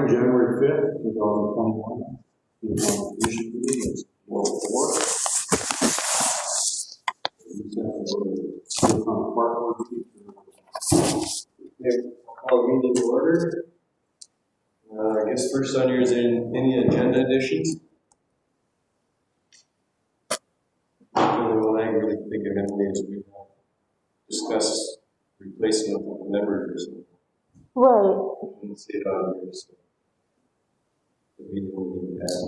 Monday, January 5th, 2021. The Commission meeting is 4:04. Call the meeting to order. I guess first on here is any agenda additions? The only one I really think of Emily is we discuss replacing a couple members or something. Right. I didn't see it on here, so the meeting will be had.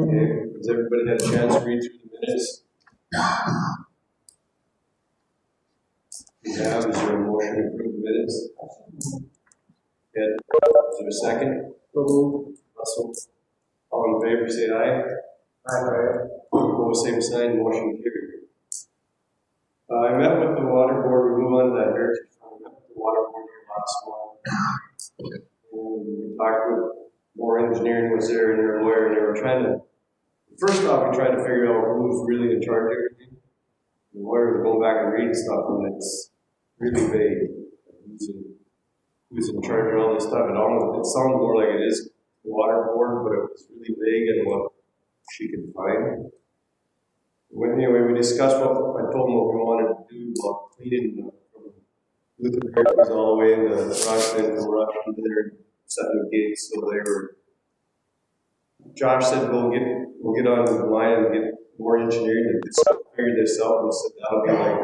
Okay, has everybody had a chance to read through the minutes? We have, is there a motion to approve the minutes? Ed, is there a second? Russell. All in favor, say aye. Aye. Opposed, same sign, motion carried. I met with the water board, we moved on to that heritage fund. I met with the water board here last month. And we talked with more engineering was there and their lawyer, and they were trying to, first off, we tried to figure out who's really in charge of everything. The lawyer was going back and reading stuff, and it's really vague. Who's in charge of all this stuff? And it sounds more like it is the water board, but it was really vague in what she could find. Anyway, we discussed what I told them what we wanted to do about cleaning from Luther Perkins all the way into Rushton, from Rushton to there, setting the gates. So they were. Josh said we'll get on the line and get more engineering to figure this out. And said that'll be like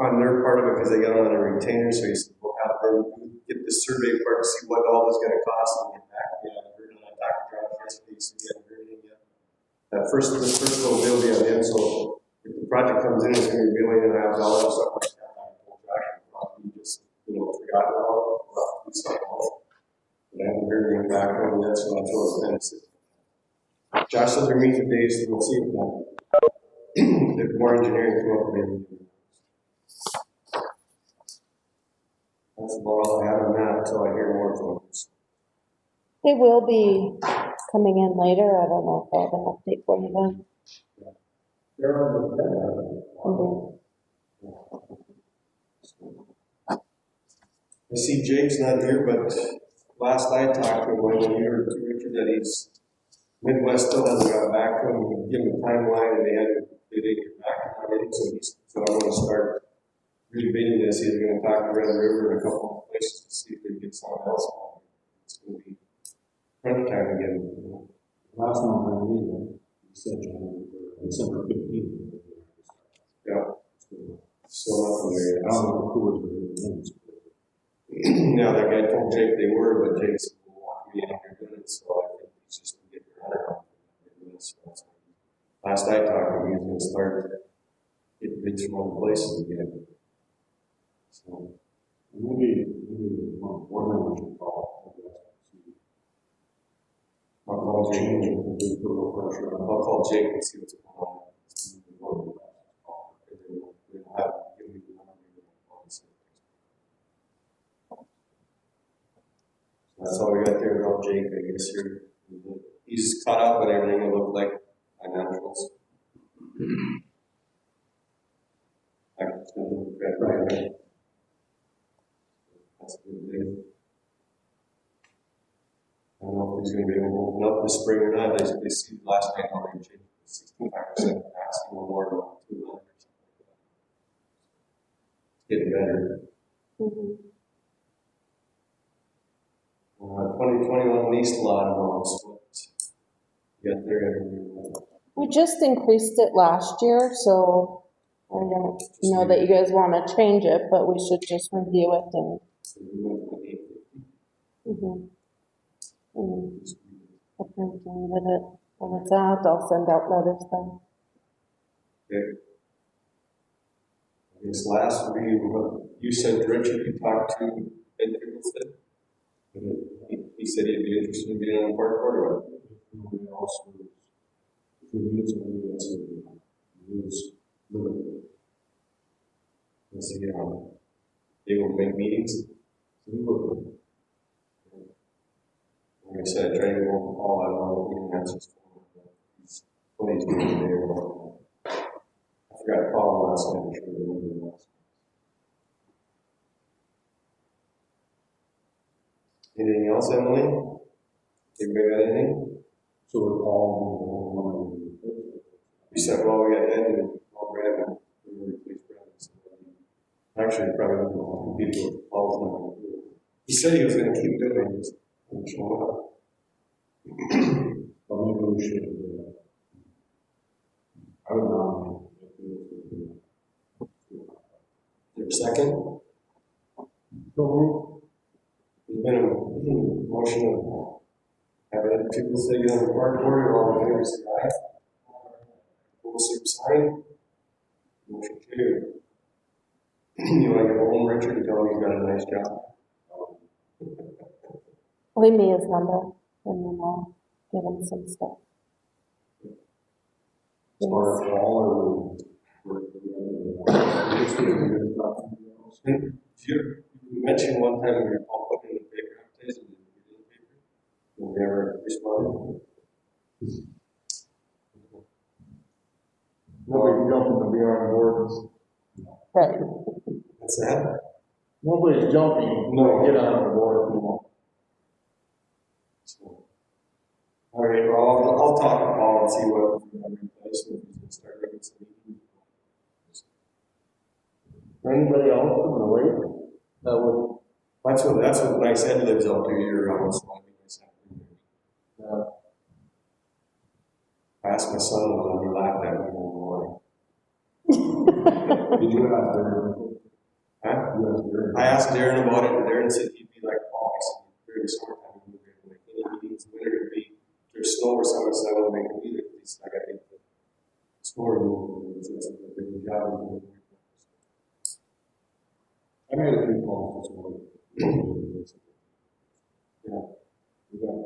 on their part of it because they got on a retainer. So he said we'll have them get the survey part to see what all is going to cost and get back. Yeah, I heard and I talked to Josh yesterday. He said he hadn't heard anything yet. The first little bill will be on him. So if the project comes in, it's going to be $1.5 million or something like that. He just forgot about it. Do something else. But I haven't heard anything back from him yet, so I'm sure it's Josh said they're meeting today, so we'll see if more engineering come up with anything. That's about all I have on that until I hear more from them. They will be coming in later. I don't know if I have an update for you then. They're on the I see Jake's not here, but last I talked to him, I heard to Richard that he's Midwest still hasn't got back to him. We give him a timeline and they didn't get back to him. So I'm going to start rebidding this. He's going to talk to Red River and a couple of places to see if they can get someone else on. It's going to be crunch time again. last month I meeting, you said December 15th. Yeah. So nothing there. I don't know who was the names. Now that guy told Jake they were, but Jake said we'll walk me out here doing it, so I think he's just going to get their hunter out. Last I talked to him, he was going to start getting bids from other places again. So Maybe one member should call. I'll call Jake and I'll call Jake and see what's going on. That's all we got there about Jake, I guess. He's caught up on everything that looked like financials. That's a good thing. I don't know if he's going to be able to open up this spring or not. They see last night how they changed 65% asking more than 2 million or something like that. It's getting better. 2021 lease lot amounts. What you got there? We just increased it last year, so I don't know that you guys want to change it, but we should just review it and. With it, when it's out, I'll send out letters then. Okay. I guess last week, you said Richard you talked to Ben Pickleson. He said he'd be interested in being on the park board or what? We also, if we need to use limited. Let's see, they will make meetings. Like I said, I tried to go on call. I don't know if he answers for what he's doing there. I forgot to call him last night. I'm sure they will do last night. Anything else, Emily? Anybody got anything? So we're all. We said, well, we got Ed and Brandon. We were replaced Brandon. So actually, probably not all the people. Paul's not going to do it. He said he was going to keep doing it. Just didn't show up. But maybe we should. I would nominate. Is there a second? There's been a motion of having people sitting on the park board, all in favor, say aye. Opposed, same sign. Motion carried. You want to go home, Richard, and tell him he's got a nice job? Leave me his number, and then I'll give him some stuff. As far as all You mentioned one time we were all putting in the paper advertising, did you get in the paper? We never responded. Nobody jumping to be on boards. Right. What's that? Nobody's jumping. No. Get on the board. So, all right, well, I'll talk to Paul and see what we have in place and if we can start making some meetings. Anybody else from the lake? That would. That's what Nice Ed lives up to year round, so I think Nice Ed. I asked my son-in-law and he laughed at me and why. Did you ask Darren? Huh? You asked Darren? I asked Darren about it, and Darren said he'd be like Paul. I said, during the summertime, we would make any meetings, winter would be, if there's snow or something, so I wouldn't make them either, at least I got to get the snow removal, it's a big job. I made a few calls this morning. Yeah. We got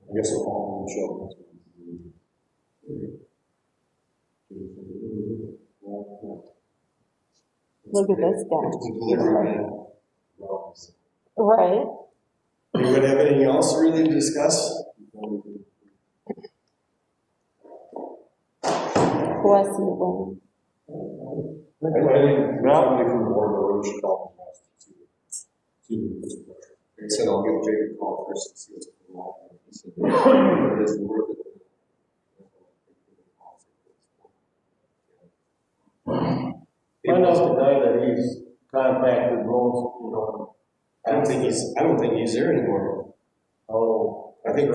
I guess we'll all on the show. Look at this guy. Delivery man. Right. Anybody have anything else to really discuss? Bless you, Wayne. I think somebody from the board of the should call and ask to see what's the pressure. Like I said, I'll give Jake a call first and see what's going on. He said, it isn't worth it. Find out the guy that he's contacted most, I don't think he's there anymore. Oh. I think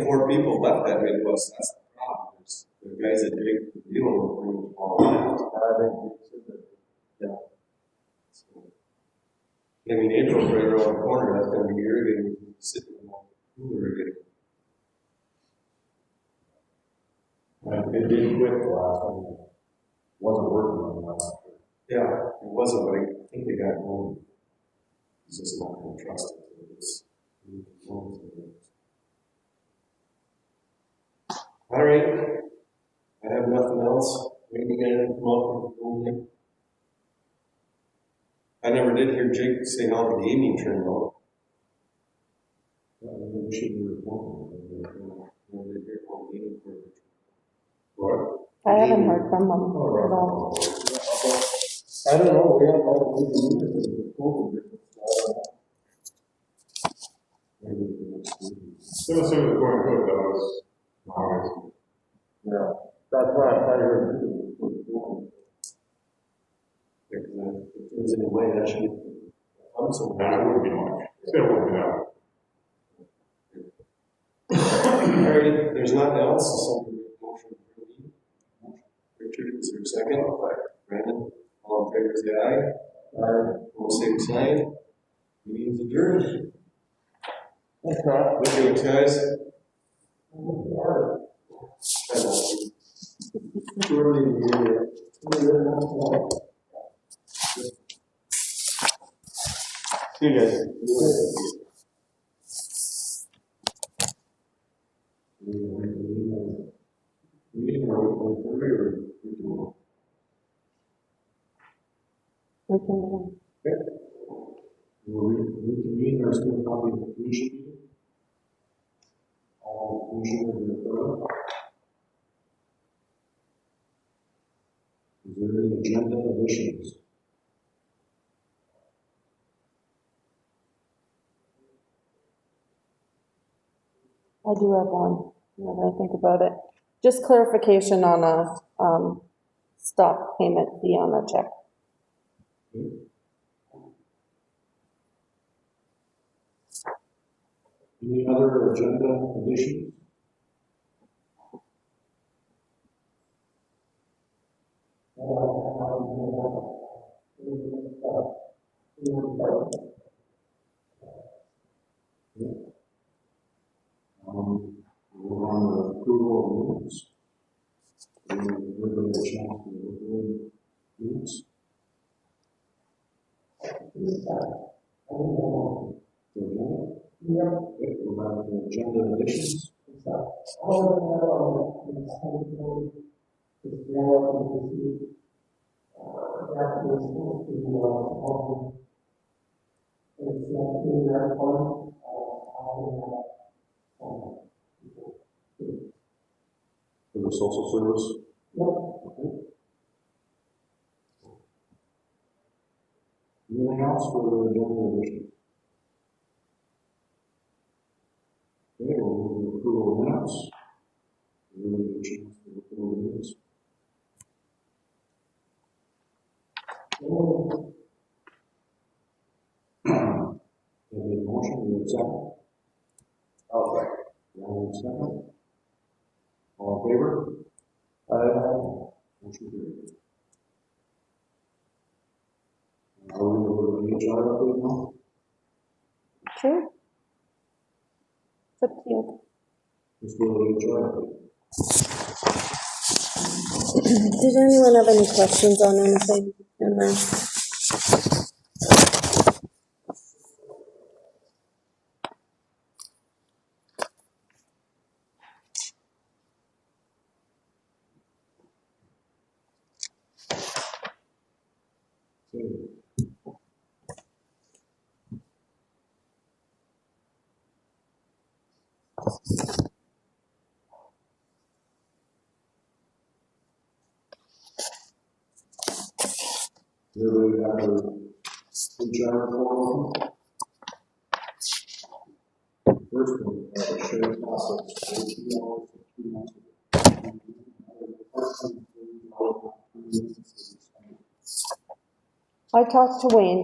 four people left that Midwest. That's the problem. The guys that Jake dealing with all left. I think yeah. So, I mean, April's right around the corner. That's going to be irrigating. Sitting in the irrigating. It did quit the last one. Wasn't working on the last year. Yeah, it wasn't, but I think they got home. He's just not going to trust it. All right. I have nothing else. Maybe get anything come up with the building. I never did hear Jake say how the gaming turned out. We should be reporting. What? I haven't heard from him at all. I don't know. We have all the Still assuming the going good, that was always. Yeah, that's why I heard. If there's any way that should come somewhere. That wouldn't be much. Still wouldn't be that. All right, there's nothing else. So motion for the meeting. Richard, is there a second? Brandon, all in favor, say aye. All same sign. Meeting's adjourned. That's not. Thanks, guys. See you guys. We can, We'll reconvene, there's still a copy of the commission meeting. All commissioners in the third. Is there any agenda additions? I do have one, now that I think about it. Just clarification on a, stop payment fee on a check. Any other agenda additions? We're on the approval of minutes. Everybody have a chance to look at the minutes? Yeah. Okay, we'll have the agenda additions. For the social service? Okay. Anything else for the agenda addition? Okay, we'll move to approval of minutes. Everybody have a chance to look over the minutes. Have a motion, we have a second. Okay. Second. All in favor? Motion carried. Are we going to go to the HR update now? Sure. It's up to you. Let's go to the HR update. Did anyone have any questions on anything in there? Everybody got their HR report? First one, shared process, 18 hours and 2 months. I talked to Wayne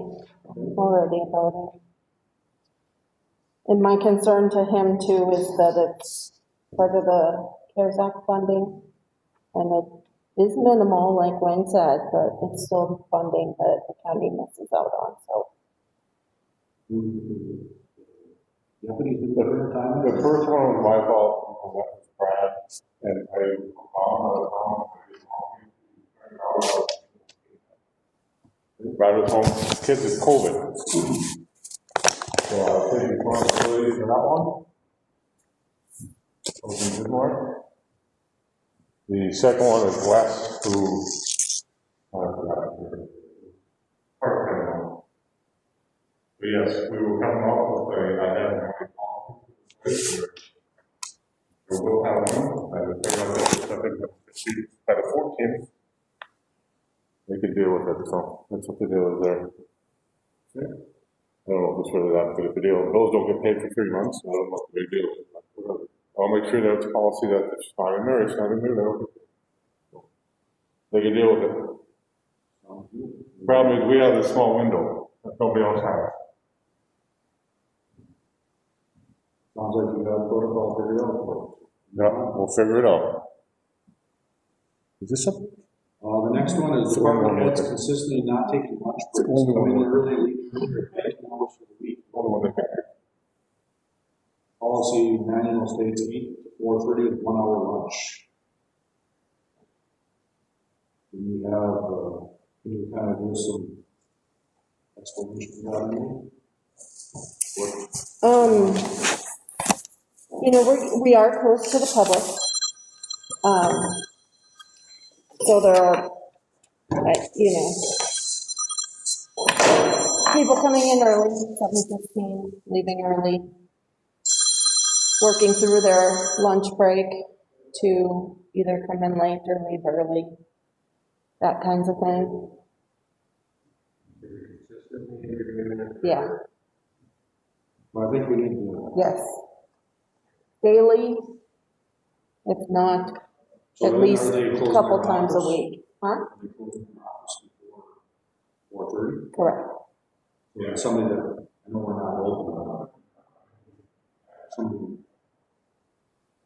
already about it. And my concern to him too is that it's part of the CARES Act funding. And it is minimal, like Wayne said, but it's still funding that the county misses out on, so. Deputies do better time. The first one was my fault, that was Brad, and I Brad was home, kids with COVID. So I was taking responsibility for that one. Open Bismarck. The second one is Wes, who, part-time one. But yes, we were coming up with I had we will have one, I will figure out that by the 14th, they could deal with it, so that's what the deal is there. Yeah. I don't know if it's really that big of a deal. Those don't get paid for 3 months, so I don't know what the big deal is. I'll make sure that it's a policy that it's not in there, it's not in there, they can deal with it. The problem is we have this small window that nobody else has. Sounds like you got a protocol figured out for it. Yeah, we'll figure it out. Is this a? The next one is department heads consistently not taking lunch breaks, coming in early, leaving early, 19 hours for the week. Policy manual states 8 to 4:30 with 1 hour lunch. And you have, can you kind of give some explanation for that? You know, we are close to the public. So there are, you know, people coming in early, 7:15, leaving early, working through their lunch break to either come in late or leave early, that kinds of thing. Yeah. Well, I think we need to Yes. daily, if not So at then least are they a closing couple their times a office? week. Huh? Are they closing the office before 4:30? Correct. Yeah, somebody that, I know we're not open, somebody,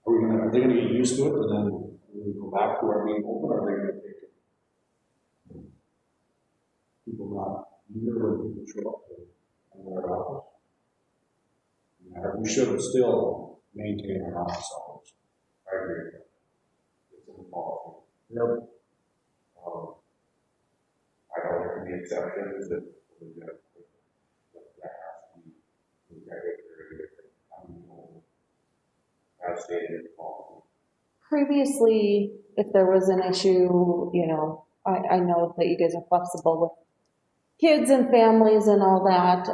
are they gonna get used to it and then we go back to our being open, or are they gonna take it? People not, either when people show up in their office? Yeah, we should still maintain our office hours. I agree. It's in the policy. Yep. I don't know the exceptions that we got. That has to be regular, as stated in the policy. Previously, if there was an issue, you know, I know that you guys are flexible with kids and families and all that.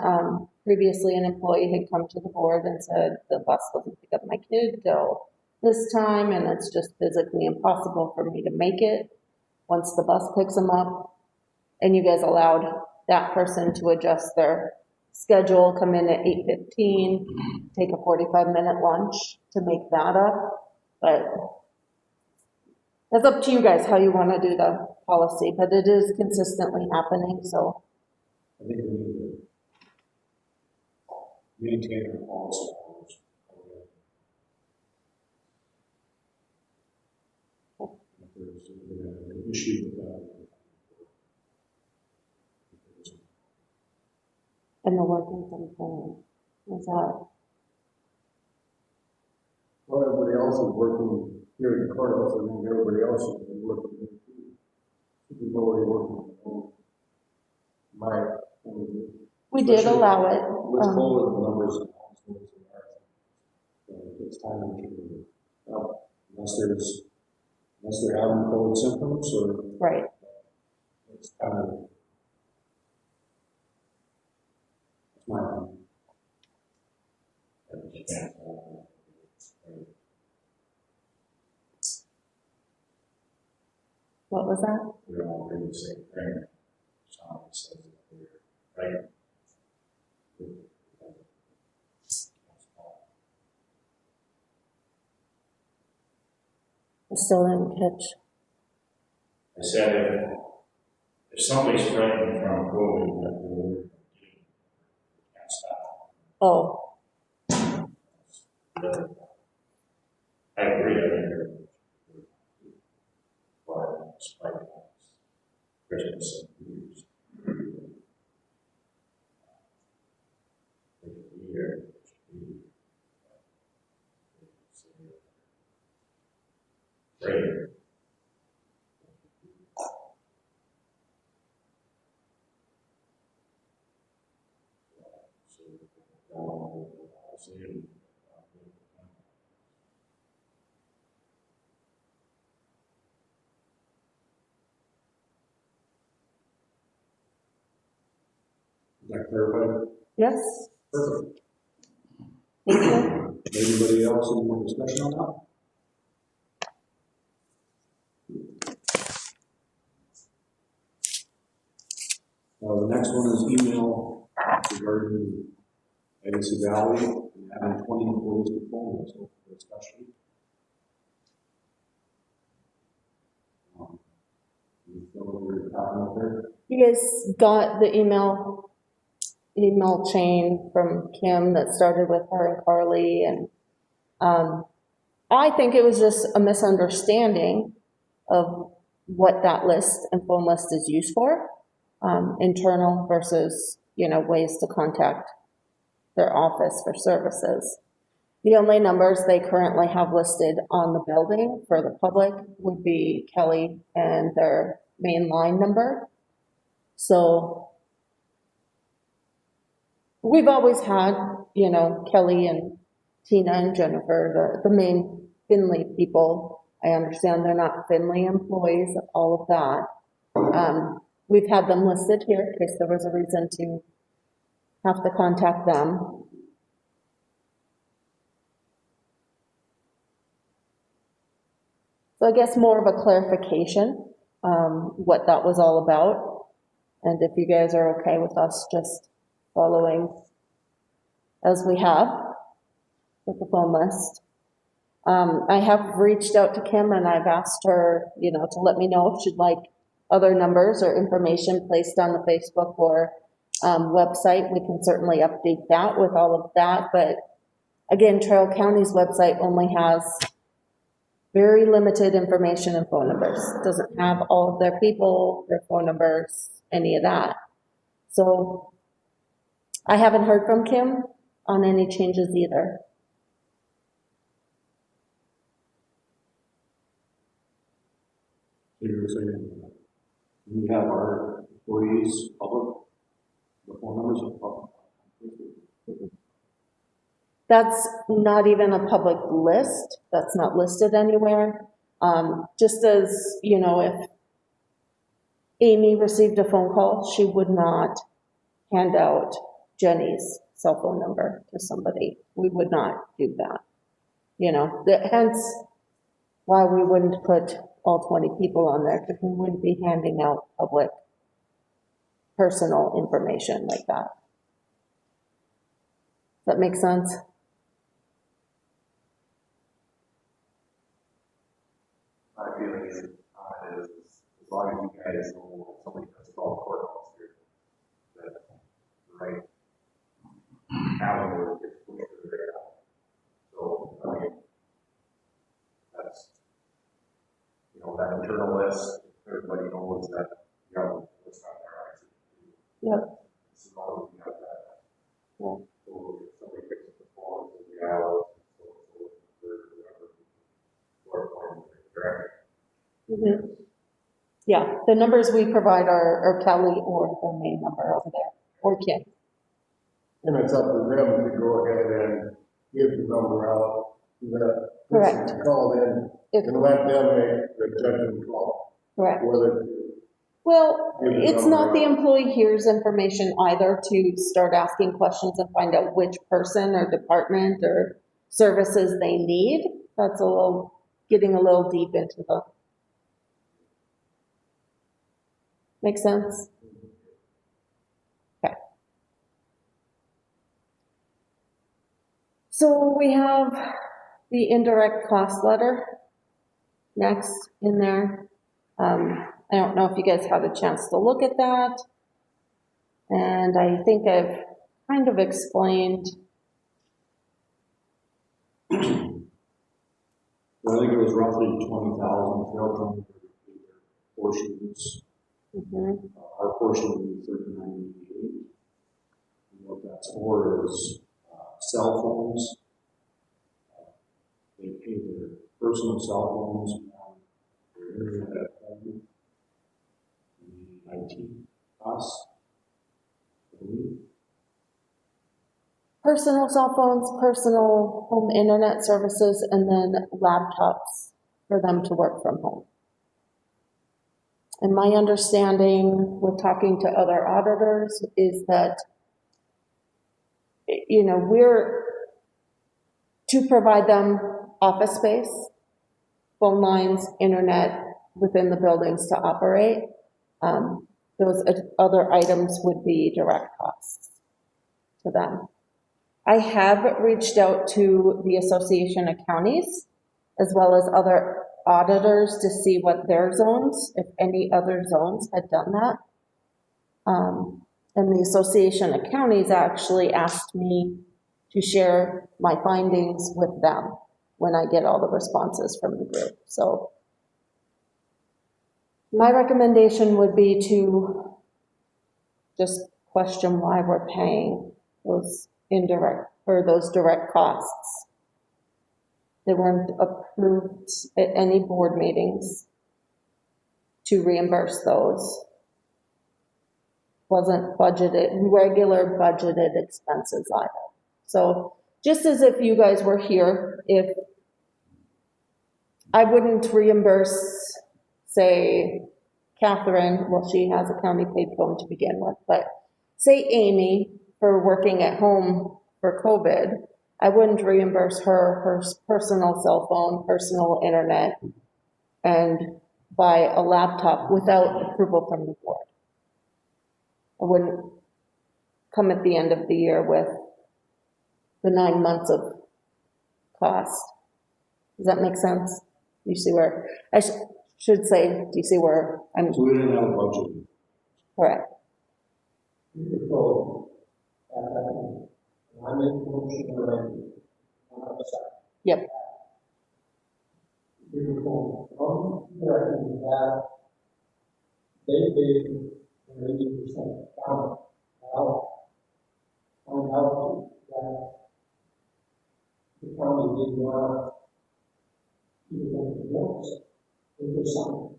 Previously, an employee had come to the board and said, the bus doesn't pick up my kid till this time, and it's just physically impossible for me to make it once the bus picks them up. And you guys allowed that person to adjust their schedule, come in at 8:15, take a 45-minute lunch to make that up. But that's up to you guys how you want to do the policy, but it is consistently happening, so. I think we need to maintain our policy hours. If there's an issue with that. And the working from home, is that, Well, everybody else is working here in the courthouse, I think everybody else is working here too. People already working from home. My, we did allow it. with COVID, the numbers of hospitals are, it's time to, unless they're having COVID symptoms or. Right. It's kind of, it's my opinion. What was that? We're all doing the same thing. Sean says that we're, right? I still didn't catch. I said if somebody's threatened from COVID, that will can't stop. Oh, I agree. I think for spike Christmas and New Year's. Year. Great. Is that clarified? yes, Perfect. thank you. Anybody else any more discussion on that? The next one is email regarding Legacy Valley and having 20 employees to phone, so for discussion. You feel what we're talking about there? You guys got the email chain from Kim that started with her and Carly, and I think it was just a misunderstanding of what that list and phone list is used for, internal versus, you know, ways to contact their office for services. The only numbers they currently have listed on the building for the public would be Kelly and their main line number. So we've always had, you know, Kelly and Tina and Jennifer, the main Finley people. I understand they're not Finley employees, all of that. We've had them listed here in case there was a reason to have to contact them. So I guess more of a clarification, what that was all about. And if you guys are okay with us just following as we have with the phone list. I have reached out to Kim and I've asked her, you know, to let me know if she'd like other numbers or information placed on the Facebook or website. We can certainly update that with all of that, but again, Trail County's website only has very limited information and phone numbers. Doesn't have all of their people, their phone numbers, any of that. So I haven't heard from Kim on any changes either. So you're saying, we have our employees public, the phone numbers are public. That's not even a public list. That's not listed anywhere. Just as, you know, if Amy received a phone call, she would not hand out Jenny's cell phone number to somebody. We would not do that. You know, hence why we wouldn't put all 20 people on there, because we wouldn't be handing out public personal information like that. Does that make sense? My feeling is, as long as you guys know somebody that's called courthouse here, that the right calendar gets pushed to the right out. So, I mean, that's, you know, that internal list, everybody knows that, you know, it's not their eyes. Yep. As long as you have that. Yeah. So if somebody picks up the phone, it's the hours, so, whoever, correct? Mm-hmm. Yeah, the numbers we provide are Kelly or the main number over there, or Kim. And it's up to them to go ahead and give the number out to that person Correct. to call in If- and let them make the judgment call. Correct. Whether to Well, give the it's not the number out. employee hears information either to start asking questions and find out which person or department or services they need. That's getting a little deep into the. Make sense? Okay. So we have the indirect cost letter next in there. I don't know if you guys had a chance to look at that. And I think I've kind of explained. Well, I think it was roughly 20,000, Trail County portions. Mhm. Our portion would be 3988. And what that's for is cell phones. They pay their personal cell phones on their internet at home. And the IT costs, I believe. Personal cell phones, personal home internet services, and then laptops for them to work from home. And my understanding with talking to other auditors is that, you know, we're to provide them office space, phone lines, internet within the buildings to operate. Those other items would be direct costs to them. I have reached out to the Association of Counties as well as other auditors to see what their zones, if any other zones had done that. And the Association of Counties actually asked me to share my findings with them when I get all the responses from the group. So my recommendation would be to just question why we're paying those indirect or those direct costs. They weren't approved at any board meetings to reimburse those. Wasn't budgeted, regular budgeted expenses either. So just as if you guys were here, if I wouldn't reimburse, say, Catherine, well, she has a county paid phone to begin with, but say Amy for working at home for COVID, I wouldn't reimburse her personal cell phone, personal internet, and buy a laptop without approval from the board. I wouldn't come at the end of the year with the 9 months of cost Does that make sense? You see where, I should say, do you see where I'm So we didn't have a budget. correct? So, I make a motion already. Yep, We were going from there and that they paid an 80% down. Now, find out that the county did not even look at the books. It was some,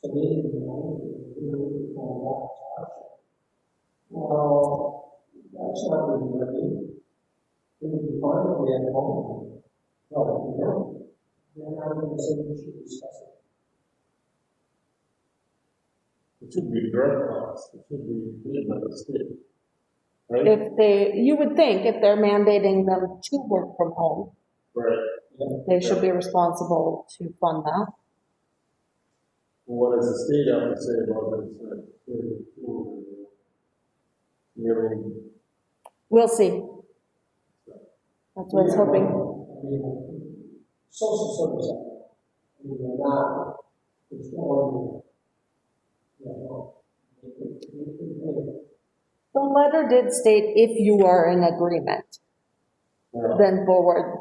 so they didn't know if they were going back to us. Well, that's not really working. It would be fine if we had a home. Well, if we don't, then I'm going to say we should discuss it. It should be direct costs, it should be paid by the state. Right? if they, you would think if they're mandating them to work from home, Right. they should be responsible to fund that. What does the state have to say about this? We'll see. That's what I was hoping. I mean, social service, I mean, they're not, it's more, you know, The letter did state if you are in agreement, then forward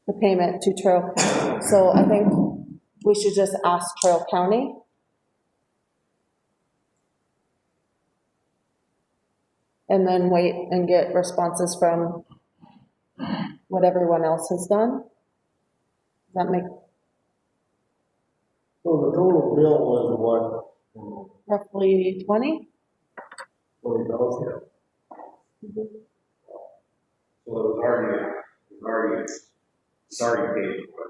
the payment to Trail County. So I think we should just ask Trail County. And then wait and get responses from what everyone else has done. Does that make So the total bill was what? roughly 20? 20,000? So it was already paid for.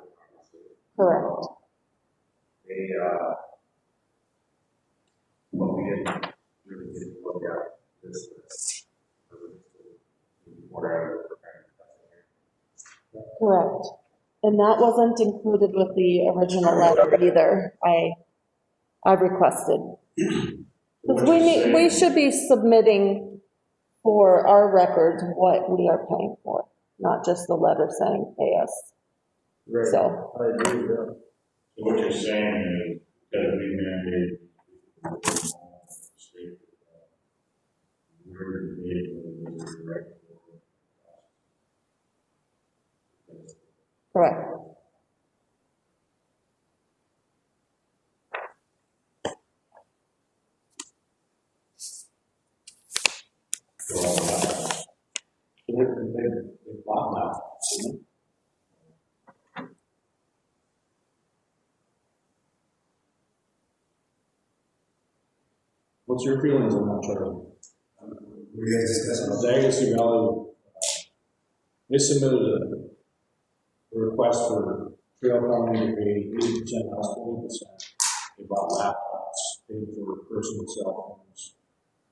Correct. They, well, we didn't really get to look at this. Correct. And that wasn't included with the original letter either. I requested. Because we should be submitting for our records what we are paying for, not just the letter saying pay us. Right. So, I agree with that. So what you're saying is that we mandate state, we're the direct. correct. They bought that, didn't they? What's your feelings on that, Charlie? We guys discussing. The Agassiz Valley, they submitted a request for Trail County to pay 80% us, 20%. They bought laptops, paid for personal cell phones,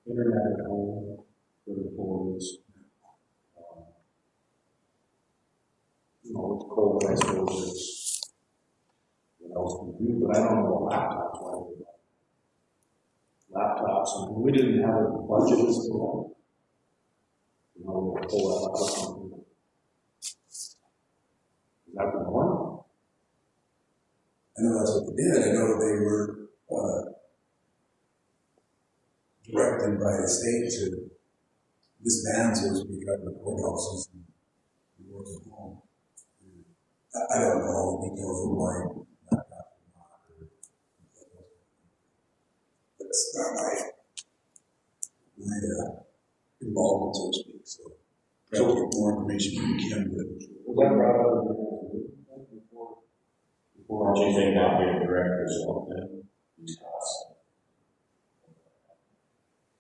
internet at home for the employees. You know, it's cold, I suppose, it's, what else we do, but I don't know about laptops, why we bought laptops, and we didn't have a budget for that. You know, we'll pull that out. Is that the norm? I know that's what they did. I know they were directed by the state to disband, so to speak, out of the courthouses and work from home. I don't know all the details of why that happened. That's not my involvement, so to speak. So I'll get more information from Kim. Was that brought up before? Do you think that being director as well, then?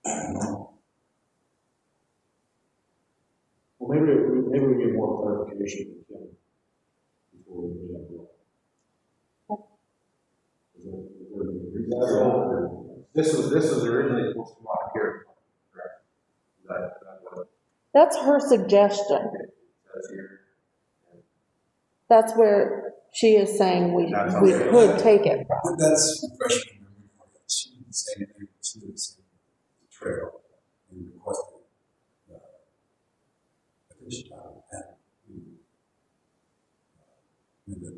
I don't know. Well, maybe we get more clarification from Kim before we get up. This was originally supposed to come out of here, correct? Is that what That's her suggestion. it says here? That's where she is saying we could take it from. But that's freshman memory. She didn't say anything. She didn't say the trail and requested. I think she got that. And the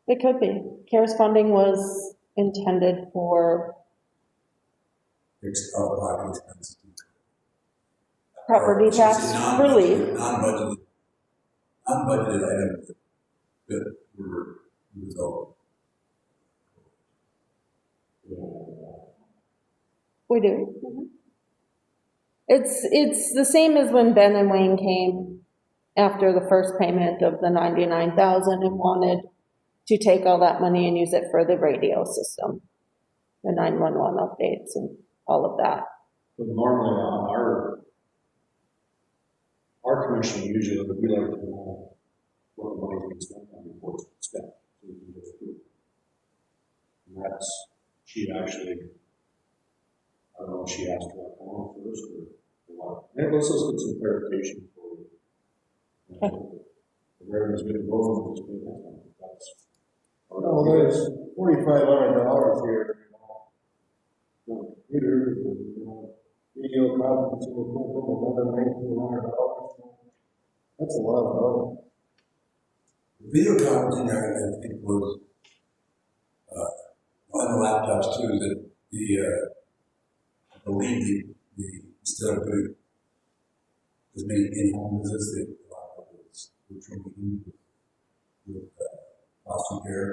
It could be. CARES funding was intended for out-of-pocket expenses. property tax relief. Non-budgeted items that were resolved. We do. It's the same as when Ben and Wayne came after the first payment of the 99,000 and wanted to take all that money and use it for the radio system, the 911 updates and all of that. But normally on our commission, usually we like to know what the money's being spent on before it's spent. So we can just do it. And that's, she actually, I don't know if she asked for that form first or what. And let's just get some clarification for you. The revenue's been going, it's been, that's. Well, there's $4,500 here, computers and, video conferencing equipment, another $1,900. That's a lot of money. Video conferencing, I think, was, on the laptops too, that I believe the instead of doing as many in-home visits, they were training with foster care.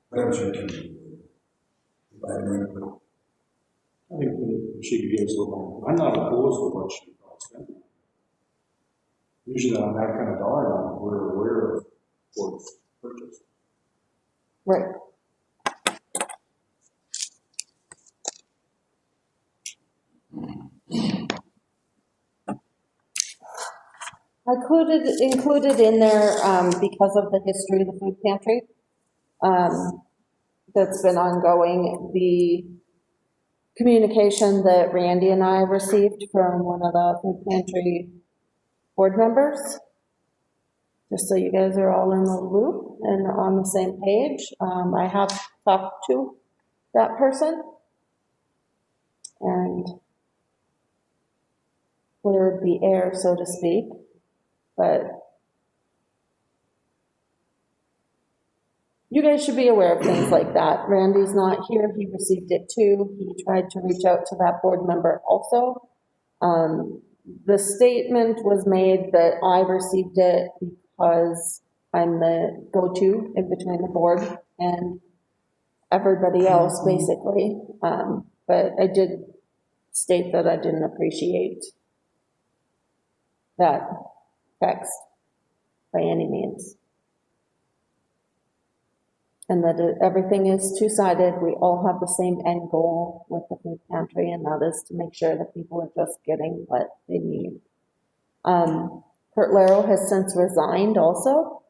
Whatever she can do. I think that she could give us a little more. I'm not opposed to what she spent. Usually on that kind of dollar amount, we're aware of what's purchased. Right. I included in there, because of the history of the food pantry, that's been ongoing, the communication that Randy and I received from one of the food pantry board members, just so you guys are all in the loop and on the same page. I have talked to that person and cleared the air, so to speak, but you guys should be aware of things like that. Randy's not here, he received it too. He tried to reach out to that board member also. The statement was made that I received it because I'm the go-to in between the board and everybody else, basically. But I did state that I didn't appreciate that text by any means. And that everything is two-sided. We all have the same end goal with the food pantry, and that is to make sure that people are just getting what they need. Kurt Laro has since resigned also.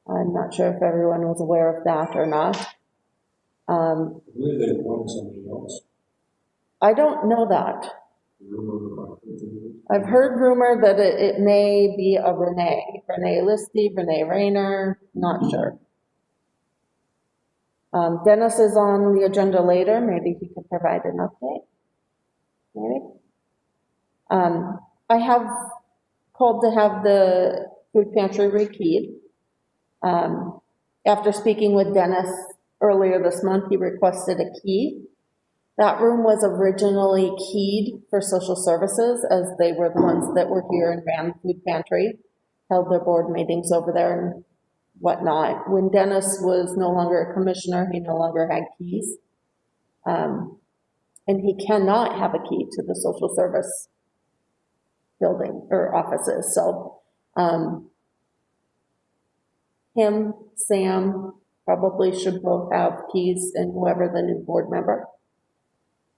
I'm not sure if everyone was aware of that or not. I believe they wanted somebody else. I don't know that. I've heard rumor that it may be a Renee Listy, Renee Rayner, not sure. Dennis is on the agenda later. Maybe he could provide an update. Maybe. I have called to have the food pantry rekeyed. After speaking with Dennis earlier this month, he requested a key. That room was originally keyed for social services, as they were the ones that were here and ran the food pantry, held their board meetings over there and whatnot. When Dennis was no longer a commissioner, he no longer had keys. And he cannot have a key to the social service building or offices. So him, Sam, probably should both have keys, and whoever the new board member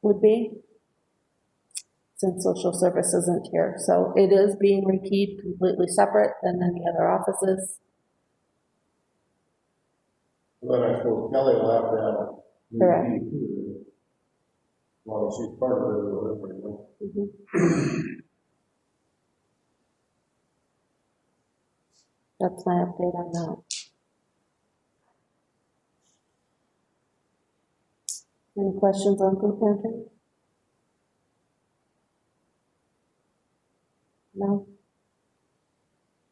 would be, since social service isn't here. So it is being rekeyed completely separate than any other offices. Then I suppose Kelly will have to have. Correct. Well, she's part of it, or whatever. That's my update on Any questions on food pantry? No?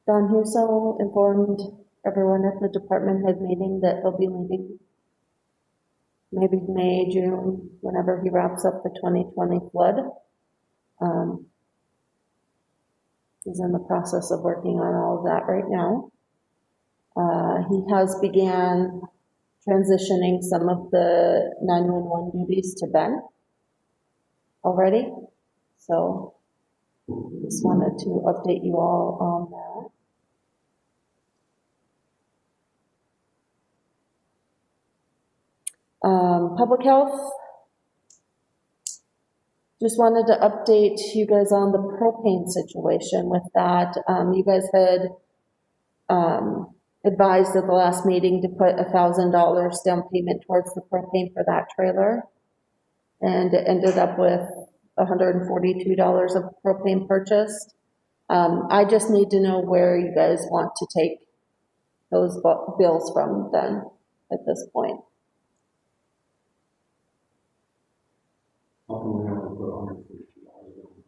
Don Huso informed everyone at the department head meeting that he'll be leaving maybe May, June, whenever he wraps up the 2020 flood. He's in the process of working on all of that right now. He has began transitioning some of the 911 duties to Ben already. So just wanted to update you all on that. Public health, just wanted to update you guys on the propane situation with that. You guys had advised at the last meeting to put $1,000 down payment towards the propane for that trailer. And it ended up with $142 of propane purchased. I just need to know where you guys want to take those bills from then at this point. How come we have to put $150 down?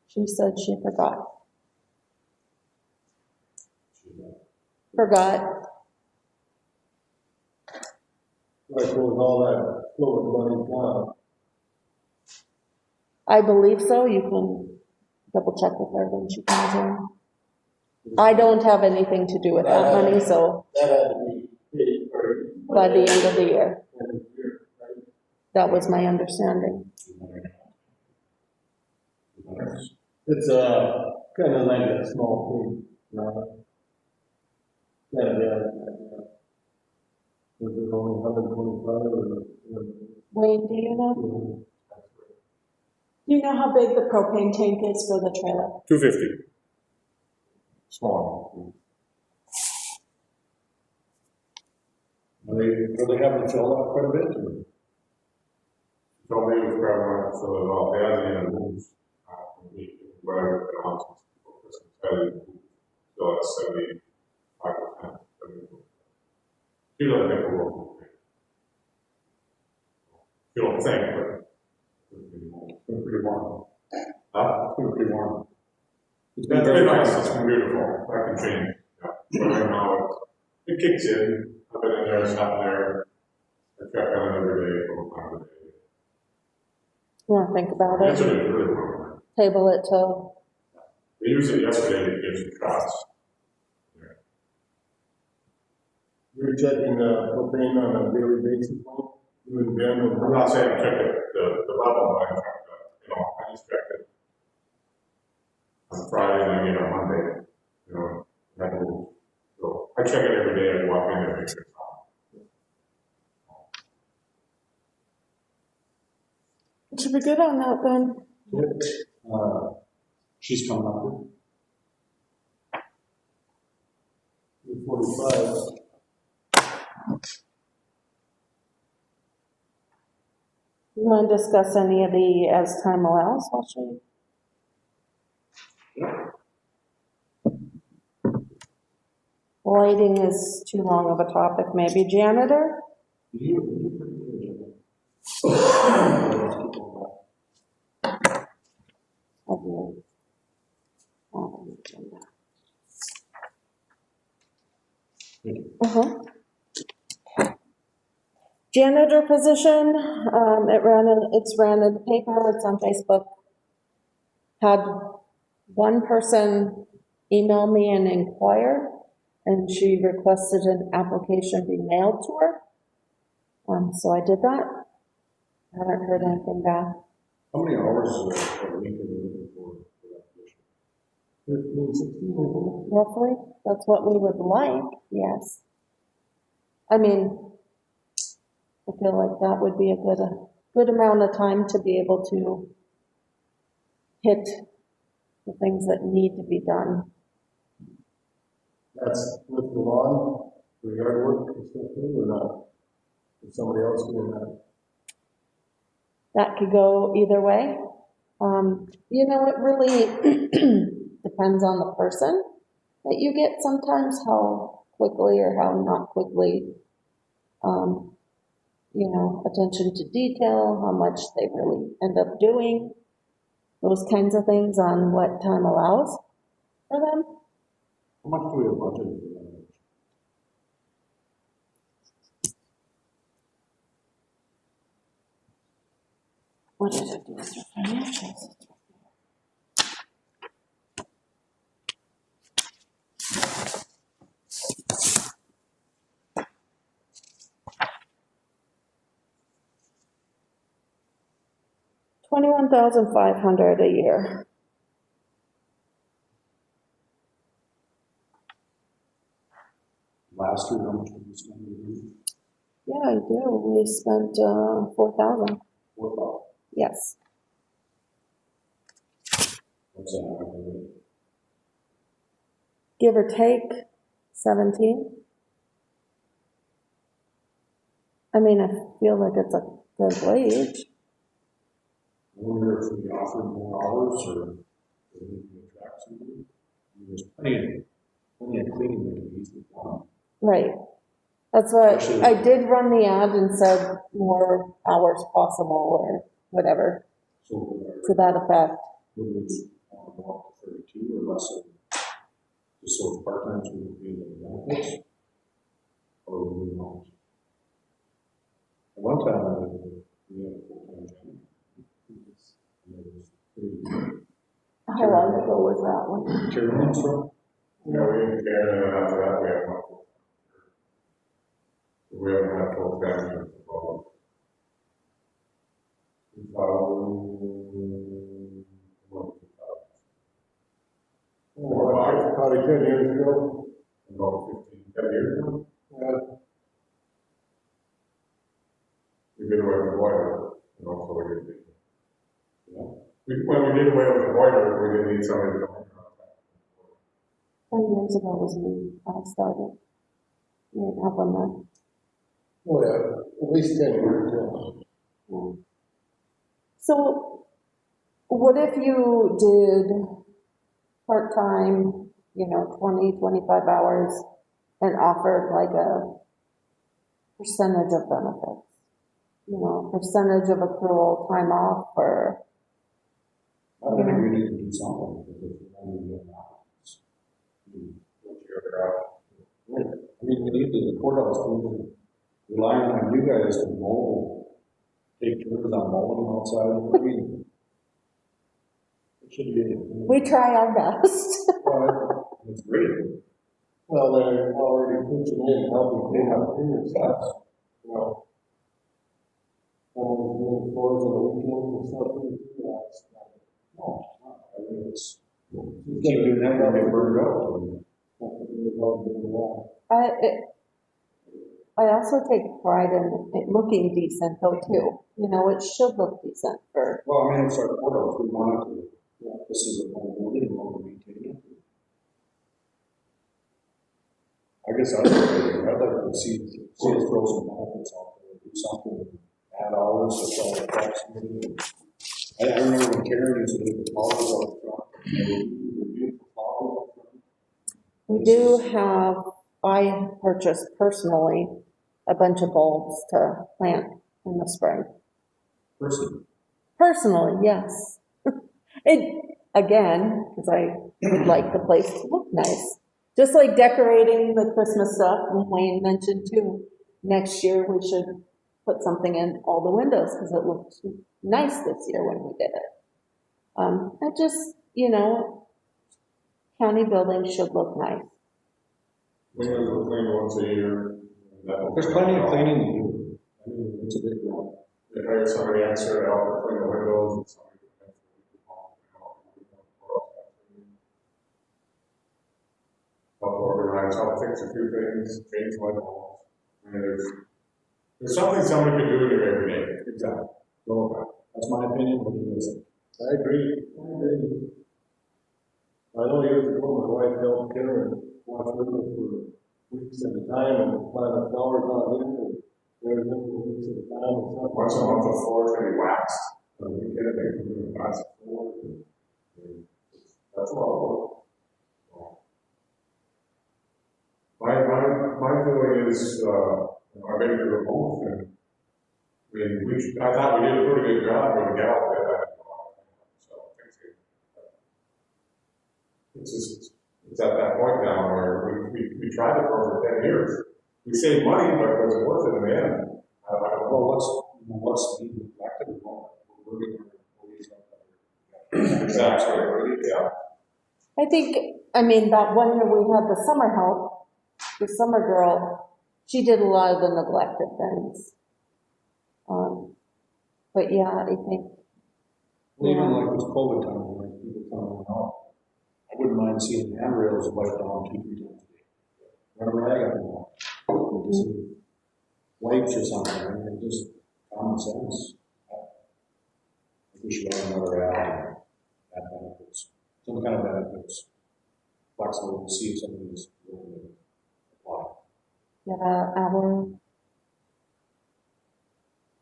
She said she forgot. Forgot. I suppose all that fluid money's gone. I believe so. You can double check with her when she comes in. I don't have anything to do with that money, so That had to be paid for. by the end of the year, End of the year, right? that was my understanding. It's kind of like a small thing, yeah. Was it only 125 or? Wayne, do you know? Do you know how big the propane tank is for the trailer? 250. Small. They haven't filled up quite a bit, or? So they was grabbing, so it all, they hasn't even moved. Whatever it comes, still at 75%. You don't think we're wrong. You don't think, but. It's been pretty warm. Huh? It's been pretty warm. It's been very nice, it's been beautiful, that can change. Yeah. But right now, it kicks in, I've been in there, stopping there, I check on it every day, a couple times a day. You want to think about Yes, it it? is really warm. Table it till, They used it yesterday to get some shots. You're checking propane on a daily basis, you and Ben, I'm or not saying check it, the level, but I checked it, I just checked it. On Friday and again on Monday, that moves. So I check it every day, I walk in and make sure it's on. it should be good on that then. She's coming up with. 45. You want to discuss any of the as time allows, I'll show you. Lighting is too long of a topic, maybe janitor? Uh-huh. Janitor position, it's ran in the paper, it's on Facebook. Had one person email me and inquire, and she requested an application be mailed to her. So I did that. I haven't heard anything back. How many hours a week are you looking for that position? 15, 16. Roughly, that's what we would like, yes. I mean, I feel like that would be a good amount of time to be able to hit the things that need to be done. That's with the lawn, the yard work and stuff too, or not? Is somebody else doing that? That could go either way. It really depends on the person that you get sometimes, how quickly or how not quickly, you know, attention to detail, how much they really end up doing, those kinds of things on what time allows for them. How much do we have budgeted for that? What did I do with your financials? $21,500 a year. Last year, how much did we spend? Yeah, I do. We spent 4,000. $4,000. Yes. What's that? Give or take 17. I mean, I feel like it's a good wage. I wonder if we offer more hours or if we can attract somebody. There's plenty of cleaning that can be easily done. Right. That's what, I did run the ad and said more hours possible or whatever So to that effect. would we want to go up to 32 or less? Just so part-time so we would be in the benefits? Or would we want? At one time, we had a full-time job. And it was pretty. How long ago was that one? 2 months from? Yeah, we in Canada, and after that, we have one. We haven't had full family since about 2000. Probably 10 years ago. About 15, 10 years ago. Yeah. We did away with the boiler, and also we did the, when we did away with the boiler, we didn't need somebody to come in. 10 years ago was when I started. We didn't have one then. Oh, yeah, at least 10 years ago. Yeah. So what if you did part-time, you know, 20, 25 hours and offered like a percentage of benefits? You know, percentage of accrual time off or, I think we need to do something because if we're only doing hours. What's your other option? I mean, we need the courthouse to rely on you guys to mow, take turns on mowing outside. I mean, it should be. we try our best. Well, it's great. Well, they're already pitching in, helping clean up cleaner stuff, you know. Doing floors on the weekends and stuff, that's, No, I mean, it's, you keep doing that, you'll get burned out. I also take pride in it looking decent though too. You know, it should look decent for, Well, I mean, it's our courthouse, we want it to, this is a home building, we want to maintain it. I guess I'd like to see us throw some benefits out there, do something, add hours, or try to tax somebody. I remember when Karen used to do the flowers out front, the beautiful flowers out front. we do have, I purchased personally a bunch of bulbs to plant in the spring. Personally, yes. It, again, because I would like the place to look nice. Just like decorating the Christmas stuff, and Wayne mentioned too, next year we should put something in all the windows because it looked nice this year when we did it. I just, you know, county buildings should look nice. Windows were cleaned once a year. There's plenty of cleaning to do. I mean, it's a big one. They hired somebody extra to help clean the windows and somebody to help organize, help fix a few things, change light bulbs. I mean, there's something somebody can do in here every day. Exactly. So, that's my opinion, what do you guys think? I agree. I know years ago, my wife helped Karen watch windows for weeks at a time and plant flowers on them, and there was weeks at a time and stuff. Once a month, the floor can be waxed. We get it, they can do wax the floor. That's a lot of work. My feeling is, I've been through both, and I thought we did a pretty good job with the gals that had, so it's just, it's at that point now where we tried it for 10 years. We saved money, but was it worth it in the end? I don't know. Well, what's being reflected, we're going to Exactly, yeah. I think, I mean, that one year we had the summer help, the summer girl, she did a lot of the neglected things. But yeah, I think, Well, even like this COVID time, like people coming out, I wouldn't mind seeing handrails wiped down 2-3 times a day. Run a rag up and down. Some wipes or something, and just common sense. I think we should have another ad that benefits, some kind of benefits, flexible to see if somebody's willing to apply. yeah, our,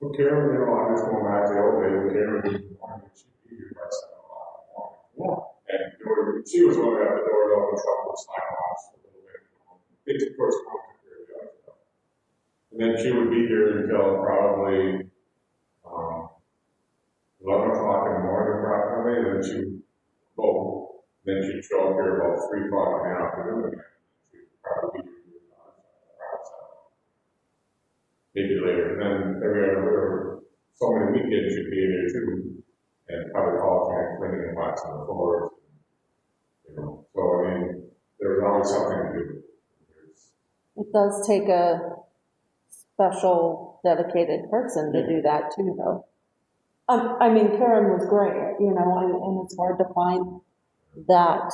Well, Karen, you know, I'm just going back to the old days, Karen didn't want to be here by 7 o'clock. Yeah. And she was one that had the door open, trouble with sign offs a little bit. Things, of course, come to her, and then she would be here until probably 11 o'clock in the morning, approximately, and then she would go. Then she'd show up here about 3 o'clock in the afternoon again. She'd probably be here around 7. Maybe later. And then every other, so many weekends she'd be here too, and probably all kind of cleaning and waxing the floors. You know, so I mean, there's always something to do. it does take a special dedicated person to do that too, though. I mean, Karen was great, you know, and it's hard to find that.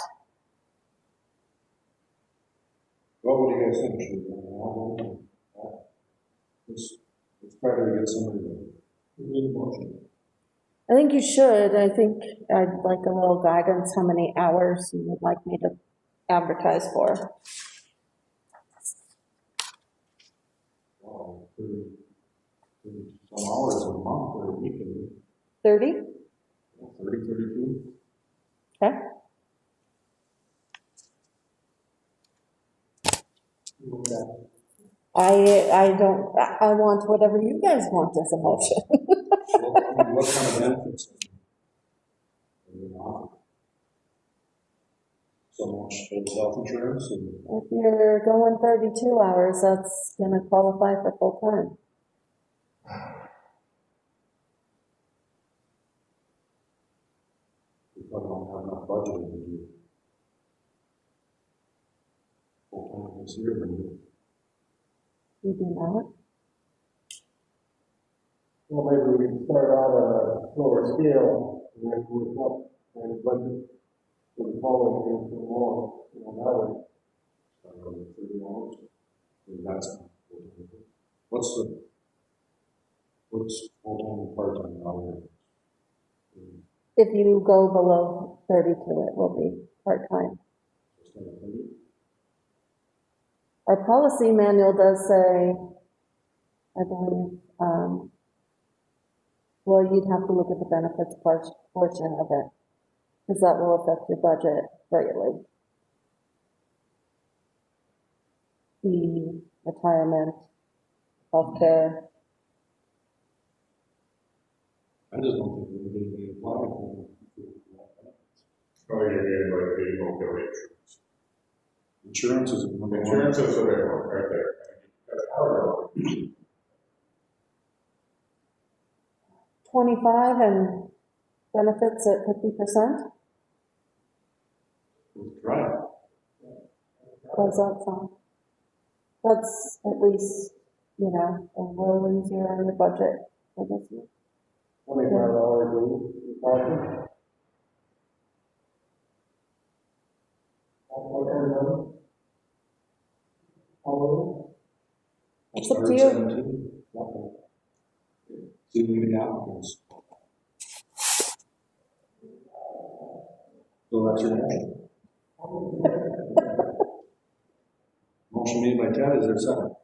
What would you guys think? Should let's try to get somebody to need a motion. I think you should. I think I'd like a little guidance, how many hours you would like me to advertise for. Wow, 30 some hours a month or a week, 30? 30, 32. Okay. I don't, I want whatever you guys want as a motion. What kind of benefits are you offer? So much for health insurance and If you're going 32 hours, that's going to qualify for full time. we probably don't have enough budget to do full time this year, but You do not? Well, maybe we can start out at a lower scale, and then work up, and budget for the following year for more, you know, that way. 30 hours. And that's what's full-time and part-time hour? If you go below 32, it will be part-time. Our policy manual does say, I believe, well, you'd have to look at the benefits portion of it, because that will affect your budget greatly. The retirement, healthcare. I just don't think we're going to be applying for Oh, you're getting like the mobility insurance. Insurance is insurance is a big one right there. That's how 25 and benefits at 50%? right. How's that sound? That's at least, you know, a little easier on your budget for this year. $25 a week, you're talking? What kind of number? How It's up to you. 117. See the applicants. So that's your motion. Motion made by Ted, is there a second?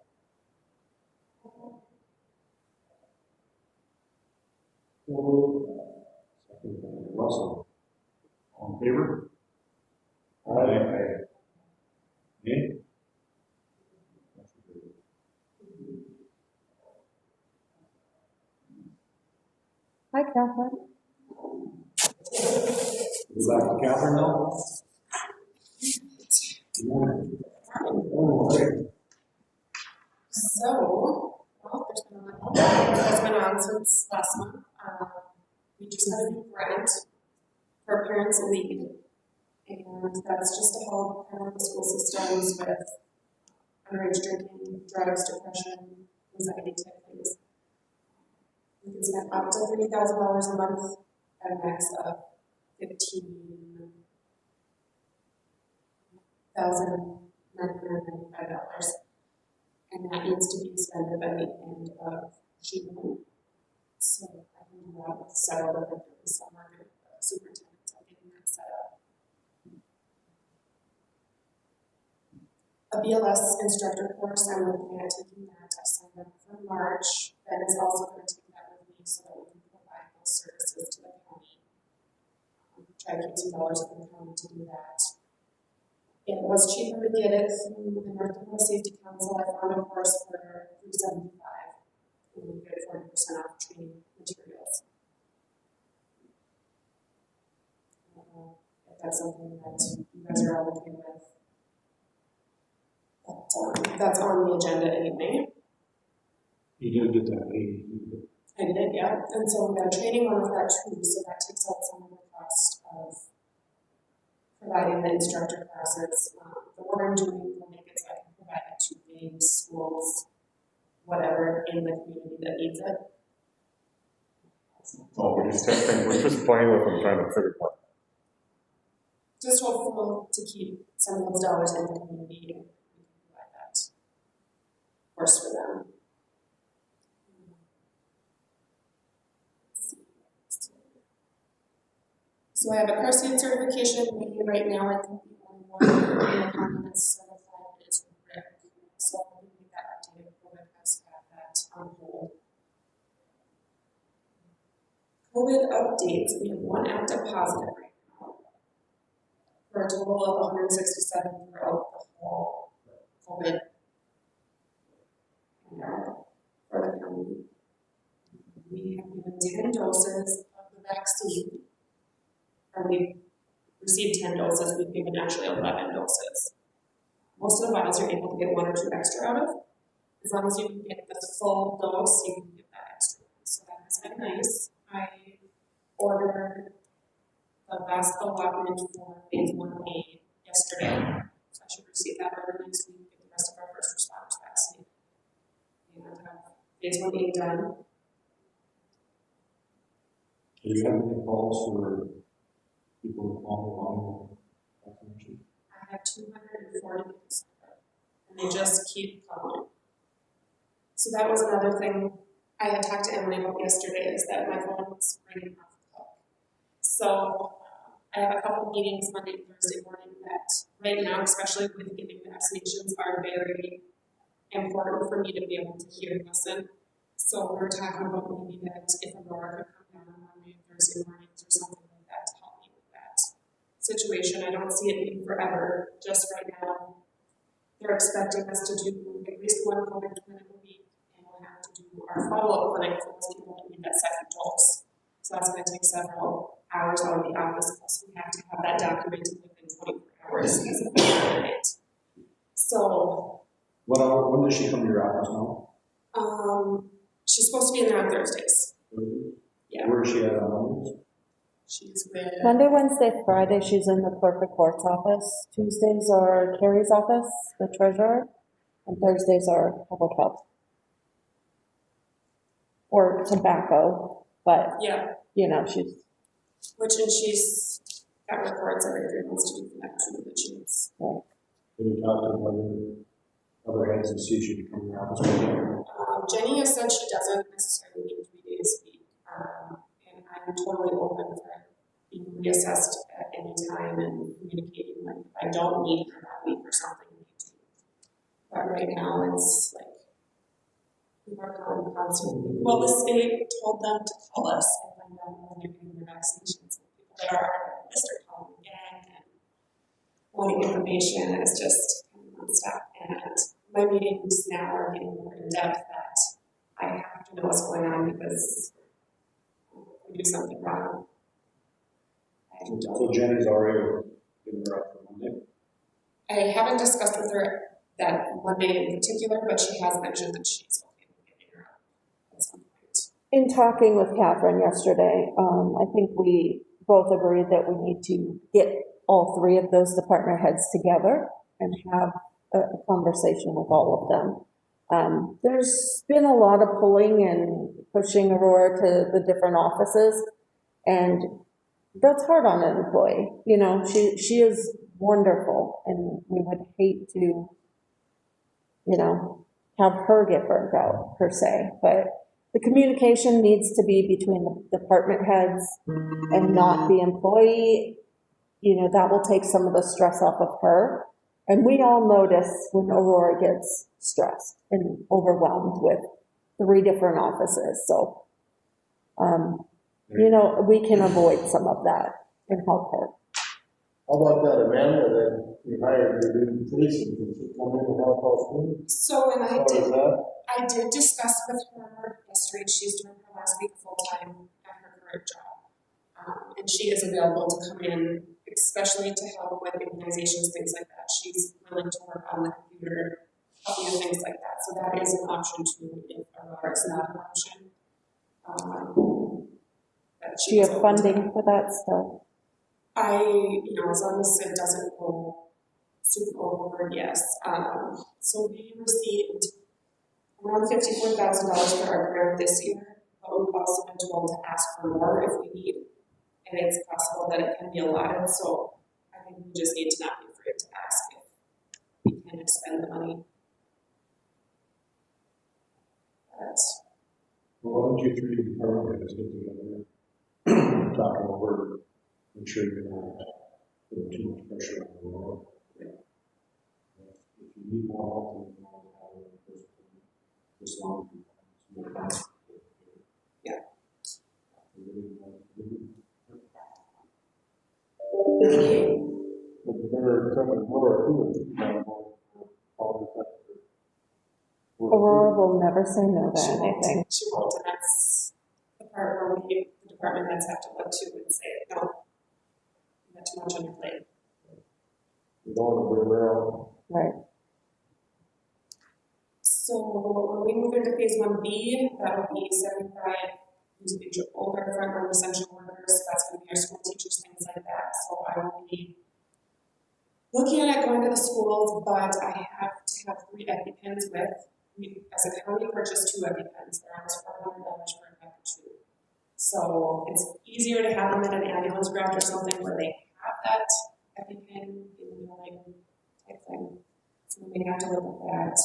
Second by Russell. All in favor? Aye. Nay? Hi, Catherine. Is that Catherine now? So, well, there's been on since last month. We just had a new grant for Parents Lead, and that's just to help parent the school systems with underage drinking, drugs, depression, anxiety type things. We can spend up to $30,000 a month at a max of $15,995. And that needs to be expended by the end of June. So I can do that with several different things. I'm working with the superintendents on getting that set up. A BLS instructor course, I'm looking at taking that. I signed up for March. Ben is also going to take that with me so that we can provide those services to the county. Try to keep some dollars in the county to do that. It was cheaper to get it through the North Dakota Safety Council. I found a course for $375, and you get 40% off training materials. I don't know if that's something that you guys are all okay with. But that's on the agenda anyway. You did get that lady. I did, yeah. And so we got a training one with that too, so that takes out some of the cost of providing the instructor classes. The work I'm doing will make it so I can provide it to games, schools, whatever in the community that needs it. Oh, we're just testing, we're just playing with them, trying to figure it out. Just hopeful to keep some of those dollars in the community and we can provide that course for them. So I have a car seat certification maybe right now. I think the only one in the county that's certified is Rick. So I'm going to get that updated. COVID has had that on hold. COVID updates. We have one active positive right now for a total of 167 throughout the whole COVID for the county. We have given 10 doses of the vaccine. And we've received 10 doses, we've given actually 11 doses. Most of the vials you're able to get 1 or 2 extra out of. As long as you can get the full dose, you can get that extra. So that has been nice. I ordered the last allotment for phase 1A yesterday. So I should receive that early next week, get the rest of our first responders vaccinated. And have phase 1A done. Do you have any calls for people on vaccination? I have 240 and they just keep calling. So that was another thing I had talked to Emily about yesterday, is that my phone was ringing off the hook. So I have a couple meetings Monday and Thursday morning that right now, especially with giving vaccinations, are very important for me to be able to hear and listen. So we're talking about maybe that if Aurora could come down on Monday and Thursday mornings or something like that to help me with that situation. I don't see it being forever. Just right now, they're expecting us to do at least 1 COVID clinic a week, and we'll have to do our follow-up clinic for those people who need that second dose. So that's going to take several hours out of the office, plus we have to have that documented within 24 hours as a candidate. So, When does she come to your office now? she's supposed to be in there on Thursdays. Yeah. Where is she at on Mondays? She's with, Monday, Wednesday, Friday, she's in the clerk of court's office. Tuesdays are Carrie's office, the treasurer, and Thursdays are public health. Or tobacco, but, yeah, you know, she's, and she's got reports every 3 months to do for that too, that she needs. right. Can you talk to other heads and see if she can come to your office? Jenny has said she doesn't necessarily need 3 days a week, and I'm totally open for being reassessed at any time and communicating. Like, if I don't need her that week or something, we need to. But right now, it's like, we are calling constantly. Well, the state told them to call us and find out when they're getting their vaccinations. People that are on the list are calling again and wanting information, and it's just kind of nonstop. And my meetings now are getting more in depth that I have to know what's going on, because we do something wrong. I don't. So Jenny's already giving her up for Monday. I haven't discussed with her that Monday in particular, but she has mentioned that she's okay with getting her up at some point. In talking with Catherine yesterday, I think we both agreed that we need to get all three of those department heads together and have a conversation with all of them. There's been a lot of pulling and pushing Aurora to the different offices, and that's hard on an employee. You know, she is wonderful, and we would hate to, you know, have her get burnt out per se, but the communication needs to be between the department heads and not the employee. You know, that will take some of the stress off of her. And we all notice when Aurora gets stressed and overwhelmed with 3 different offices. So, you know, we can avoid some of that and help her. How about that Amanda that you hired to do policing, can she come in and help us too? So, and How is that? I did discuss with her yesterday, she's doing her last week full-time at her current job. And she is available to come in, especially to help with immunizations, things like that. She's willing to work on the computer, help you things like that. So that is an option too, if Aurora is not an option. Do you have funding for that stuff? You know, as long as it doesn't go super overboard, yes. So we received around $54,000 for our grant this year, but we've also been told to ask for more if we need, and it's possible that it can be allotted, so I think we just need to not be afraid to ask if we can expend the money. But, Well, why don't you 3 department heads get together, talk over, make sure you're not putting too much pressure on the Aurora. If you need more help, then you know how to just long as you have some yeah. But you better come with Laura too. All the time. Aurora will never say no to She won't, anything. and that's the part where we, the department heads have to look to and say, no, you got too much on your plate. You don't want to bring her out. Right. So when we move into phase 1B, that'll be 75 older frontline essential workers. That's going to be our school teachers, things like that. So I will be looking at going to the schools, but I have to have 3 EpiPens with. We, as a county, purchased 2 EpiPens. They're almost $400 for a pack of 2. So it's easier to have them in an ambulance route or something where they have that EpiPen in the building type thing. So we may have to look at that.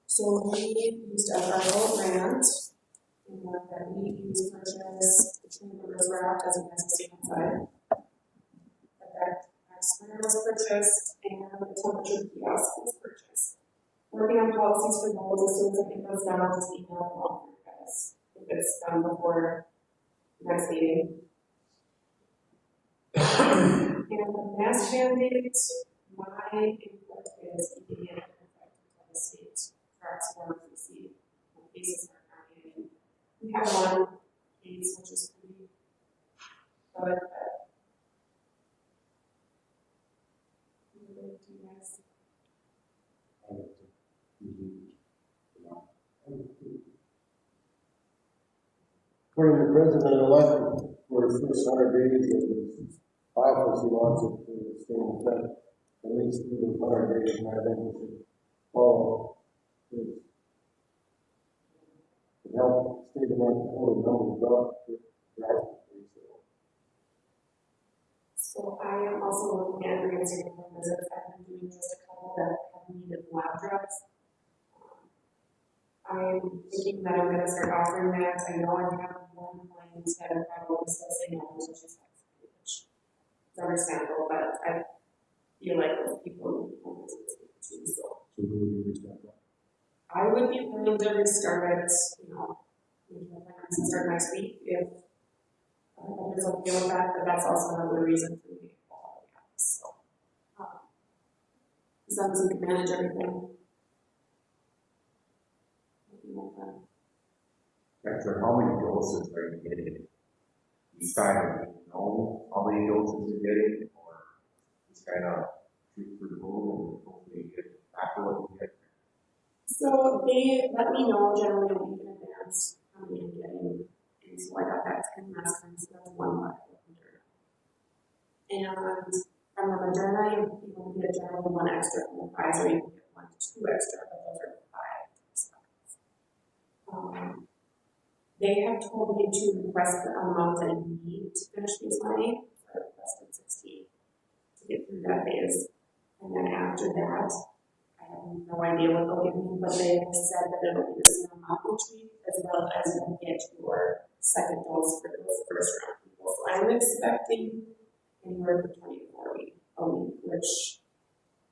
So we used a federal grant that we used to purchase the Twin Rivers route, as you guys have seen outside. That square was purchased and the temperature kiosk was purchased. Working on policies for those, as soon as I get those down, I'll just email them all for you guys if it's done before the next meeting. And the mask mandate, my input is keeping it effective until the state tracks one to see when cases are coming in. We have one case which is pretty good, According to President-elect, for his first 100 days of his office, he wants it to stay in effect at least through the 100 days, and I think we should follow his. To help state of North Dakota numbers drop drastically. So I am also looking at reinstating home visits. I've been doing just a couple that have needed lab drugs. I'm thinking that I'm going to start offering that. I know I have one client that will probably still say no, which is understandable, but I feel like those people need home visits too. So I would be willing to restart it, you know, and start next week if everyone's okay with that, but that's also another reason for me to call the office. So, as long as we can manage everything. extra, how many doses are you getting? Each time, do you know how many doses you're getting, or just kind of shoot for the moon and hopefully get back to what you get? So they let me know generally a week in advance how many I'm getting, and so I got that 10 last time, so that's 1 left of Moderna. And from the Moderna, you can get generally 1 extra. From the Pfizer, you can get 1 to 2 extra, but those are 5. They have told me to request the amount that I need to finish phase 1A, so I requested 16 to get through that phase. And then after that, I have no idea what they'll give me, but they have said that it'll be the same amount each week, as well as you get your second dose for those first round people. So I'm expecting anywhere from 20 to 40 a week, which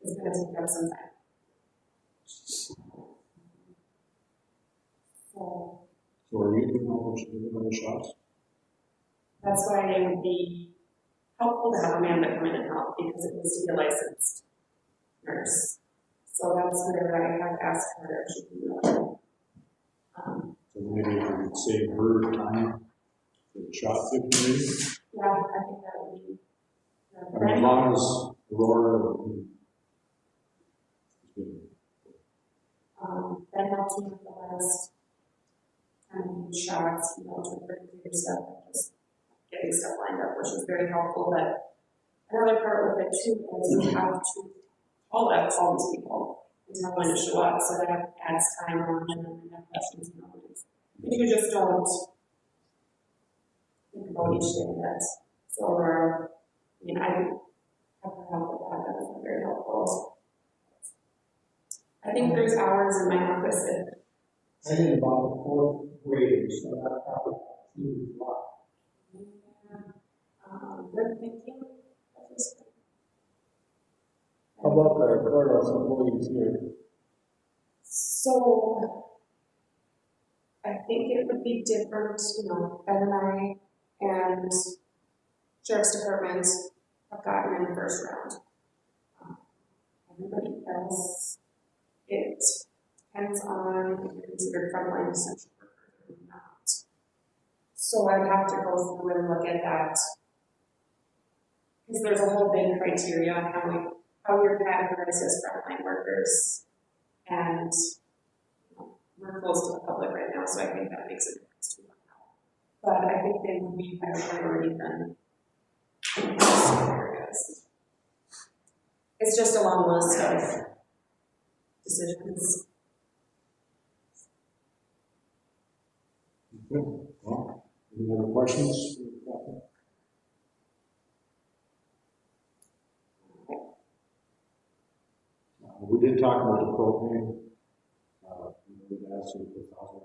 is going to take up some time. So are you doing all the shots? That's why it would be helpful to have Amanda come in and help, because it needs to be a licensed nurse. So that's where I have asked her if she can do it. So maybe if we could save her time for the shot 50 minutes? Yeah, I think that would be. I mean, as long as Aurora is good. That helps me with the last shots, to figure stuff and just getting stuff lined up, which is very helpful. But another part with it too is you have to call these people and tell when to show up, so that adds time on and then have questions and all this. If you just don't think about each day that, so I have to help with that, that's very helpful. I think there's hours in my office that I did about the 4th grade, so that probably seems a lot. good thinking. How about the courthouse employees here? So, I think it would be different, Ben and I and Sheriff's Department have gotten in the first round. Everybody else, it depends on if you're considered frontline essential worker or not. So I'd have to go through and look at that, because there's a whole big criteria on how you're categorized as frontline workers, and we're close to the public right now, so I think that makes a difference too. But I think they would be higher priority than in some areas. It's just a long list of decisions. Okay. Well, any other questions? We did talk about the propane. We did ask you for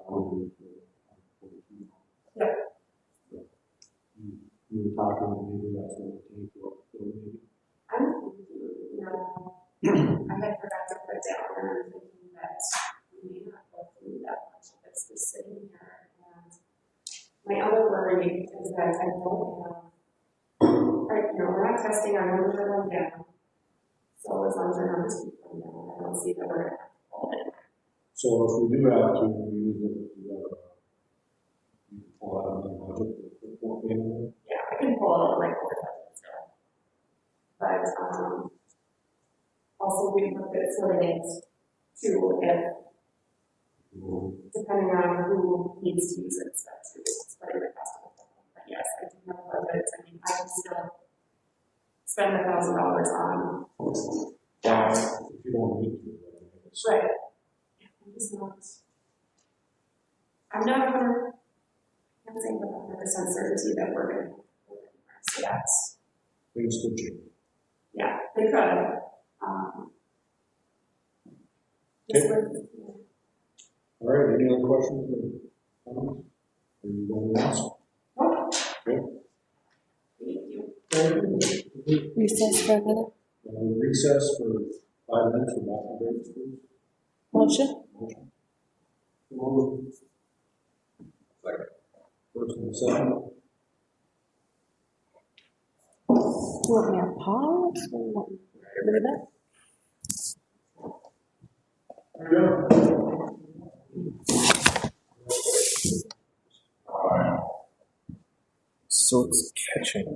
$1,000. Yeah. You were talking, maybe that's what it takes to maybe. I'm thinking, I had forgot to put down, and I'm thinking that we may not go through that much of it's just sitting here. And my other worry is that I don't have, we're not testing, our numbers are going down. So as long as our numbers keep going down, I don't see that we're going to have to fall in. So if we do have to use it, you can pull out of the budget. Yeah, I can pull out like overtime and stuff. But also we looked at splitting it too, if depending on who needs to use it, stuff too, splitting the cost of it. But yes, I do have budgets. I mean, I can still spend $1,000 on. If you don't need to. Right. I'm just not. I'm not 100% certainty that we're going to. So that's. Things could change. Yeah, they could. All right, any other questions or comments? Are you going to ask? Okay. Thank you. Recess for a minute. Recess for 5 minutes for bathroom breaks, please. Motion? Motion. Second. First and second. Do you want me to pause? Or you want me to leave it? So it's catching.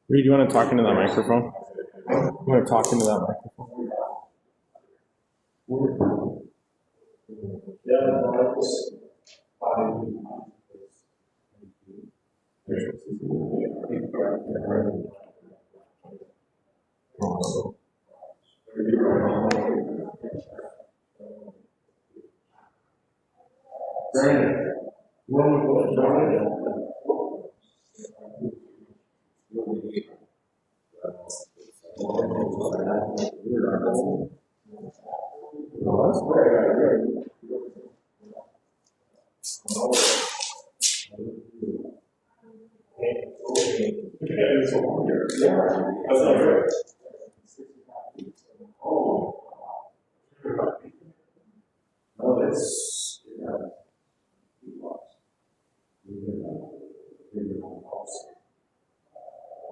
Reed, you want to talk into that microphone? You want to talk into that microphone?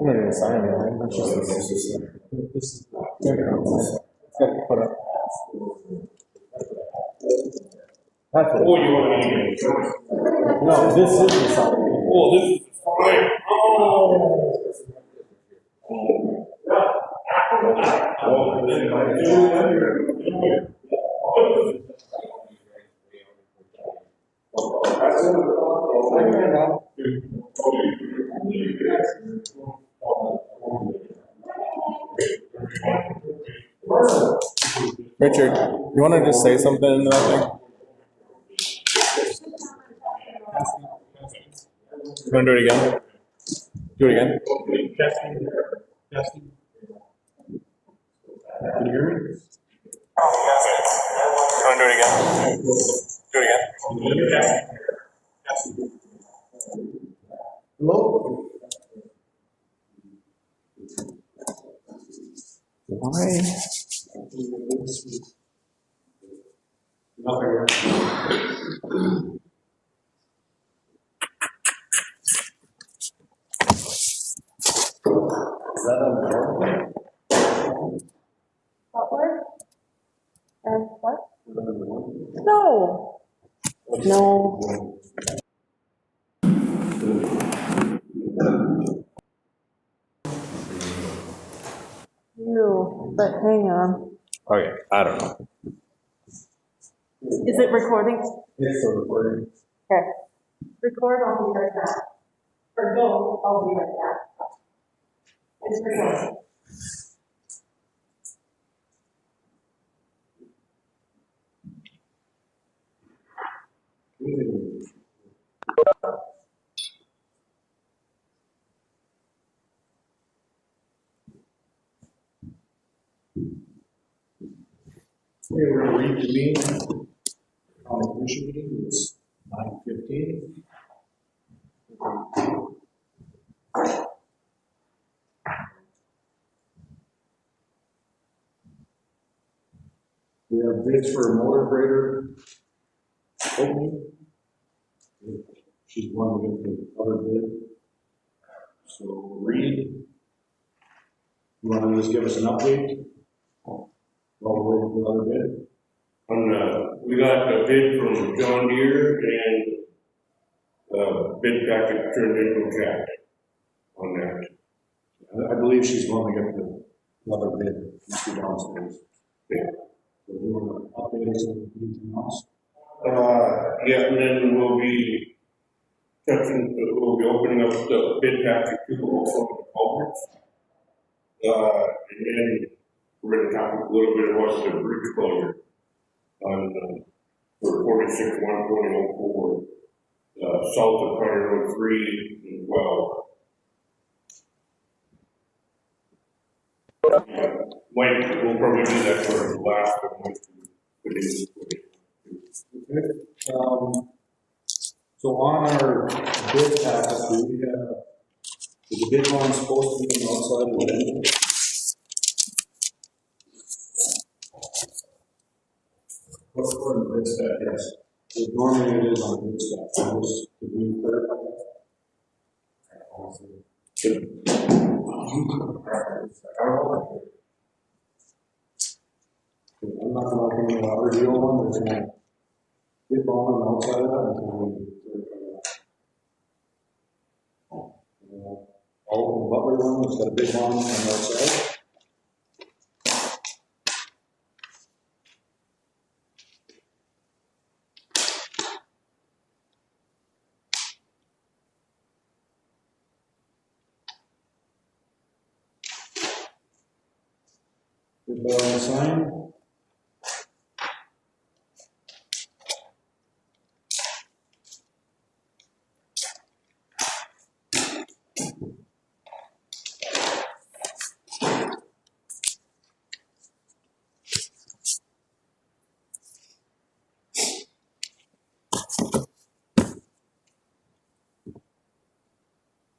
I'm not even signing anything. That's just this is put up. That's what. Oh, you want to? No, this is the sign. Oh, this is fine. Oh. Richard, you want to just say something into that thing? You want to do it again? Do it again. Testing. Can you hear me? You want to do it again? Do it again. Hello? Why? Is that on the No. No. You, but hang on. Okay, I don't know. Is it recording? It's a recording. Okay. Record, I'll be right back. Or go, I'll be right back. It's recording. Okay, we're gonna reconvene. County Commission meeting is 9:15. We have bids for a motor grader opening. She's one to get the other bid. So Reed, you want to just give us an update? While we're waiting for the other bid? We got a bid from John Deere and bid packet turned into a cat on that. I believe she's going to get the other bid, Mr. downstairs. Yeah. So you want to update us on anything else? Yeah, and then we'll be opening up the bid packet to also the culverts. And then we're gonna talk a little bit about the bridge closure on, for 46-120-04, south of County Road 3 and 12. We'll probably do that for the last one. Okay. So on our bid package, we have, is the bid line supposed to be outside of the window? What's for the bid stack, yes. Normally it is on the bid stack, so just, did we clarify that? I'm not gonna open the RDO one, there's no bid bond on the outside of that until we clarify that. All the Butler one, has got a bid bond on the outside. Bid bond on the sign.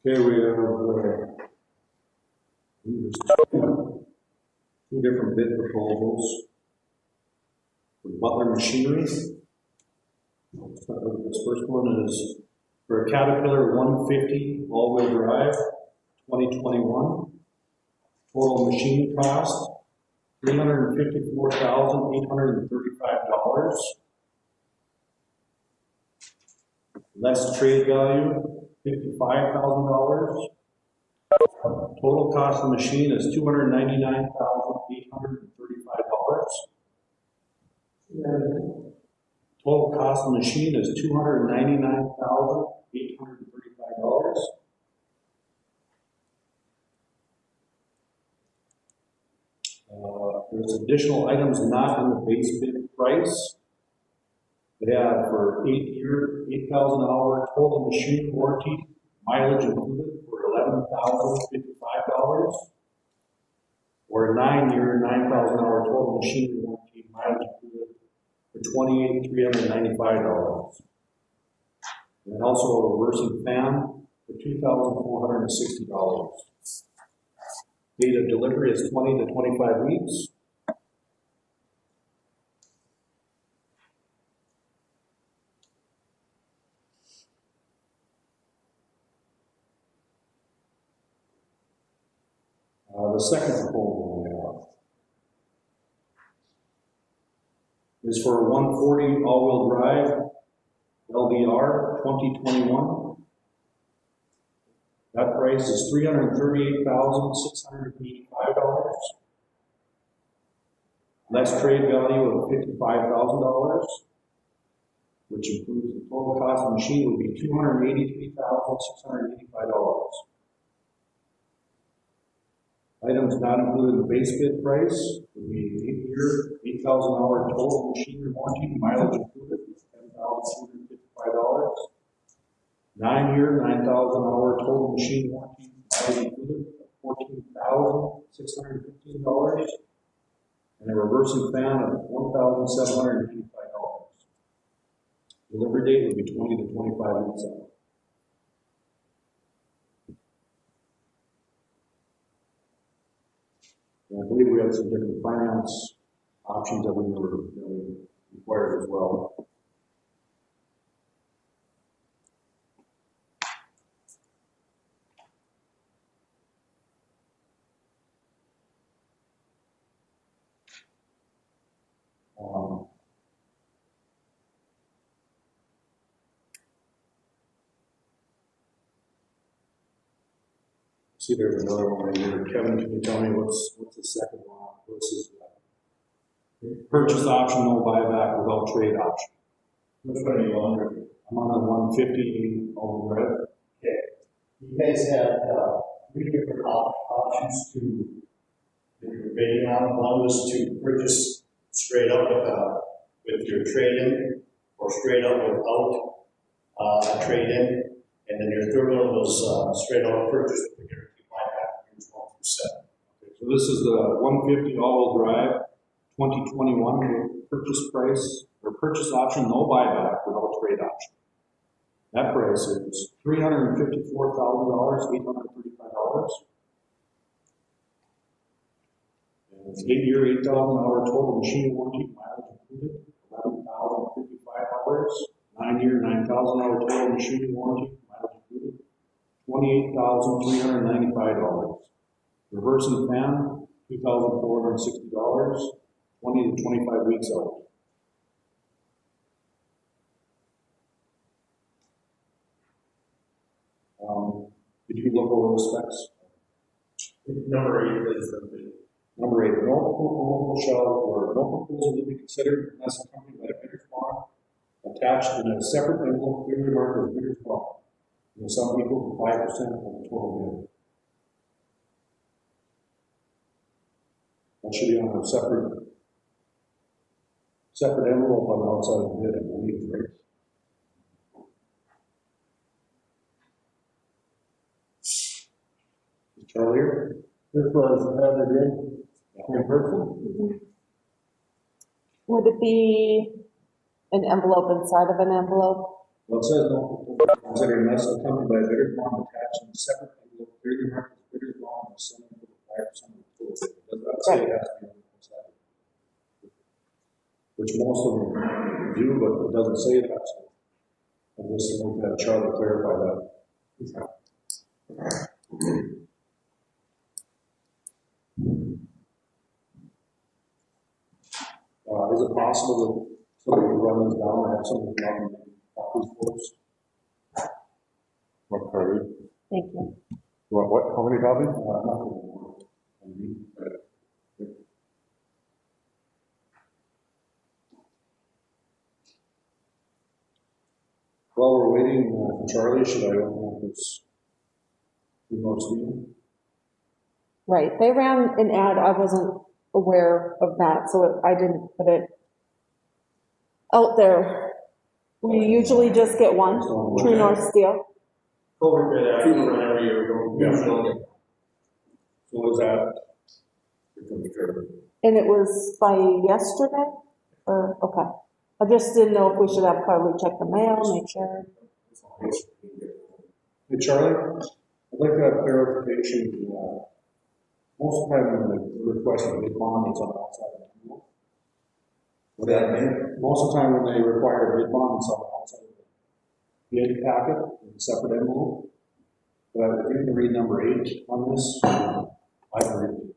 Okay, we have, two different bid proposals for Butler Machinery. Let's start with this first one is for a Caterpillar 150 all-wheel drive, 2021. Total machine cost, $354,835. Less trade value, $55,000. Total cost of the machine is $299,835. Total cost of the machine is $299,835. There's additional items not in the base bid price. They have for 8-year, 8,000 hour total machine warranty, mileage included for $11,055. Or a 9-year, 9,000 hour total machine warranty, mileage included for $28,395. And also a reversing fan for $2,460. Date of delivery is 20 to 25 weeks. The second proposal we have is for a 140 all-wheel drive LDR 2021. That price is $338,685. Less trade value of $55,000, which includes the total cost of the machine would be $283,685. Items not included in the base bid price would be 8-year, 8,000-hour total machinery warranty, mileage included, $10,255. 9-year, 9,000-hour total machine warranty, mileage included, $14,615. And a reversing fan of $1,785. Delivery date would be 20 to 25 weeks out. And I believe we have some different finance options that we required as well. See, there's another one right here. Kevin, can you tell me what's the second one? Versus purchase option, no buyback without trade option. Which one are you on? I'm on the 150 all red. Okay. You guys had, 3 different options to, that you were bidding on. One was to purchase straight up with your trade-in, or straight up without, a trade-in. And then your third one was, straight up purchase with the guarantee buyback years 1 through 7. Okay, so this is the 150 all-wheel drive 2021 purchase price, or purchase option, no buyback without trade option. That price is $354,835. And it's 8-year, 8,000-hour total machine warranty, mileage included, $11,055. 9-year, 9,000-hour total machine warranty, mileage included, $28,395. Reversing fan, $2,460, 20 to 25 weeks out. Did you look over those specs? Number 8 is the bid. Number 8, no proposal shall, or no proposal will be considered unless accompanied by a bidder's bond attached in a separate envelope clearly marked as bidder's bond, with sum equal to 5% of the total bid. That should be on a separate envelope on the outside of the bid, I believe, right? Charlie? This was handed in person? Would it be an envelope inside of an envelope? Well, it says no proposal considered unless accompanied by a bidder's bond attached in a separate envelope clearly marked as bidder's bond with sum equal to 5% of the total bid. It does not say it has to be on the outside. Which most of them do, but it doesn't say that. So I'm just going to have Charlie clarify that. Is it possible that somebody could run these down and have somebody come up and copies for us? What, Carly? Thank you. What, how many copies? While we're waiting for Charlie, should I open up this? Steele? Right, they ran an ad, I wasn't aware of that, so I didn't put it out there. We usually just get one, True North Steel. Over bid after every year, So was that? And it was by yesterday, or, okay. I just didn't know if we should have Carly check the mail, make sure. Hey, Charlie, I'd like to have clarification. Most of the time when the request of bid bond is on the outside of the envelope. What that mean? Most of the time when they require a bid bond, it's on the outside of the bid packet in a separate envelope. But if you can read number 8 on this, I can read it.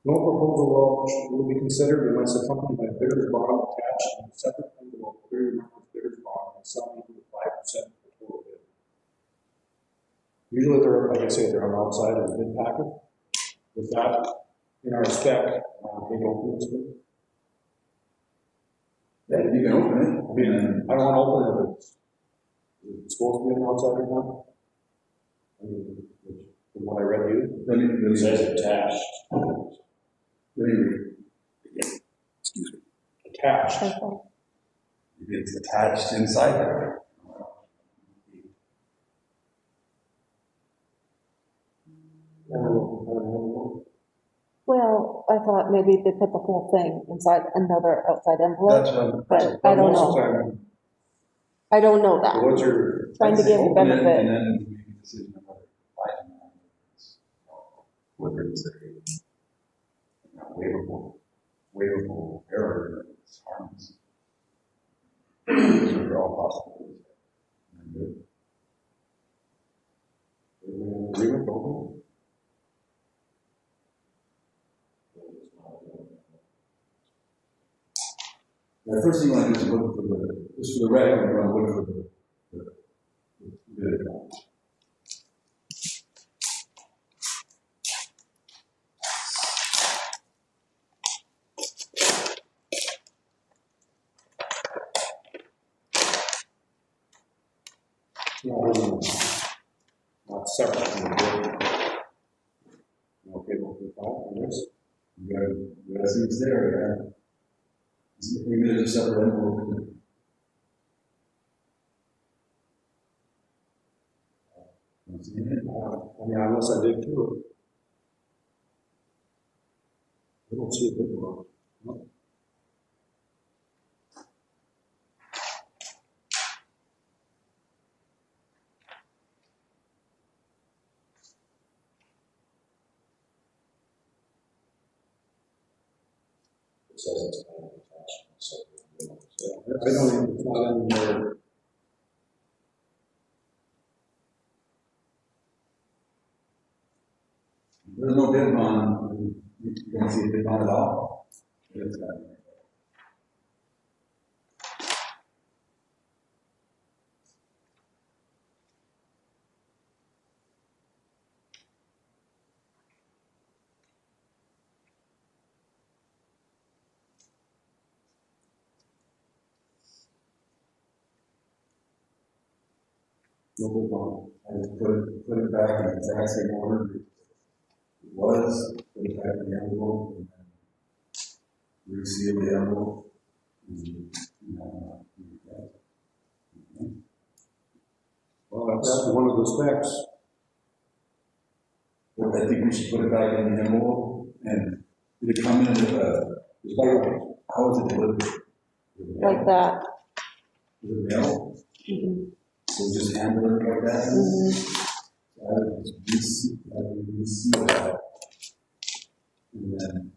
No proposal will be considered unless accompanied by bidder's bond attached and a separate envelope clearly marked bidder's bond and sum equal to 5% of the total bid. Usually they're, like I say, they're on the outside of the bid packet. With that, in our spec, they don't do this bid. Yeah, you can open it. I mean, I don't want to open it if it's supposed to be on the outside or not. I mean, from what I read you. Let me Says attached. read. Excuse me. Attached. It's attached inside there. Well, I thought maybe they put the whole thing inside another outside envelope, That's what. but I don't Most of the know. time, I don't know that. what's your, Trying to give you Open it benefit. and then make a decision about whether it's a waivable error that it's harmless. Those are all possibilities. agreement, open? The first thing you want to do is look for just for the record, you want to look for the Not separate from the bid. Okay, we'll do that on this. you gotta see it's there, yeah. Maybe there's a separate envelope. I mean, unless I dig through it. I don't see a bid book. No. It says it's not attached. So, I don't even, it's not in there. There's no bid bond, you can see a bid bond at all. It's got it. No bid bond. I just put it back in the exact same order it was, put it back in the envelope, and then reseal the envelope. Well, that's one of the specs. But I think we should put it back in the envelope, and did it come in with how was it delivered? Like that. With a mail? Mhm. So just hand delivered like that? Mhm. So I would just reseal that. And then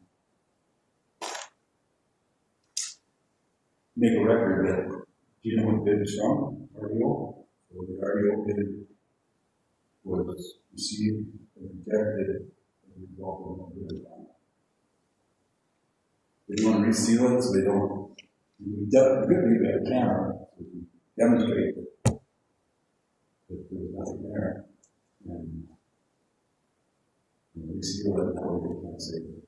make a record that, do you know what bid is from? RDO? So the RDO bid was received and rejected as a result of the bid. If you want to reseal it so they don't, you definitely leave it at camera, so you demonstrate that there's nothing there. And reseal it, that way they can't say that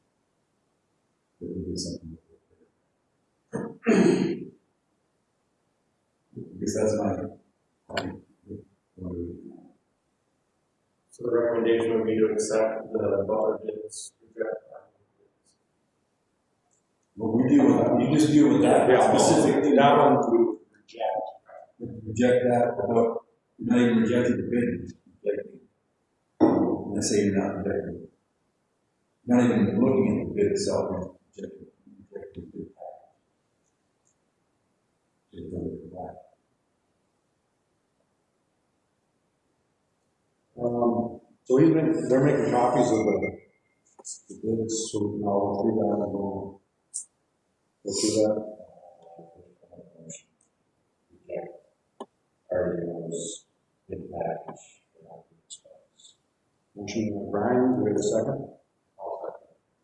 there is something. Because that's my. So the recommendation would be to accept the Butler bids, reject. Well, we deal with, you just deal with that. Yeah, Specifically, that one we would reject. reject that, but you're not even rejecting the bid, you're rejecting. Let's say you're not rejecting. You're not even looking at the bid itself, you're rejecting the bid package. So they're making copies of the bids, so we can all through that and go through that. RDO's bid package. Motion by Brian, do we have a second?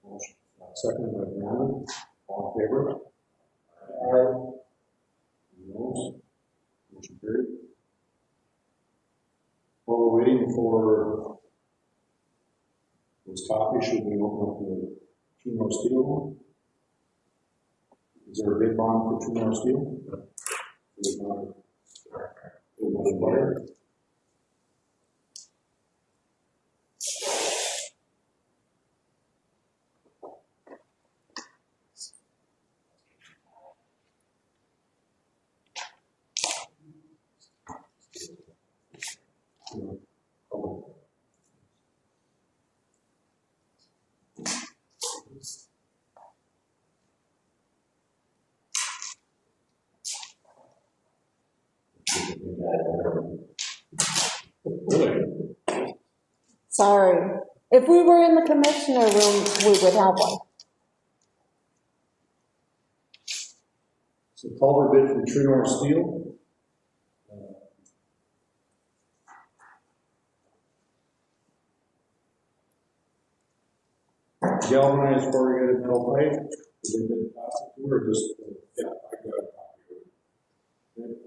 Motion second by Brandon, all in favor? No. Motion carried. While we're waiting for this copy, should we open up the True North Steel one? Is there a bid bond for True North Steel? Is it buyer? Really? Sorry. If we were in the commissioner room, we would have one. So culvert bid from True North Steel. Galvanized corrugated metal pipe, is it been plastic too, or just? Yeah, I got a copy of it.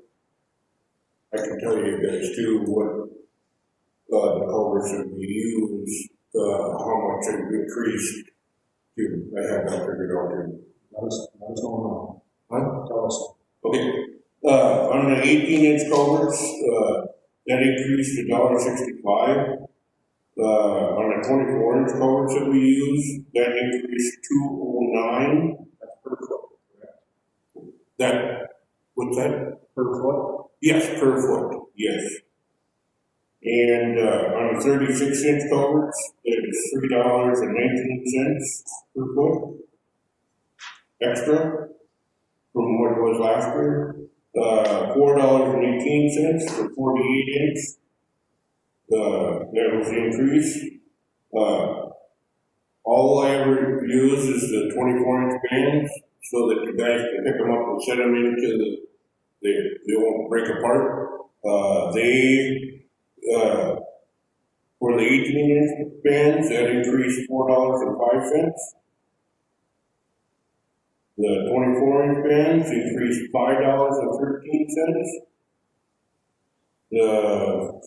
I can tell you guys too, what, the culverts that we use, how much it increased to, I have that figured out too. Let us know Huh? now. Tell us. Okay, on the 18-inch culverts, that increased to $1.65. On the 24-inch culverts that we use, that increased $2.09. That's per foot, correct? That, what's that? Per foot? Yes, per foot, yes. And, on the 36-inch culverts, it is $3.19 per foot. Extra from what it was last year. $4.18 for 48-inch. That was the increase. All I ever use is the 24-inch bands so that the guys can pick them up and set them into they won't break apart. For the 18-inch bands, that increased $4.05. The 24-inch bands increased $5.13. The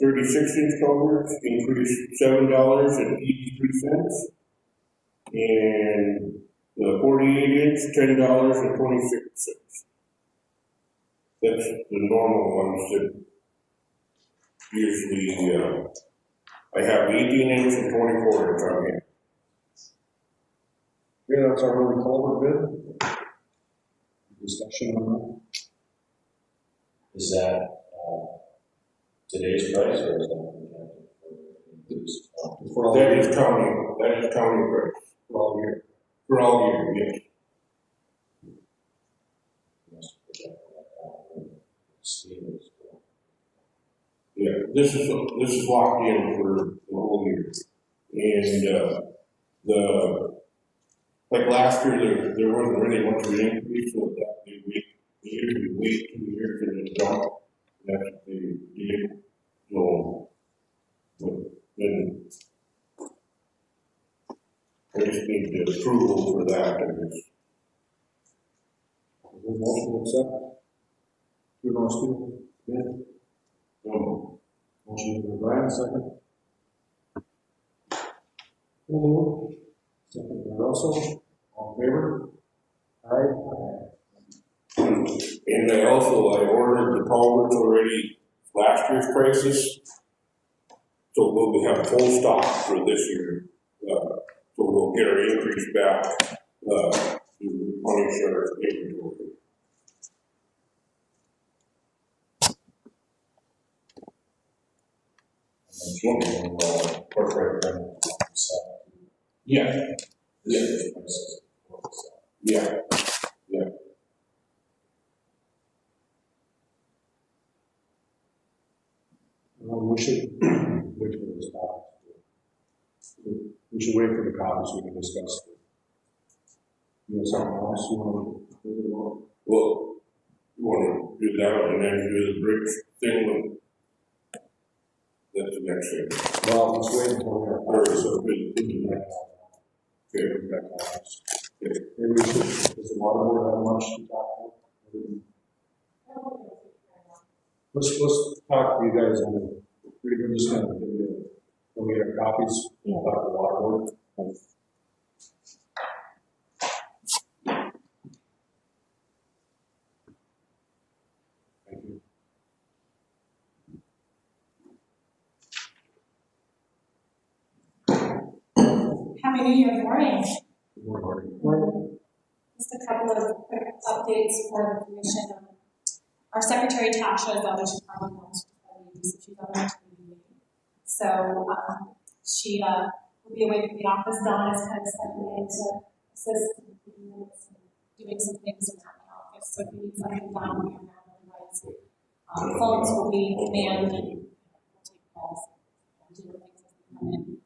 36-inch culverts increased $7.83. And the 48-inch, $10.26. That's the normal ones that usually, I have 18-inch and 24-inch on here. Yeah, that's our only culvert bid. Discussion on Is that, today's price or is that? that? For all That year. is county price. For all year. For all year, yes. Yeah, this is locked in for the whole year. And, like last year, there wasn't really much of an increase, so that they usually wait 2 years and then jump. That's what they did. So, but then I just need the approval for that, I guess. Is there a motion to accept? True North Steel bid. Motion by Brian, second. Second by Russell, all in favor? Aye. And I ordered the culverts already, last year's prices. So we'll have full stock for this year. So we'll get our increase back, to replenish our inventory. Yeah. Yeah. Yeah. Yeah. We should wait for this copy. We should wait for the copy so we can discuss it. You have something else you want to do about? Well, you want to do that and then do the bridge thing? That's the next thing. Well, let's wait until we have. Or so we Okay, we've got copies. Maybe we should, does the water board have much to talk about? Let's talk to you guys on, we're just gonna give you, when we get our copies, we'll talk to the water board. Please. Thank you. Happy New Year, morning. Good morning. Just a couple of quick updates for the commission. Our secretary Tasha is out, she's probably not, so she's on maternity leave. So she will be away from the office. Dawn is kind of stepping in to assist in doing some things around the office. So if you need something down, we are now otherwise. Phones will be manned and we'll take calls and do the things as they come in.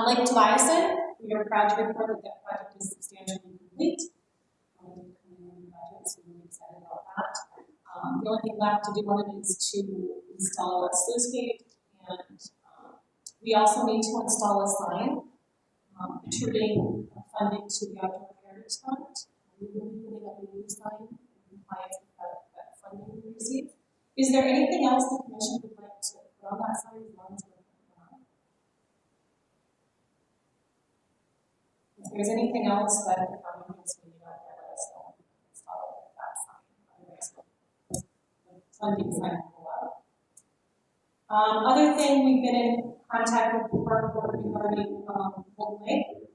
Lake Tobiason, we are proud to report that that project is substantially complete. So we're really excited about that. The only thing left to do on it is to install a sluice gate, and we also need to install a sign attributing funding to the Outdoor Heritage Fund. We will be putting up a new sign in compliance with that funding we received. Is there anything else the commission would like to put on that sign as long as we're putting on? If there's anything else that the county needs to do out there, let us know. Install that sign. Otherwise, funding sign will go up. Other thing, we've been in contact with the park board regarding Golden Lake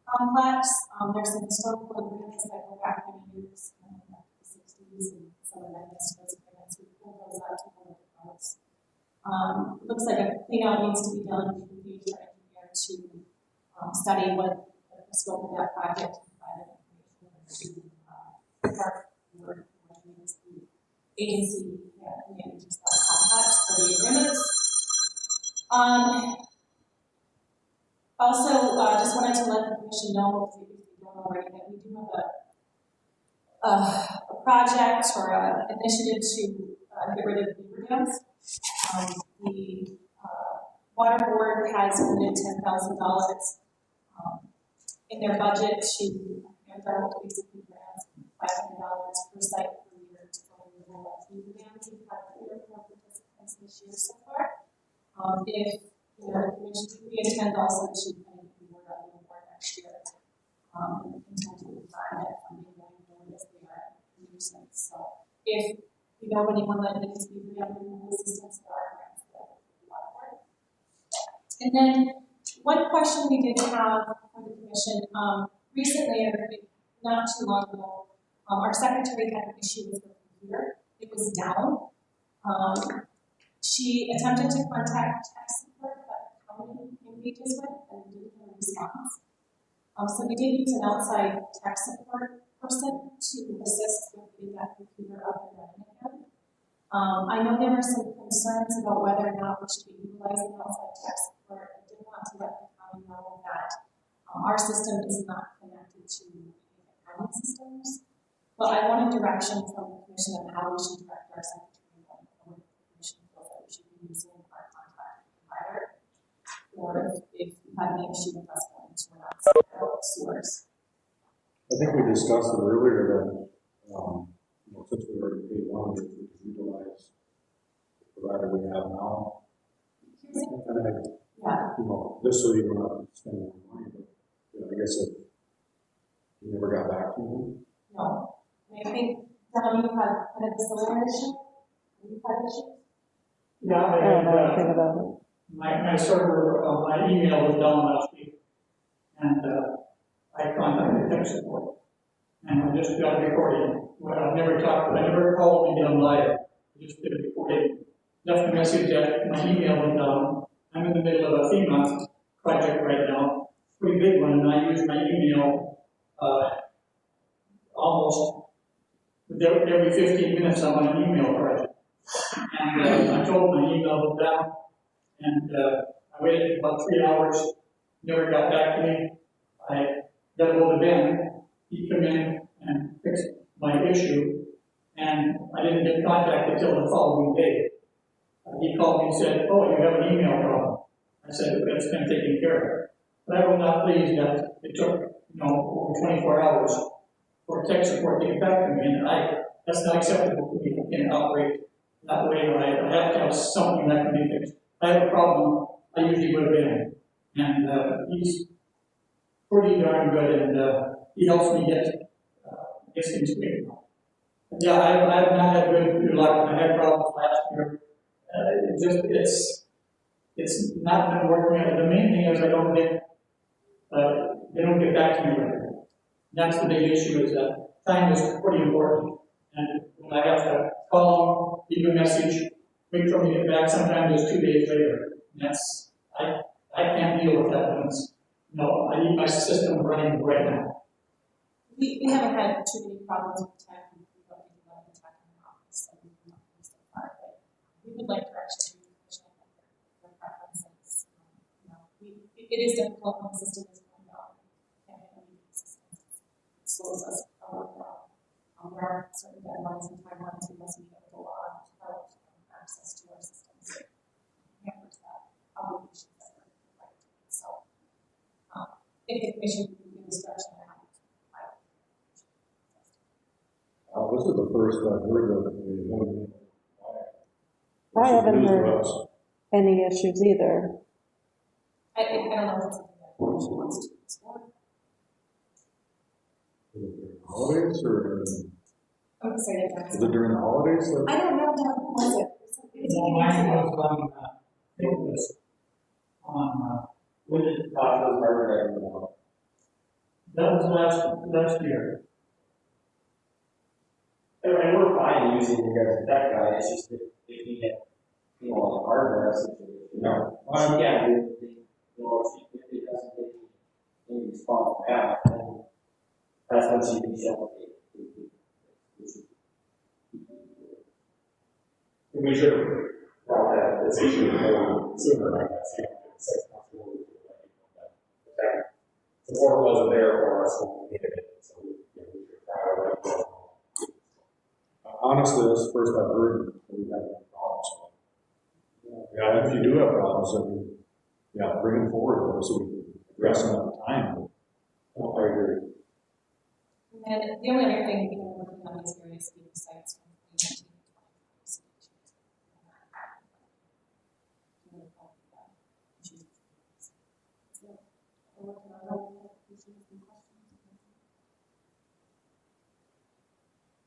complex. There's some historical agreements that go back many years, back to the 60s, and some of that historical agreements. We pulled those out to one of the parks. Looks like a clean out needs to be done. We need to study what the scope of that project and provide information to the park board, the agency that manages that complex for the agreements. Also, just wanted to let the commission know, if you don't already, that we do have a project or an initiative to get rid of beaver dams. The water board has committed $10,000 in their budget to hand out basically grants, $500 per site per year to go remove that beaver dams. We've had 3 or 4 participants this year so far. If the commission, we intend also to kind of be more on the board next year. Intend to provide that funding going forward as they are producing. So if you know anyone that needs to be removed assistance, there are grants that we offer. And then one question we did have for the commission, recently, or not too long ago, our secretary had an issue with her computer. It was down. She attempted to contact tech support, but the county engages with and didn't have a response. So we did use an outside tech support person to assist with getting that computer up and running again. I know there were some concerns about whether or not we should be utilizing outside tech support. I did want to let the county know that our system is not connected to accounting systems, but I wanted direction from the commission on how we should direct our secretary going forward. The commission feels that we should be using our contract provider, or if you have any issue with us going to an outside source. I think we discussed it earlier that, since we already paid one, we could utilize the provider we have now. Just so you don't have to spend more money, but I guess you never got back to me. No. I think, Don, you had a similar issue? You've had issues? Yeah, I don't know anything about it. my server, my email was down last week, and I contacted tech support, and I just got a recording. Well, I never called to get them live. I just did a recording. Left a message that my email went down. I'm in the middle of a FEMA project right now, pretty big one, and I use my email almost every 15 minutes. I'm on an email project, and I told my email was down, and I waited about 3 hours, never got back to me. I got a hold of Ben. He came in and fixed my issue, and I didn't get contacted until the following day. He called me and said, "Oh, you have an email problem." I said, "That's been taken care of." But I was not pleased that it took over 24 hours for tech support to get back to me, and that's not acceptable to me. I can't operate that way, or I have to have something that can be fixed. If I have a problem, I usually go to Ben, and he's pretty darn good, and he helps me get things straightened out. Yeah, I've not had good luck. I had problems last year. It's not been working out. The main thing is they don't get back to me right now. That's the big issue, is that time is pretty important. And when I have to call them, leave a message, wait for them to get back, sometimes it's 2 days later. And I can't deal with that when I need my system running right now. We haven't had too many problems with tech, and we don't think about the tech in the office, so we've not been so far, but we would like direction from the commission on their preferences. It is difficult when the system is going down. It slows us down. There are certain deadlines and timelines we must meet with the law to help access to our systems. Hampers that obligations that are right. So, if the commission can give us direction on how to This is the first I've heard of the. I haven't News to heard us. any issues either. I don't know if it's something that she wants to explore. Holidays or? I'm excited. Is it during the holidays? I don't know, how was it? Mine was on, when did that was last year. And we're fine using you guys as tech guy, it's just if you get, a hardware situation. No. She can't do anything, if it doesn't get any response back, then that's when she can shut it. We should have brought that this issue forward sooner, I guess, 6 months ago. Support wasn't there for us when we needed it, so we should try to. Honestly, this is the first I've heard that we've had any problems. Yeah, if you do have problems, then bring them forward so we can address them at the time. I agree. And the only other thing we are working on is various speaker sites from 2019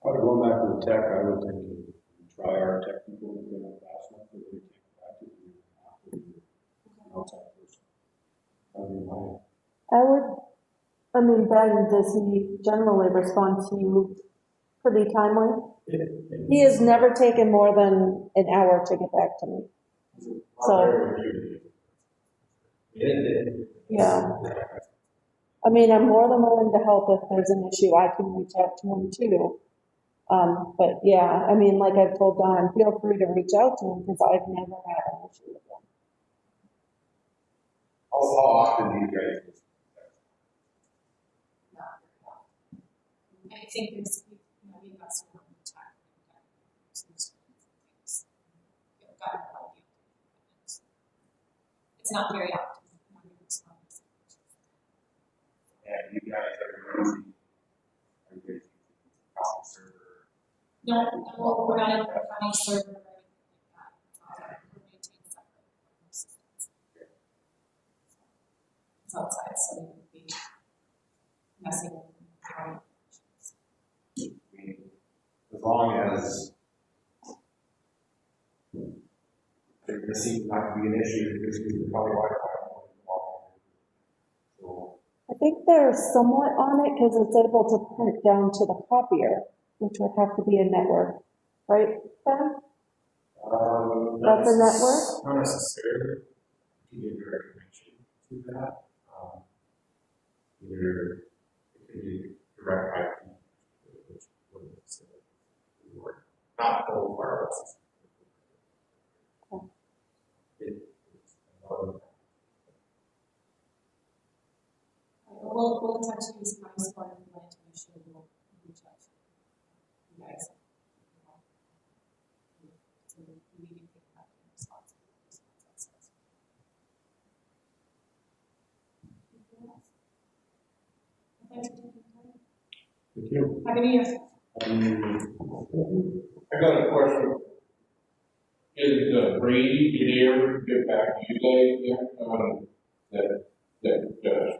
Going back to the tech, I would think we try our tech people if they don't fast enough, if they can't get back to you. Outside person. Ben, does he generally respond to you pretty timely? He has never taken more than an hour to get back to me. So, yeah. I'm more than willing to help if there's an issue. I can reach out to him too. But yeah, like I've told Don, feel free to reach out to him because I've never had an issue with him. How often do you guys? I think there's, we've got some more time. It's not very often. And you guys are using, server? No, we're not in the county server or anything like that. We're maintaining separate systems. It's outside, so we would be messing with county. As long as there seems not to be an issue, because you probably Wi-Fi. So. I think they're somewhat on it because it's able to print down to the copier, which would have to be a network, right, Ben? That's a network? Not necessarily. You can give direct connection to that. Either it could be direct IP, which would work. Not full wireless. We'll attach to these county support if we want to make sure we'll reach out to you guys. So we need to pick up the response. Happy New Year. I got a question. Is Brady, did he ever get back to you guys yet on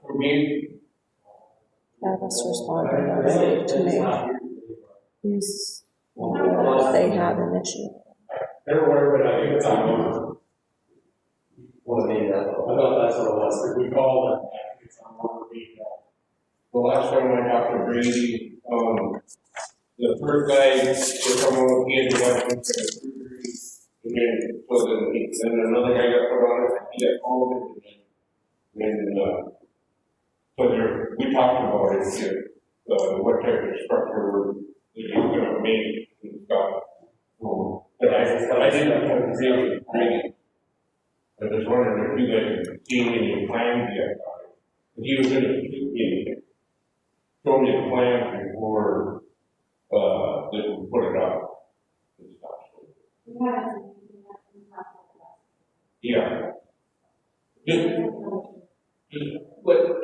for me? Travis responded already to me. He's, they had an issue. Never worry, but I think it's on. Well, maybe that's I thought that's what it was, if we called and I think it's on one week. The last time I talked to Brady, the first guy was coming with, he had to have him for the surgery. And then, so then another guy got put on it, and he got called it, and so there, we talked about it, what type of structure he's gonna make and stuff. But I didn't really bring it. I was wondering if you guys had seen any plans yet about it. But he was gonna show me the plans before, they would put it up and stuff. Yeah. Just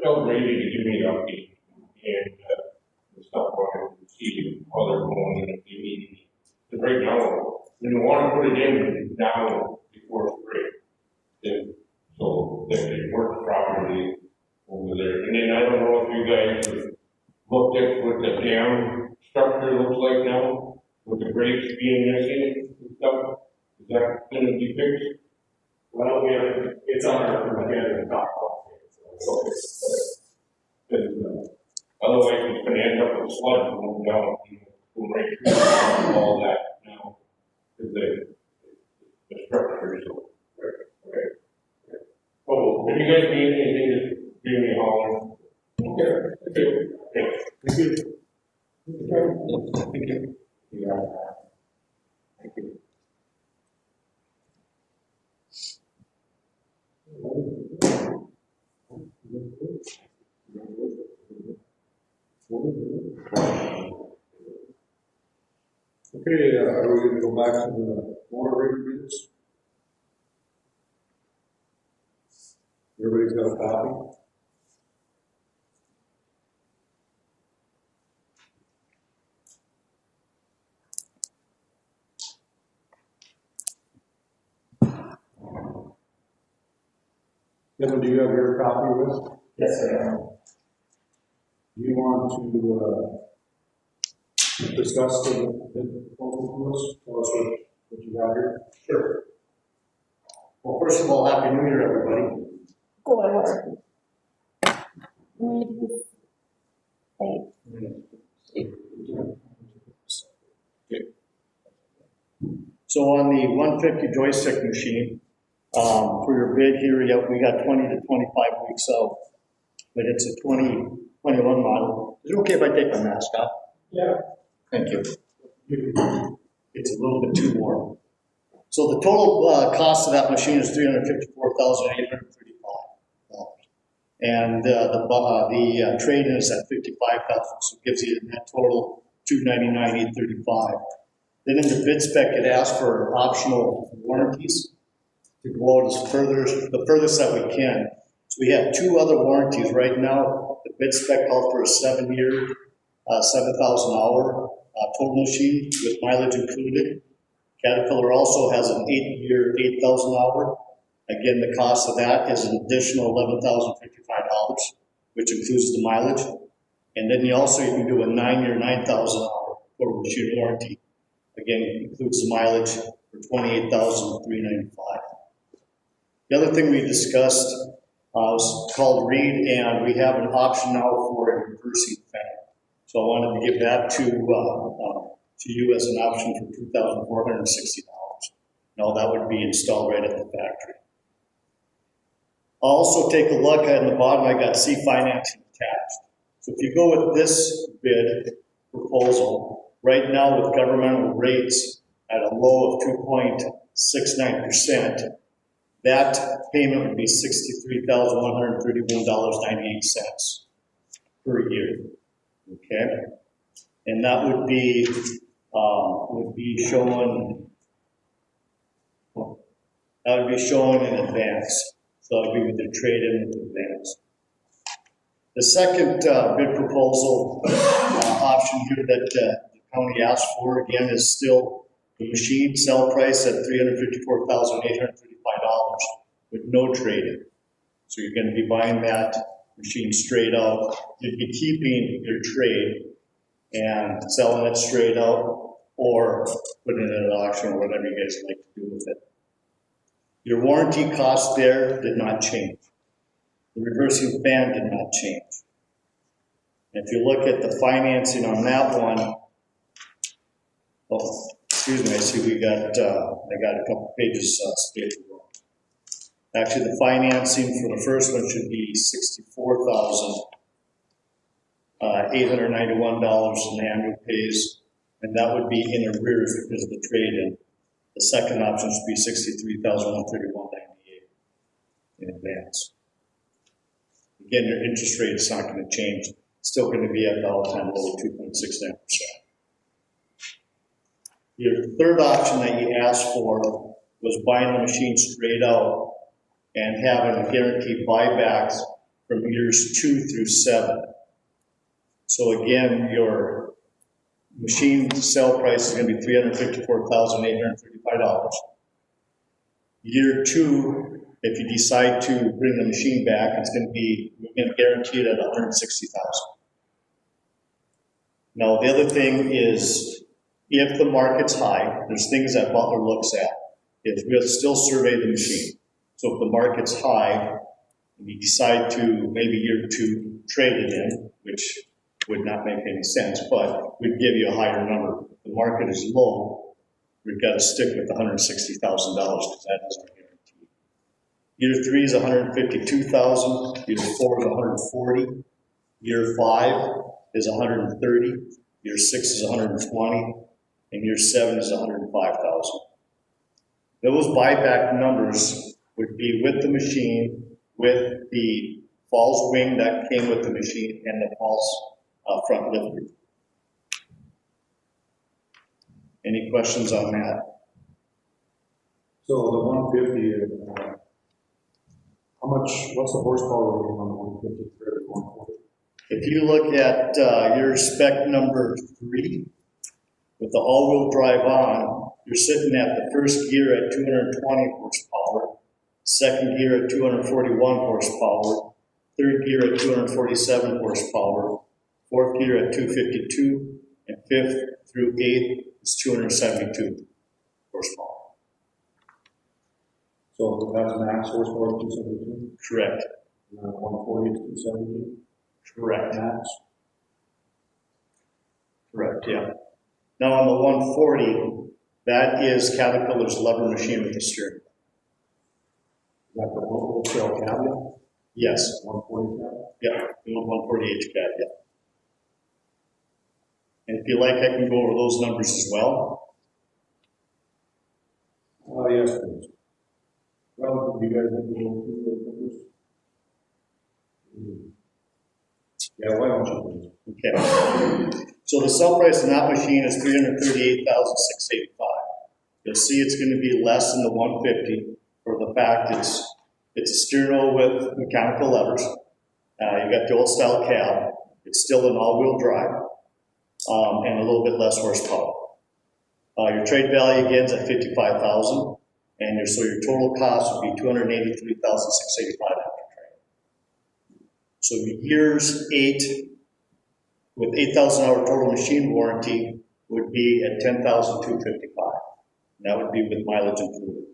tell Brady to give me an update and, stuff on it and see how they're going and if they need me. Because right now, when you want to put it in now before spring, then, so that it works properly over there. And then I don't know if you guys have looked at what the dam structure looks like now, with the breaks being missing and stuff. Is that gonna be fixed? Well, it's on our agenda to talk about. Otherwise, it's gonna end up with sludge going down, going right through all that now. Because the structure is so. Okay. Oh, if you guys need anything, just give me a holler. Okay. Thank you. Thank you. Yeah. Thank you. Okay, are we gonna go back to the water rate bids? Everybody's got a copy? Kevin, do you have your copy with? Yes, sir. Do you want to, discuss the proposal to us? Tell us what you got here. Sure. Well, first of all, Happy New Year, everybody. Go ahead. Thanks. So on the 150 joystick machine, for your bid here, we got 20 to 25 weeks out, but it's a 2021 model. Is it okay if I take my mask off? Yeah. Thank you. It's a little bit too warm. So the total cost of that machine is $354,835. And the trade-in is at $55,000, so it gives you a net total $299,835. Then in the bid spec, it asks for optional warranties to go out the furthest that we can. So we have 2 other warranties right now. The bid spec calls for a 7-year, 7,000 hour total machine with mileage included. Caterpillar also has an 8-year, 8,000 hour. Again, the cost of that is an additional $11,055, which includes the mileage. And then you can do a 9-year, 9,000 hour total machine warranty. Again, it includes the mileage for $28,395. The other thing we discussed was called Reed, and we have an option now for a reversing fan. So I wanted to give that to you as an option for $2,460. Now that would be installed right at the factory. I'll also take a look at the bottom, I got C financing attached. So if you go with this bid proposal, right now with governmental rates at a low of 2.69%, that payment would be $63,131.98 per year. Okay? And that would be shown in advance. So that would be with the trade-in advance. The second bid proposal option here that the county asked for, again, is still the machine sell price at $354,835 with no trade-in. So you're gonna be buying that machine straight out. You'd be keeping your trade and selling it straight out, or putting it at auction, or whatever you guys like to do with it. Your warranty cost there did not change. The reversing fan did not change. And if you look at the financing on that one, oh, excuse me, I see I got a couple pages spaced wrong. Actually, the financing for the first one should be $64,891 in annual pays, and that would be in arrears because of the trade-in. The second option should be $63,131.98 in advance. Again, your interest rate is not going to change. It's still going to be at the all-time low of 2.69%. Your third option that you asked for was buying the machine straight out and having guaranteed buybacks from years 2 through 7. So again, your machine sale price is going to be $354,835. Year 2, if you decide to bring the machine back, it's going to be guaranteed at $160,000. Now, the other thing is, if the market's high, there's things that Butler looks at, is we'll still survey the machine. So if the market's high, and you decide to maybe year 2 trade it in, which would not make any sense, but we'd give you a higher number. If the market is low, we've got to stick with the $160,000 because that is our guarantee. Year 3 is $152,000. Year 4 is $140,000. Year 5 is $130,000. Year 6 is $120,000. And year 7 is $105,000. Those buyback numbers would be with the machine, with the false wing that came with the machine, and the false front livery. Any questions on that? So the 150, what's the horsepower rating on the 150 compared to 140? If you look at your spec number 3, with the all-wheel drive on, you're sitting at the first gear at 220 horsepower, second gear at 241 horsepower, third gear at 247 horsepower, fourth gear at 252, and fifth through 8th is 272 horsepower. So that's max horsepower 272? Correct. 140 is 272? Correct. Max? Correct, yeah. Now on the 140, that is Caterpillar's lever machine with the steering. Is that the wholesale cabinet? Yes. 140 cabinet? Yeah, the 140H cab, yeah. And if you like, I can go over those numbers as well. Oh, yes, please. Well, do you guys have to go through those numbers? Yeah, why don't you please? Okay. So the sell price on that machine is $338,685. You'll see it's going to be less than the 150 for the fact it's a steering wheel with mechanical levers. You got the old style cab. It's still an all-wheel drive, and a little bit less horsepower. Your trade value again is at $55,000, and so your total cost would be $283,685 after trade. So years 8 with 8,000 hour total machine warranty would be at $10,255. That would be with mileage included.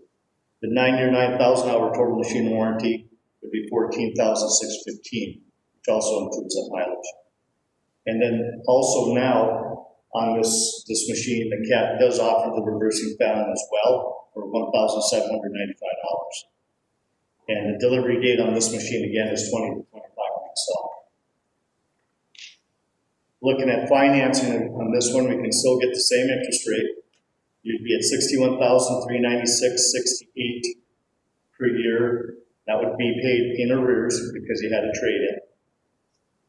The 9-year, 9,000 hour total machine warranty would be $14,615, which also includes that mileage. And then also now on this machine, the cat does offer the reversing fan as well for $1,795. And the delivery date on this machine again is 20 to 25 weeks out. Looking at financing on this one, we can still get the same interest rate. You'd be at $61,396.68 per year. That would be paid in arrears because you had a trade-in.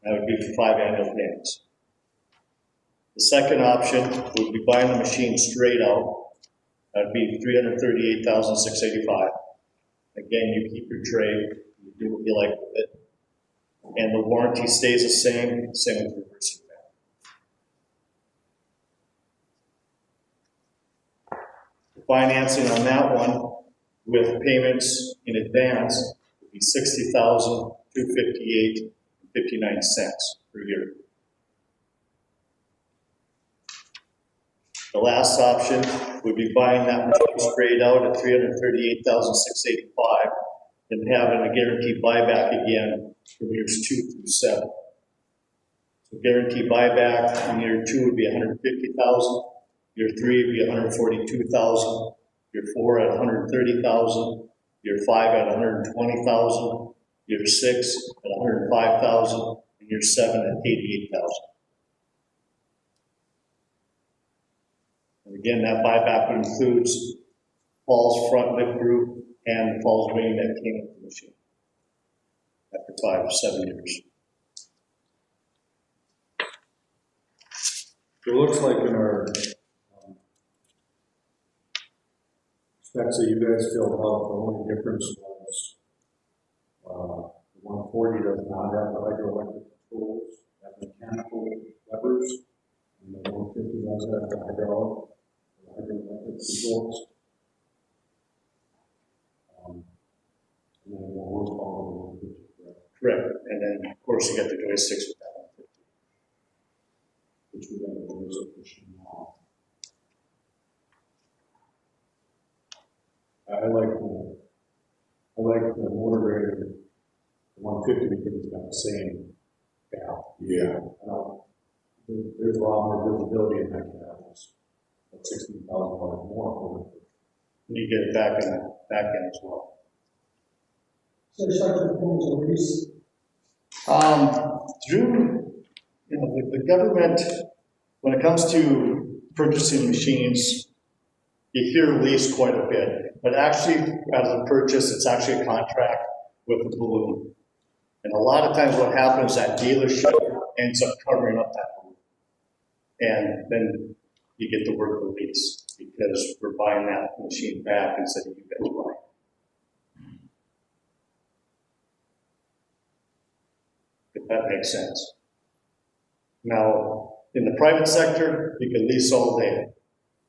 That would be for 5 annual payments. The second option would be buying the machine straight out. That would be $338,685. Again, you keep your trade, you do what you like with it. and the warranty stays the same with reversing back. The financing on that one with payments in advance would be $60,258.59 per year. The last option would be buying that machine straight out at $338,685 and having a guaranteed buyback again from years 2 through 7. So guaranteed buyback in year 2 would be $150,000, year 3 would be $142,000, year 4 at $130,000, year 5 at $120,000, year 6 at $105,000, and year 7 at $88,000. And again, that buyback includes Paul's front lift group and Paul's wing that came with the machine after 5 or 7 years. It looks like in our specs that you guys filled out, the only difference was the 140 does not have the hydroelectric controls, have mechanical levers, and the 150 does have the hydroelectric controls. And then the horsepower, Correct. And then, of course, you got the joysticks with that 150. which we got a joystick machine now. I like the motor grader, the 150, because it's got the same valve. Yeah. There's a lot more visibility in that valve. It's about $16,000 more. And you get it back in the back end as well. So it's like the things of lease. Through, the government, when it comes to purchasing machines, you hear lease quite a bit, but actually, as a purchase, it's actually a contract with the balloon. And a lot of times what happens, that dealership ends up covering up that balloon. And then you get the word lease, because we're buying that machine back instead of you guys buying. If that makes sense. Now, in the private sector, you can lease all day,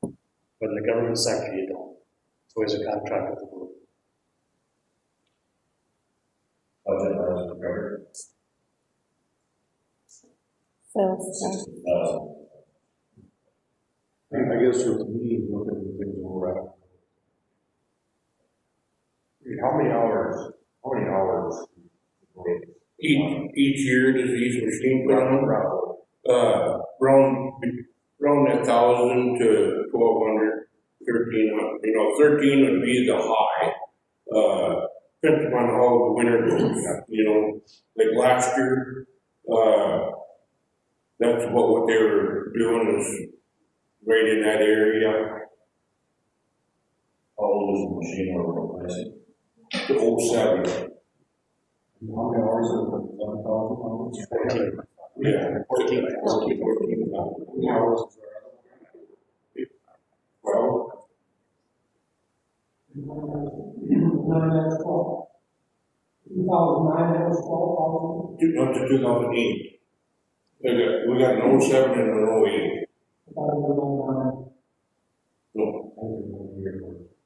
but in the government sector, you don't. It's always a contract with the group. Budget lines are covered. So, I guess with me, looking at the things we're at. How many hours? Each year does each machine put on? Around 1,000 to 1,200, 1,300. 13 would be the high. Depends upon how the winter goes. Like last year, that's what they were doing is right in that area. How old is the machine we're replacing? The 07. How many hours is it? 1,000 hours? 14. Yeah. 14. 14. How many hours is there? Well, 9 out of 12. 2009, that was 12,000. up to 2008. We got an 07 and an 08. About 11,900. No.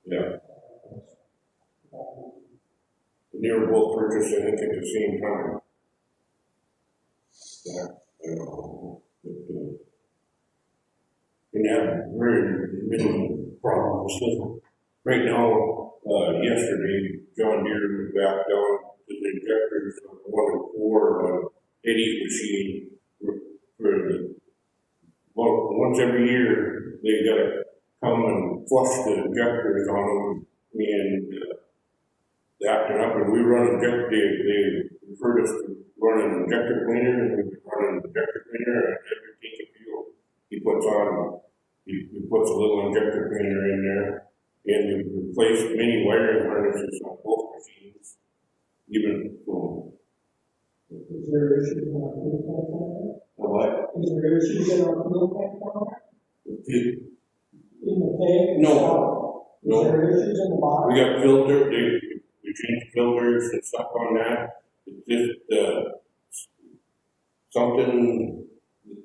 Yeah. They were both purchased, I think, at the same time. Yeah, I don't know. We have very minimal problems. Right now, yesterday, John Deere was back down to the injectors on 1 and 4 on Eddie's machine. Well, once every year, they gotta come and flush the injectors on them, and acting up, and we run injector, they referred us to run an injector cleaner, and we run an injector cleaner, and every tank of fuel he puts on, he puts a little injector cleaner in there, and we replaced many wiring harnesses on both machines, even, Is there issues in our fuel tank on what? that? Is there issues in our fuel tank on that? In the tank? No. Is there issues in the bottom? We got filter, we changed filters and stuff on that. It's just, something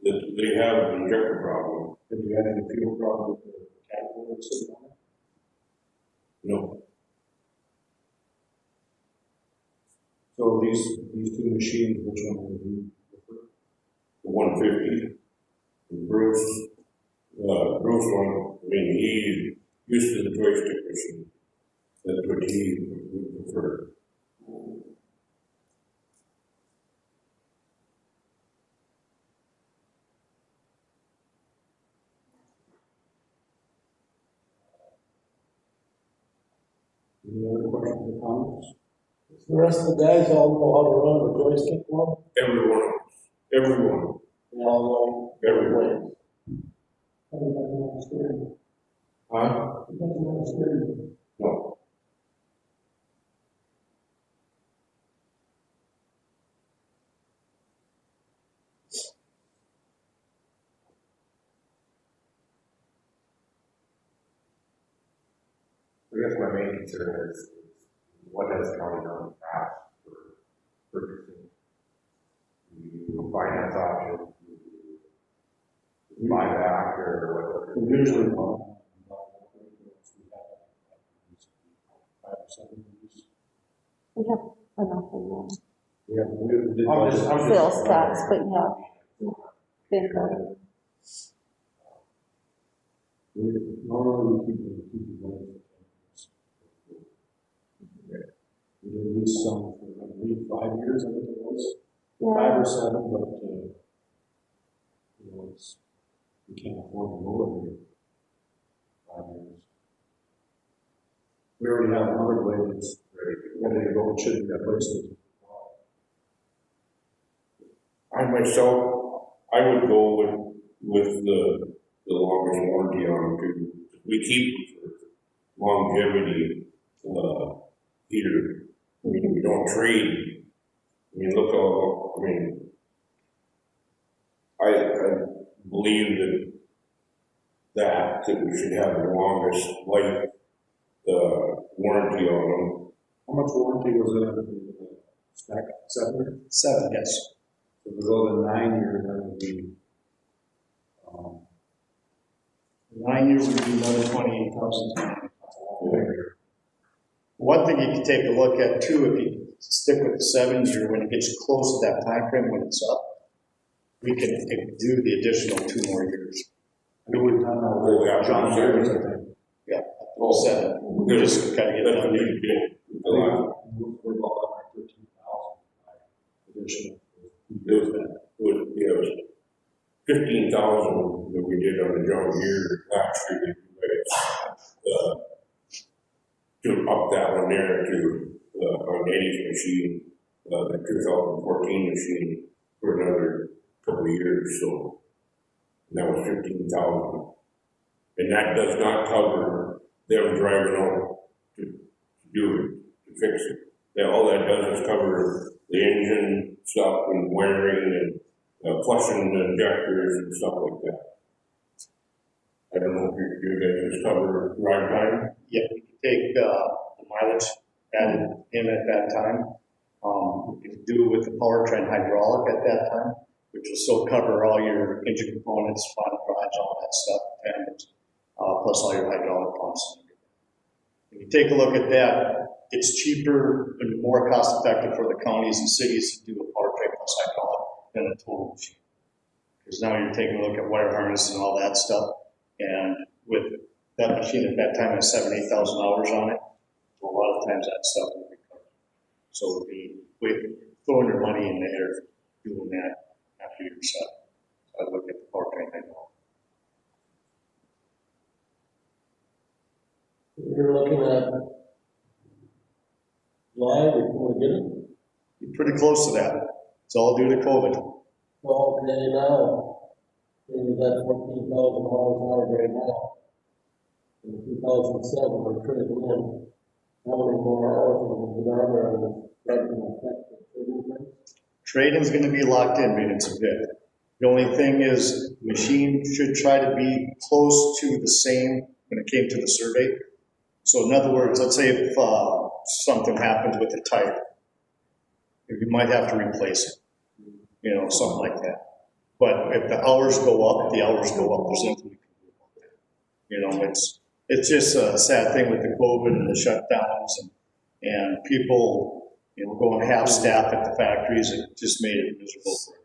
that they have an injector problem. Have you had any fuel problems with the capital sitting on it? No, So these two machines, which one would you prefer? the 150. Bruce one, I mean, he used to the joystick machine. That's what he would prefer. Any other questions or comments? The rest of the guys all know how to run the joystick one, Everyone. they all know. Everyone. Everybody knows steering. Huh? Everybody knows steering. No. I guess my main concern is what has county done in the past for purchasing? You finance option, you buyback or what? Usually, 5% use. We have enough in there. Yeah, we did. I'm just- Sales tax, but yeah. Big one. Normally, we keep it going. We did lease some for, I believe, 5 years, I think it was. Yeah. 5 or 7, but, we can't afford to lower it. 5 years. We already have another blade that's ready to go, it should be replaced. I myself, I would go with the longest warranty on them too. We keep them for longevity, here. I mean, we don't trade. I mean, look all, I mean, I believe that we should have the longest life, warranty on them. How much warranty was it on the spec? 7 years? 7, yes. If we go to 9 years, that would be, 9 years would be another 28,000. One thing you can take a look at too, if you stick with the 7 year, when it gets close to that time frame when it's up, we can do the additional 2 more years. we would not know. Oh, yeah, John sure. Deere's, I think. Yeah, 7. We just kind of get That's done. what you get. We're about under 13,000 additional. It was 15,000 that we did on the John Deere last year. To up that one there to, on Eddie's machine, the 2014 machine for another couple of years, so that was 15,000. And that does not cover them driving out to do it, to fix it. Now, all that does is cover the engine stuff and wiring and flushing the injectors and stuff like that. I don't know if you guys just cover ride time. Yeah, we can take the mileage added in at that time. We can do it with the powertrain hydraulic at that time, which will still cover all your engine components, final drives, all that stuff, and plus all your hydraulic pumps. If you take a look at that, it's cheaper and more cost effective for the counties and cities to do a powertrain plus hydraulic than a total machine. Because now you're taking a look at wire harnesses and all that stuff, and with that machine at that time has 7,000 to 8,000 hours on it. A lot of times that stuff will be covered. So it'll be throwing your money in the air doing that after you're set. So I look at the powertrain hydraulic. You're looking at July before we get it. You're pretty close to that. It's all due to COVID. Well, okay, now, we got 14,000 hours on it right now. In 2007, we're trading in. How many more hours will be on there and that can affect the trading price? Trading's gonna be locked in, minutes a bit. The only thing is, the machine should try to be close to the same when it came to the survey. So in other words, let's say if something happens with the tire, you might have to replace it. you know, something like that. But if the hours go up, the hours go up, there's nothing we can do about that. You know, it's just a sad thing with the COVID and the shutdowns and people, you know, going half staff at the factories, it just made it miserable for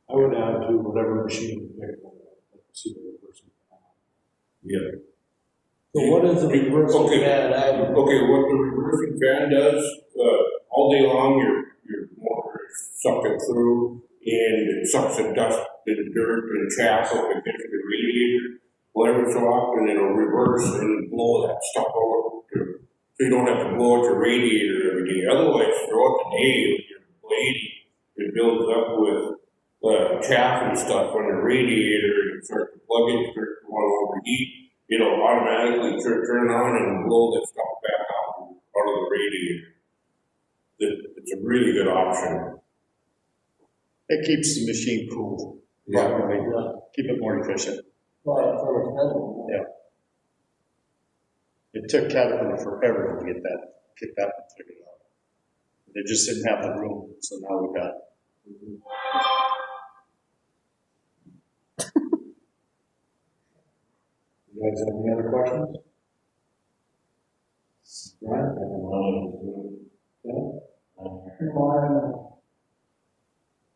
everybody. I would add to whatever machine you pick, see the person. Yeah. So what is a reversing fan? Okay, what the reversing fan does, all day long, your motor is sucking through, and it sucks the dust and dirt and chaff up against the radiator. Well, every so often it'll reverse and blow that stuff out, so you don't have to blow out your radiator every day. Otherwise, throughout the day, with your blading, it builds up with chaff and stuff on the radiator, and you start to plug it, start to want to overheat. It'll automatically turn on and blow that stuff back out of the radiator. It's a really good option. It keeps the machine cool. Yeah. Keep it more efficient. Well, it's so expensive. Yeah. It took Caterpillar forever to get that figured out. They just didn't have the room, so now we got it. You guys have any other questions? Right?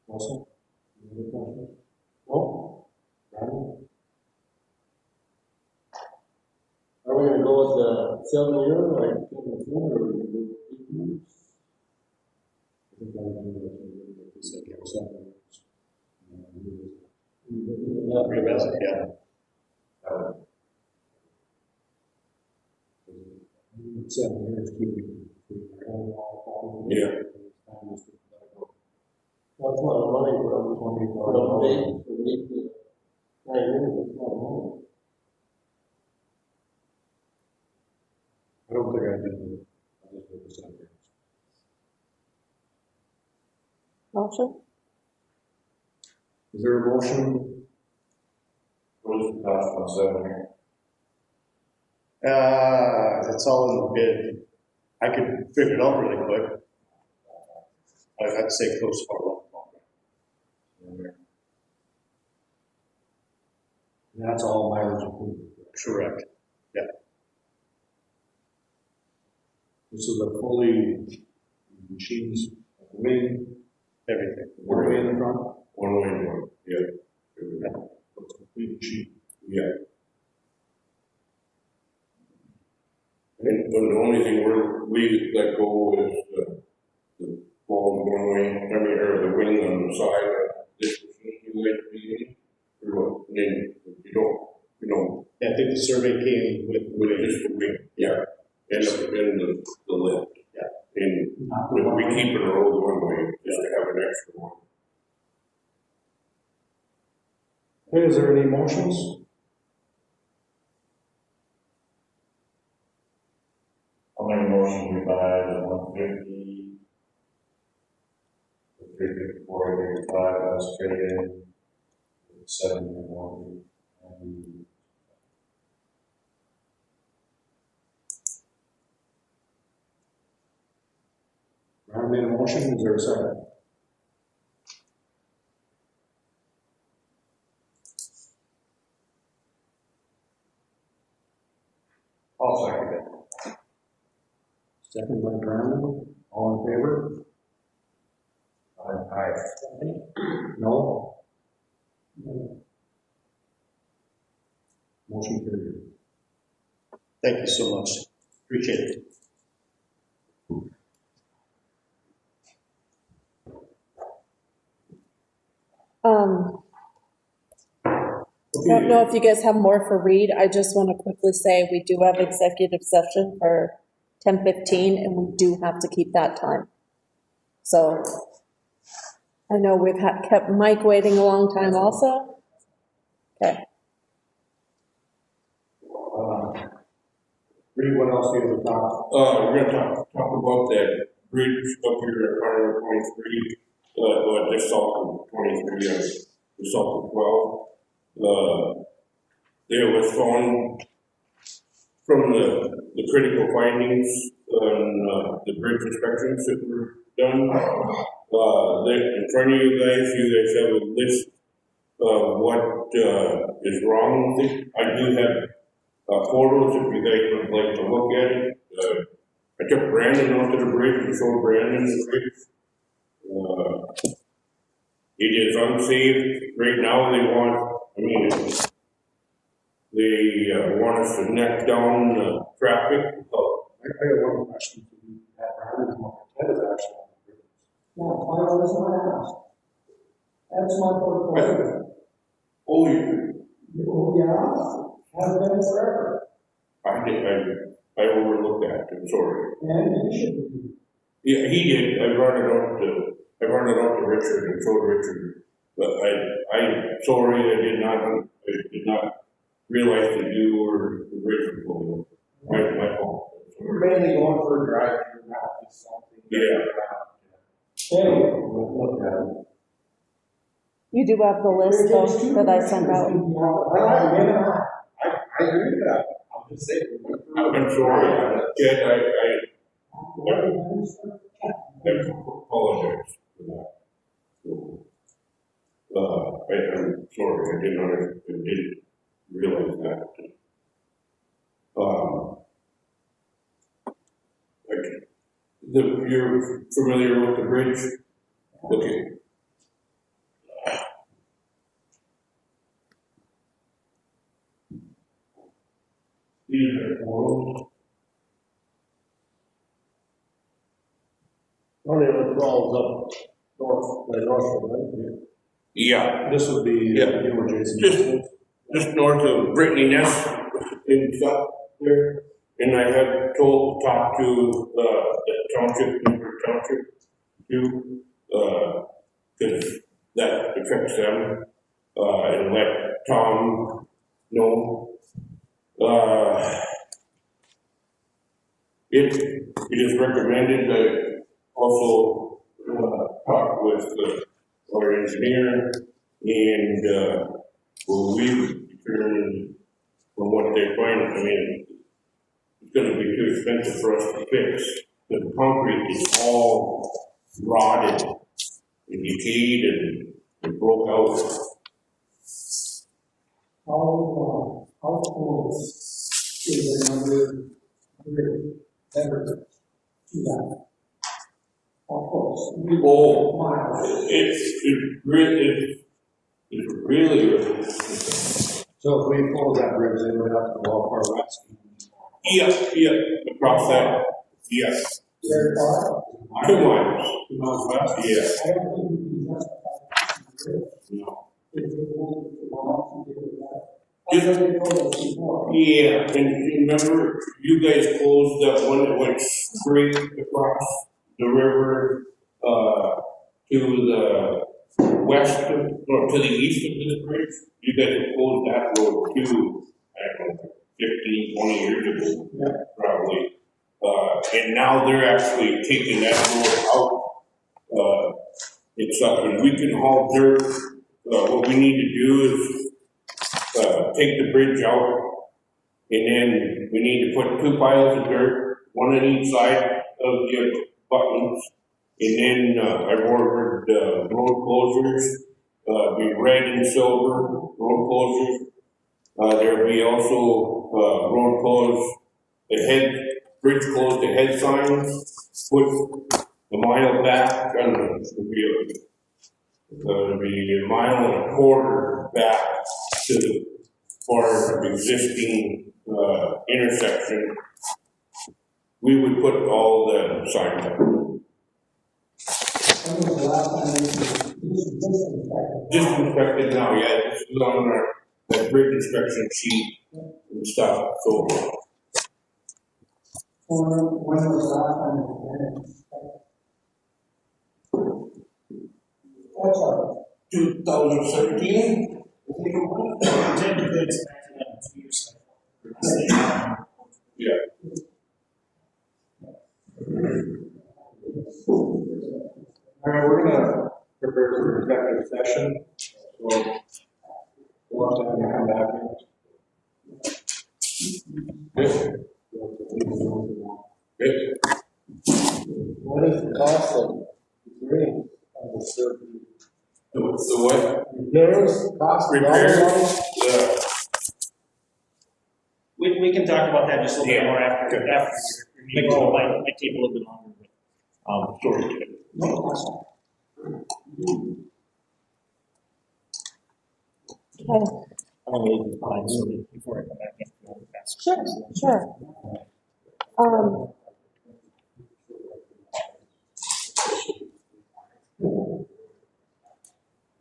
Awesome. Any other questions? No? Right? Are we gonna go with the 7 year, like, or are we gonna do 8 years? I think I would do what you said, give us something. Revisit, yeah. Seven years, keeping. Yeah. That's a lot of money for them, for them 8 to 9 years, that's a lot of money. I don't think I did. I just did the 7 years. Motion? Is there a motion? What is the cost on 7 years? It's all in the bid. I could figure it out really quick. I'd say close to $4. And that's all mileage included. Correct. Yeah. This is a fully machines, wing, Everything. one way in the front. One way one, yeah. It's a complete machine. Yeah. And the only thing we let go is the ball one way, or the wing on the side of this machine you guys be in, or what, and then you don't, Yeah, I think the survey came with just the wing, yeah, and the lift. Yeah. And we keep it rolled one way, just to have an extra one. Okay, is there any motions? I'll make a motion we buy the 150, the 354, 355, as traded, 7 year warranty, and Ron made a motion, is there a second? I'll second it. Second by Brandon, all in favor? Aye. No? Motion carried. Thank you so much. Appreciate it. I don't know if you guys have more for Reed. I just want to quickly say we do have executive session for 10:15 and we do have to keep that time. So I know we've kept Mike waiting a long time also. Okay. Reed, what else do you have to talk? We're gonna talk about that bridge up here at 123, just south of 23, just south of 12. There was found from the critical findings on, the bridge inspections that were done. In front of you guys have a list of what, is wrong with it. I do have, photos if you guys would like to look at it. I took Brandon onto the bridge and showed Brandon the bridge. It is unsafe. Right now they want us to neck down the traffic. I got one question for you, Brandon, what is actually on the bridge? Now, why was I asked? That's my question. Oh, Yeah, has been forever. I overlooked that, I'm sorry. And you should be. Yeah, he did, I brought it up to Richard and showed Richard, but I'm sorry, I did not realize that you were the Richard for my fault. We're mainly going for a drive through, not just something. Yeah. Hey, Look at it. You do have the list though, that I sent out. I agree with that. I'm just saying. I'm sorry, Ted, I apologize for that. So, I'm sorry, I didn't realize that. You're familiar with the bridge? Okay. These are photos. Only one crawls up north, right? Yeah, This would be, Yeah. you know, Jason. just north of Brittany Ness and stuff there. And I have talked to, the township, too, because that affects them, and let Tom know. It is recommended that also, talk with, our engineer and, well, we determined from what they find, I mean, it's gonna be too expensive for us to fix. The concrete is all rotted and decayed and broke out. how close is another bridge ever to that? How close? Oh, Miles. it's really, So if we pull that bridge, then we'd have to go off our west. yeah, across that, yes. Very far. 2 miles, 2 miles west? yeah, I don't think we can justify the bridge. no. If we want to walk and do that. Just- I know they told us before. Yeah, and remember, you guys closed that one that went straight across the river, to the west of, or to the east of this bridge. You guys have closed that road too, I don't know, 15, 20 years ago, Yeah. probably. And now they're actually taking that road out. It's up, and we can haul dirt. What we need to do is, take the bridge out, and then we need to put 2 piles of dirt, one on each side of the buttons. And then, I've ordered, road closures, be red and silver road closures. There'll be also, road closed, bridge closed ahead signs, put a mile back, it'll be a mile and a quarter back to the far existing, intersection. We would put all the signs up. When was the last time this disinfected? Disinfected now, yeah, this is on our, that bridge inspection sheet and stuff, so. When was the last time it was disinfected? That's all. 2017? Typically expected on a 2-year cycle. Yeah. All right, we're gonna prepare for executive session, so we'll have to come back in. What is the cost of the green on the surgery? The what? Repairs, cost, Repairs? We can talk about that just a little bit more after your meeting. It might take a little bit longer, but, sure. Okay, I'm gonna leave it behind, so before I come back in, I'll ask. sure, sure.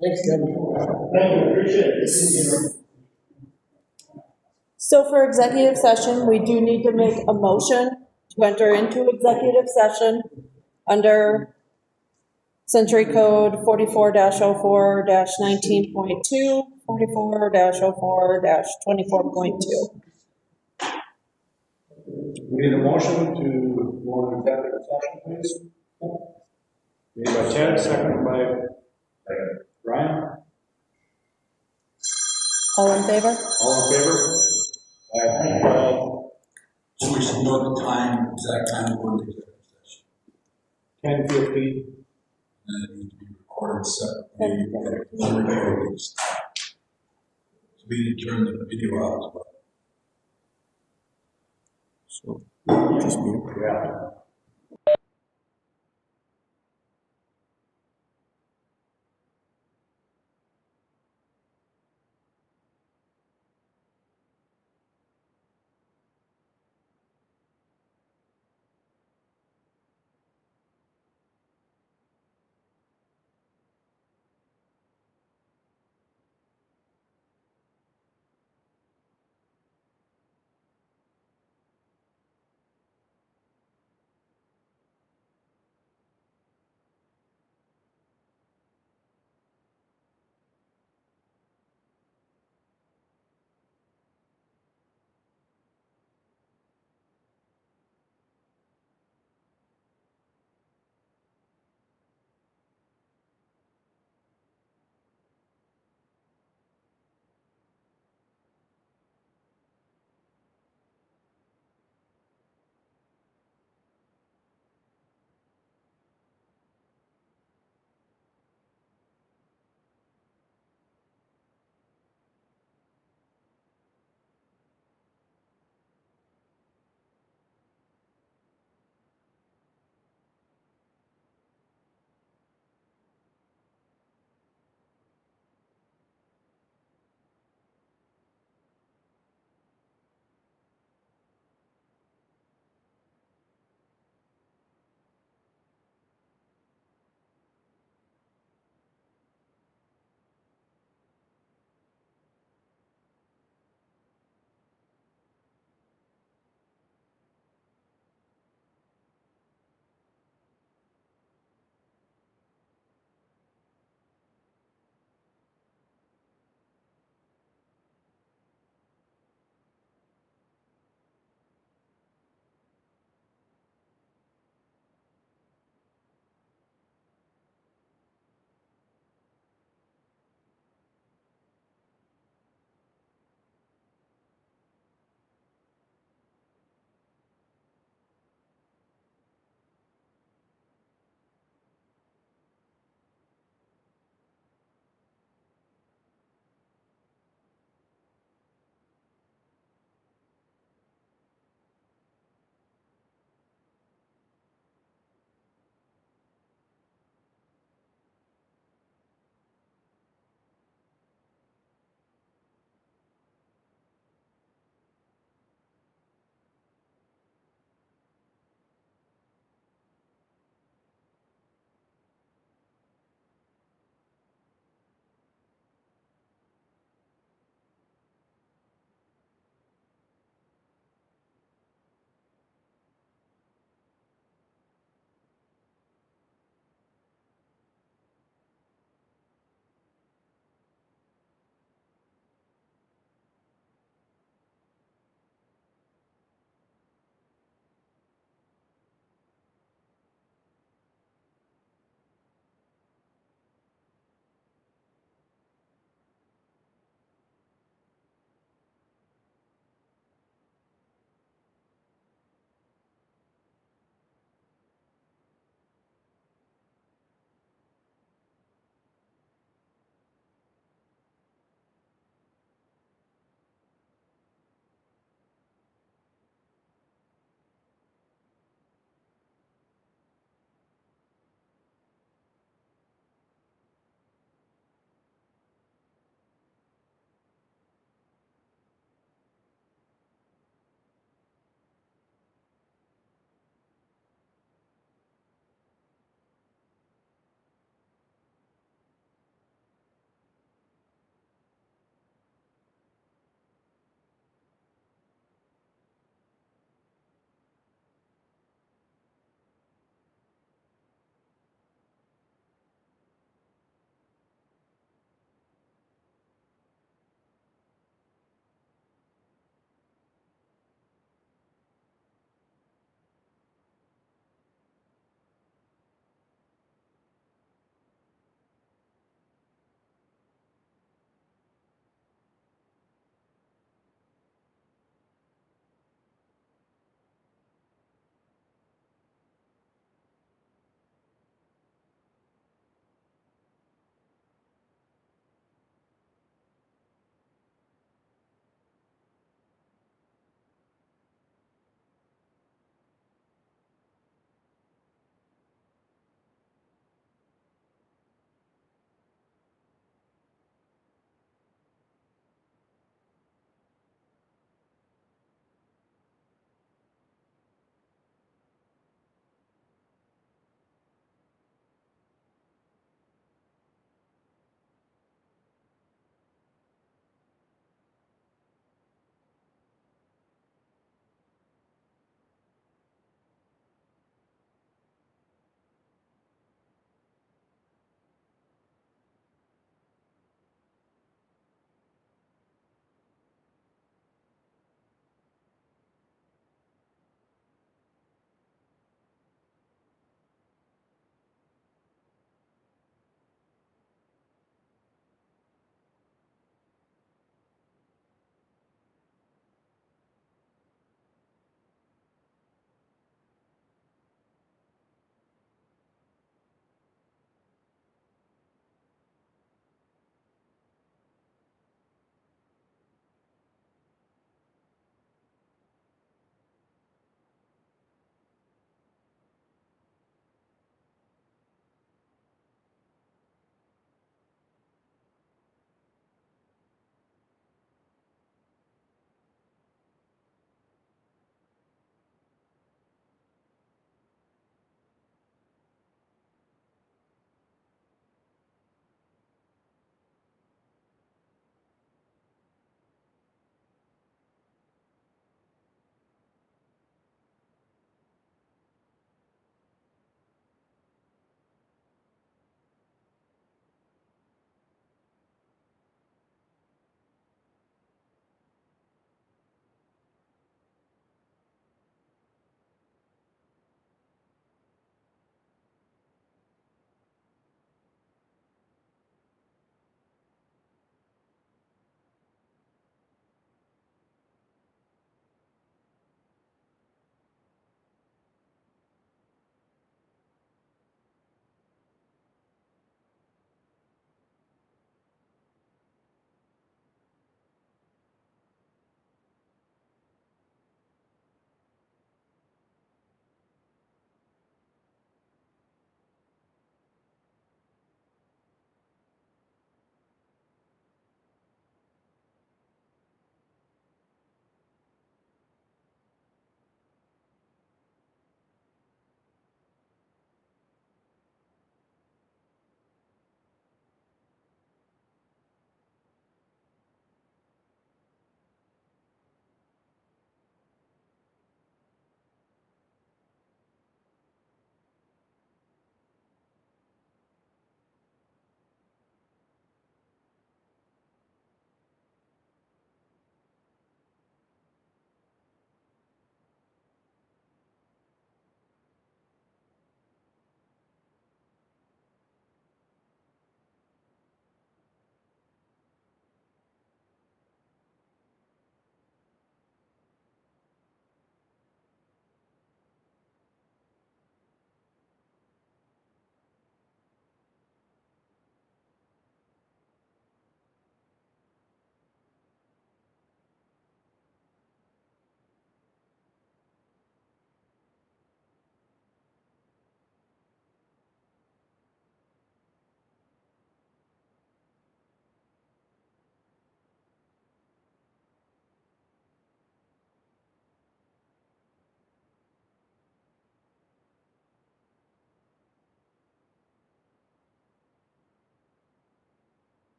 Thanks, Kevin. Thank you, appreciate it. So for executive session, we do need to make a motion to enter into executive session under Century Code 44-04-19.2, 44-04-24.2. We need a motion to go into executive session, please. Made by Ted, seconded by Brian. All in favor? All in favor? Aye. So we should know the time, exact time of going to executive session. 10:50. And it needs to be recorded separately. So we need to turn the video out as well. So, just me. Yeah.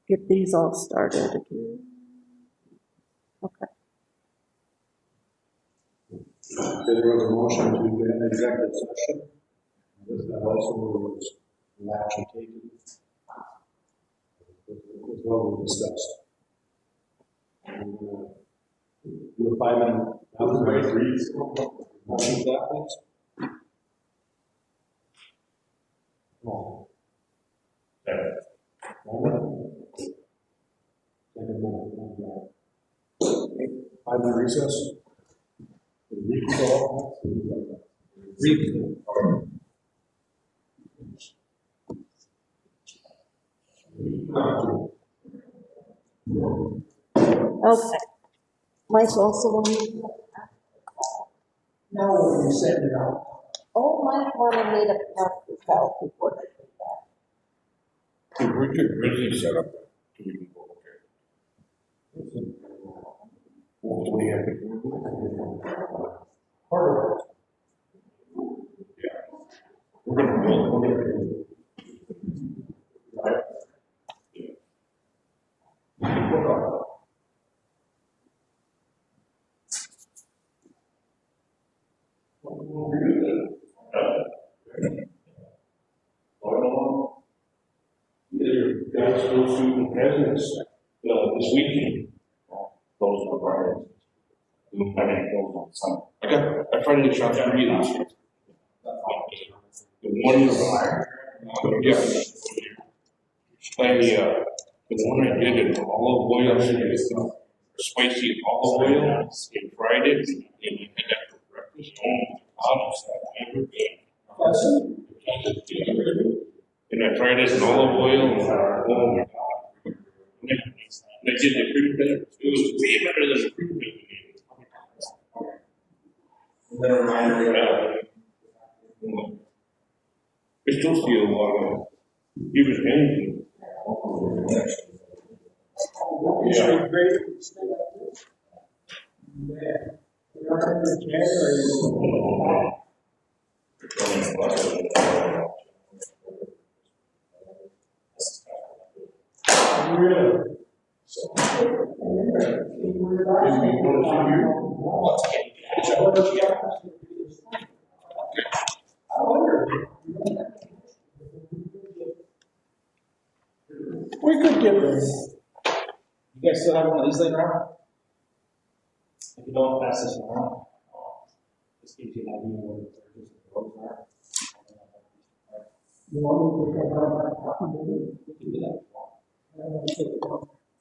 get these all started again. Okay. There was a motion to do an executive session. This also was an action taken. Was what we discussed. And, do a 5-minute, motion for that, please. Oh. Five-minute recess. Okay. Mike also wanted. Now, when you send it out, Oh, Mike wanted me to pass this out before they did that. Richard Grizzly set up. So we can go there. What do you have to do? Yeah. We're gonna build. Right? Yeah. Guys still shooting presidents, this weekend. Those are Fridays. I mean, those on Sunday. I finally shot 3 last year. The one, yeah. The one I did in olive oil, spicy olive oil, and fried it, and I had that for breakfast. Oh, and I fried it in olive oil, and oh my God. And I did the fruit better. It was way better than the fruit better. Then reminder, I still see a lot of, he was angry. Yeah. We could give this. You guys still have one of these laying around? If you don't pass this around, this gives you an idea of what the purchase of the roads are. you want me to have that? We can do that.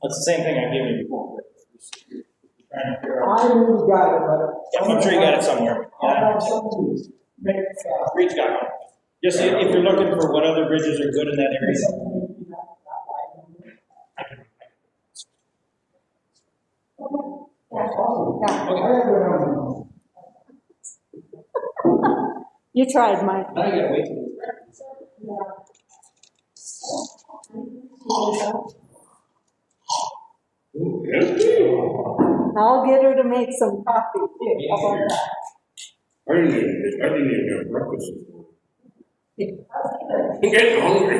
That's the same thing I gave you before. Trying to figure out. I knew you got it, but. Yeah, I'm sure you got it somewhere. I'll have something to make, Reed's got one. Just if you're looking for what other bridges are good in that area. You tried, Mike. Now you gotta wait till it's I'll get her to make some coffee too. How about that? I didn't even have breakfast this morning. I'm getting hungry.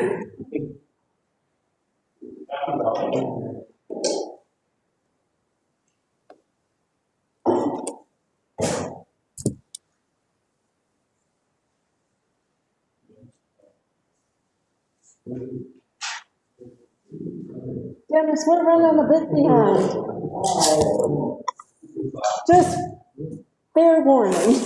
Dennis, we're running a bit behind. Just fair warning.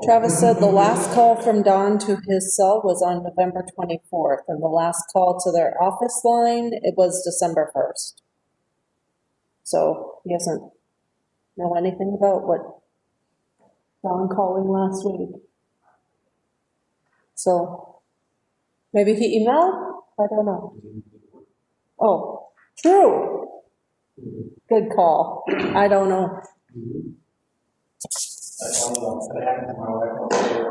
Travis said the last call from Don to his cell was on November 24th, and the last call to their office line, it was December 1st. So he doesn't know anything about what Don calling last week. So maybe he emailed? I don't know. Oh, true. Good call. I don't know. That's one of them. That happened to my wife once a year.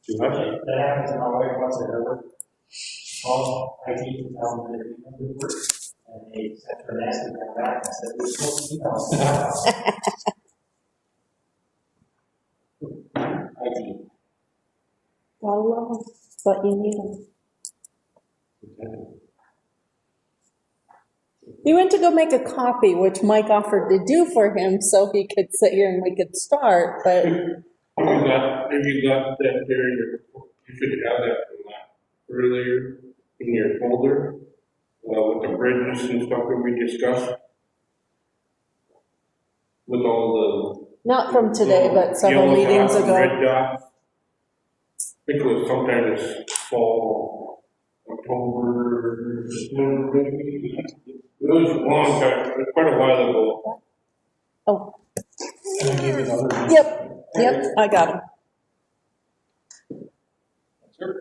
Too much? That happened to my wife once a year. Called IT to tell them that it didn't work. And they sent her an answer back and said, we're supposed to email. IT. Well, but you need him. He went to go make a copy, which Mike offered to do for him so he could sit here and we could start, but If you got that there, you should have that from that earlier in your folder, with the bridges and stuff that we discussed. With all not from today, the but several yellow meetings dots and ago. red dots. I think it was sometime this fall, October, maybe. It was a long time, it was quite a while ago. Oh, And I gave it other. yep, I got him. Sure.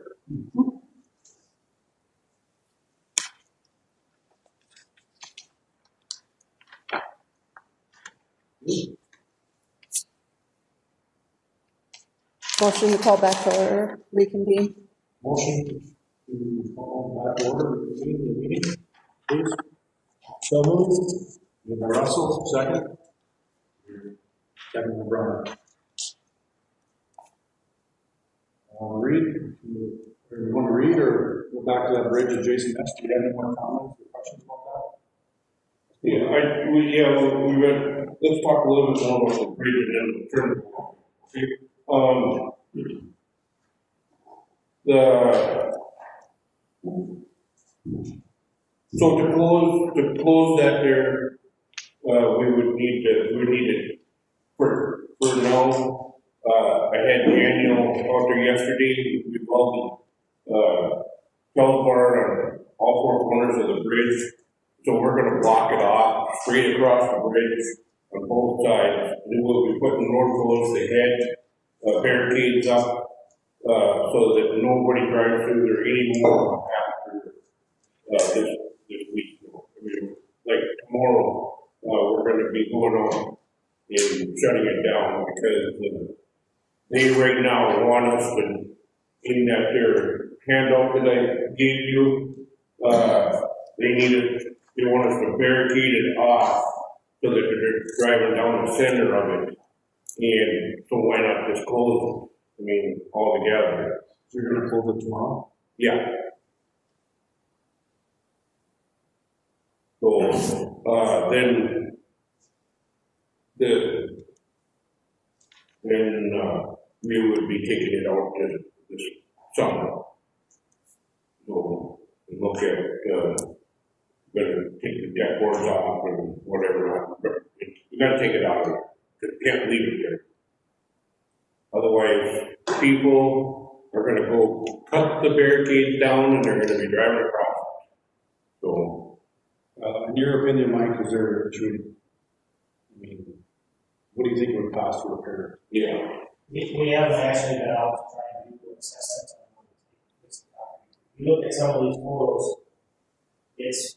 Motion to call back to order, reconvene. Motion to call back order, reconvene the meeting, please. So moved. Moved by Russell, second. Second by Brian. Read, you want to read or go back to that bridge adjacent? Do you have any more comments or questions about that? Yeah, we read, let's talk a little bit more about the bridge and then turn it on. So to close that there, we would need it for now. I had Daniel out there yesterday, we called the, Telbar on all four corners of the bridge. So we're gonna block it off, straight across the bridge on both sides. And we'll be putting road close ahead, barricades up, so that nobody drives through there anymore after, this week. I mean, like tomorrow, we're gonna be going on and shutting it down because, they right now want us to, in that their handout that I gave you, they want us to barricade it off so that they're driving down the center of it. And so why not just close it? I mean, altogether. So you're gonna close it tomorrow? Yeah. So, then we would be taking it out this summer. So, look at, gonna take the deck boards off and whatever. You gotta take it out of there, 'cause you can't leave it there. Otherwise, people are gonna go cut the barricades down and they're gonna be driving across. So, In your opinion, Mike, is there, I mean, what do you think it would cost to repair? yeah. We haven't actually been out to try and do assessments on this property. If you look at some of these photos, it's,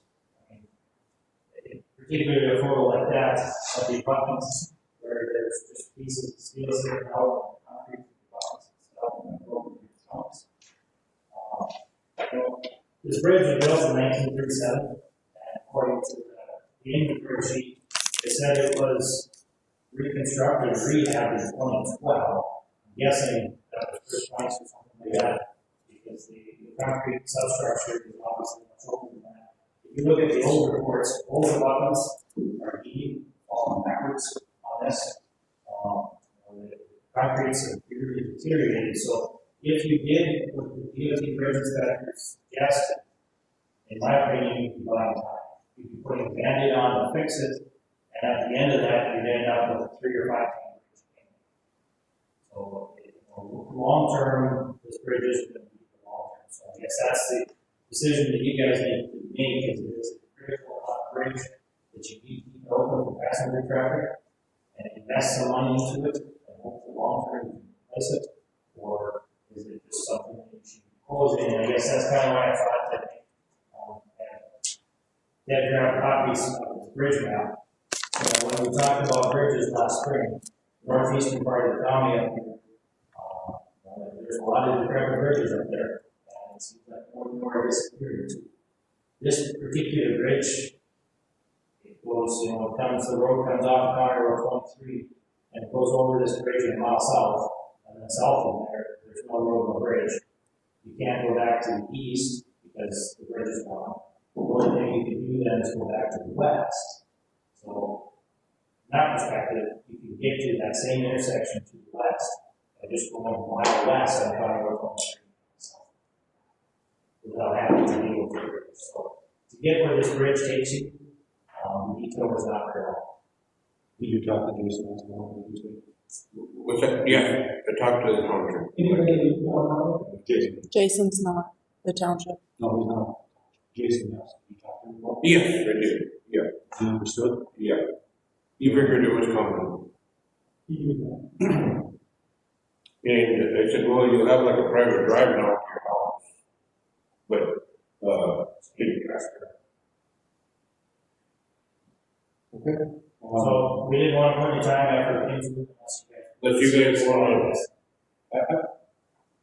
I mean, particularly a photo like that of the abutments where there's just pieces of steel sticking out, concrete abutments and stuff, and then broken trunks. This bridge was built in 1937, and according to the inventory sheet, it said it was reconstructed, rehabbed in 2012. I'm guessing that was first price or something like that, because the concrete substructure is obviously much older than that. If you look at the old reports, old abutments are deep, falling backwards on this. The concrete's severely deteriorated, so if you did what the DOT bridge inspectors suggested, in my opinion, you'd be buying time. You'd be putting a Band-Aid on to fix it, and at the end of that, you'd end up with a 3 or 5 time bridge payment. So Long-term, this bridge is going to be for long-term, so I guess that's the decision that you guys need to make, is it is a critical bridge that you need to keep open for passenger traffic and invest some money into it and hope for long-term you can replace it, or is it just something that you should be closing? And I guess that's kind of why I thought that dead ground copies of this bridge map. So when we talked about bridges last spring, northeastern part of the county up here, there's a lot of decrepit bridges up there, and it seems like more and more disappearing too. This particular bridge, it goes, it comes, the road comes off County Road 23, and it goes over this bridge a mile south, and then south of there, there's no road, no bridge. You can't go back to the east because the bridge is gone. The only thing you can do then is go back to the west. So, from that perspective, you can get to that same intersection to the west by just going a mile west on County Road 23 without having to deal with the bridge. So, to get where this bridge takes you, the detail is not very long. Did you talk to Jason as well? What's that? Yeah, I talked to the contractor. Jason. Jason's not the township. No, he's not. Jason, yes. You talked to him about? Yes, I did, yeah, He understood? yeah. He figured it was coming. And I said, well, you'll have like a private drive now to your house. But, didn't ask her. Okay. So, we didn't want to put any time after into it Unless you guys want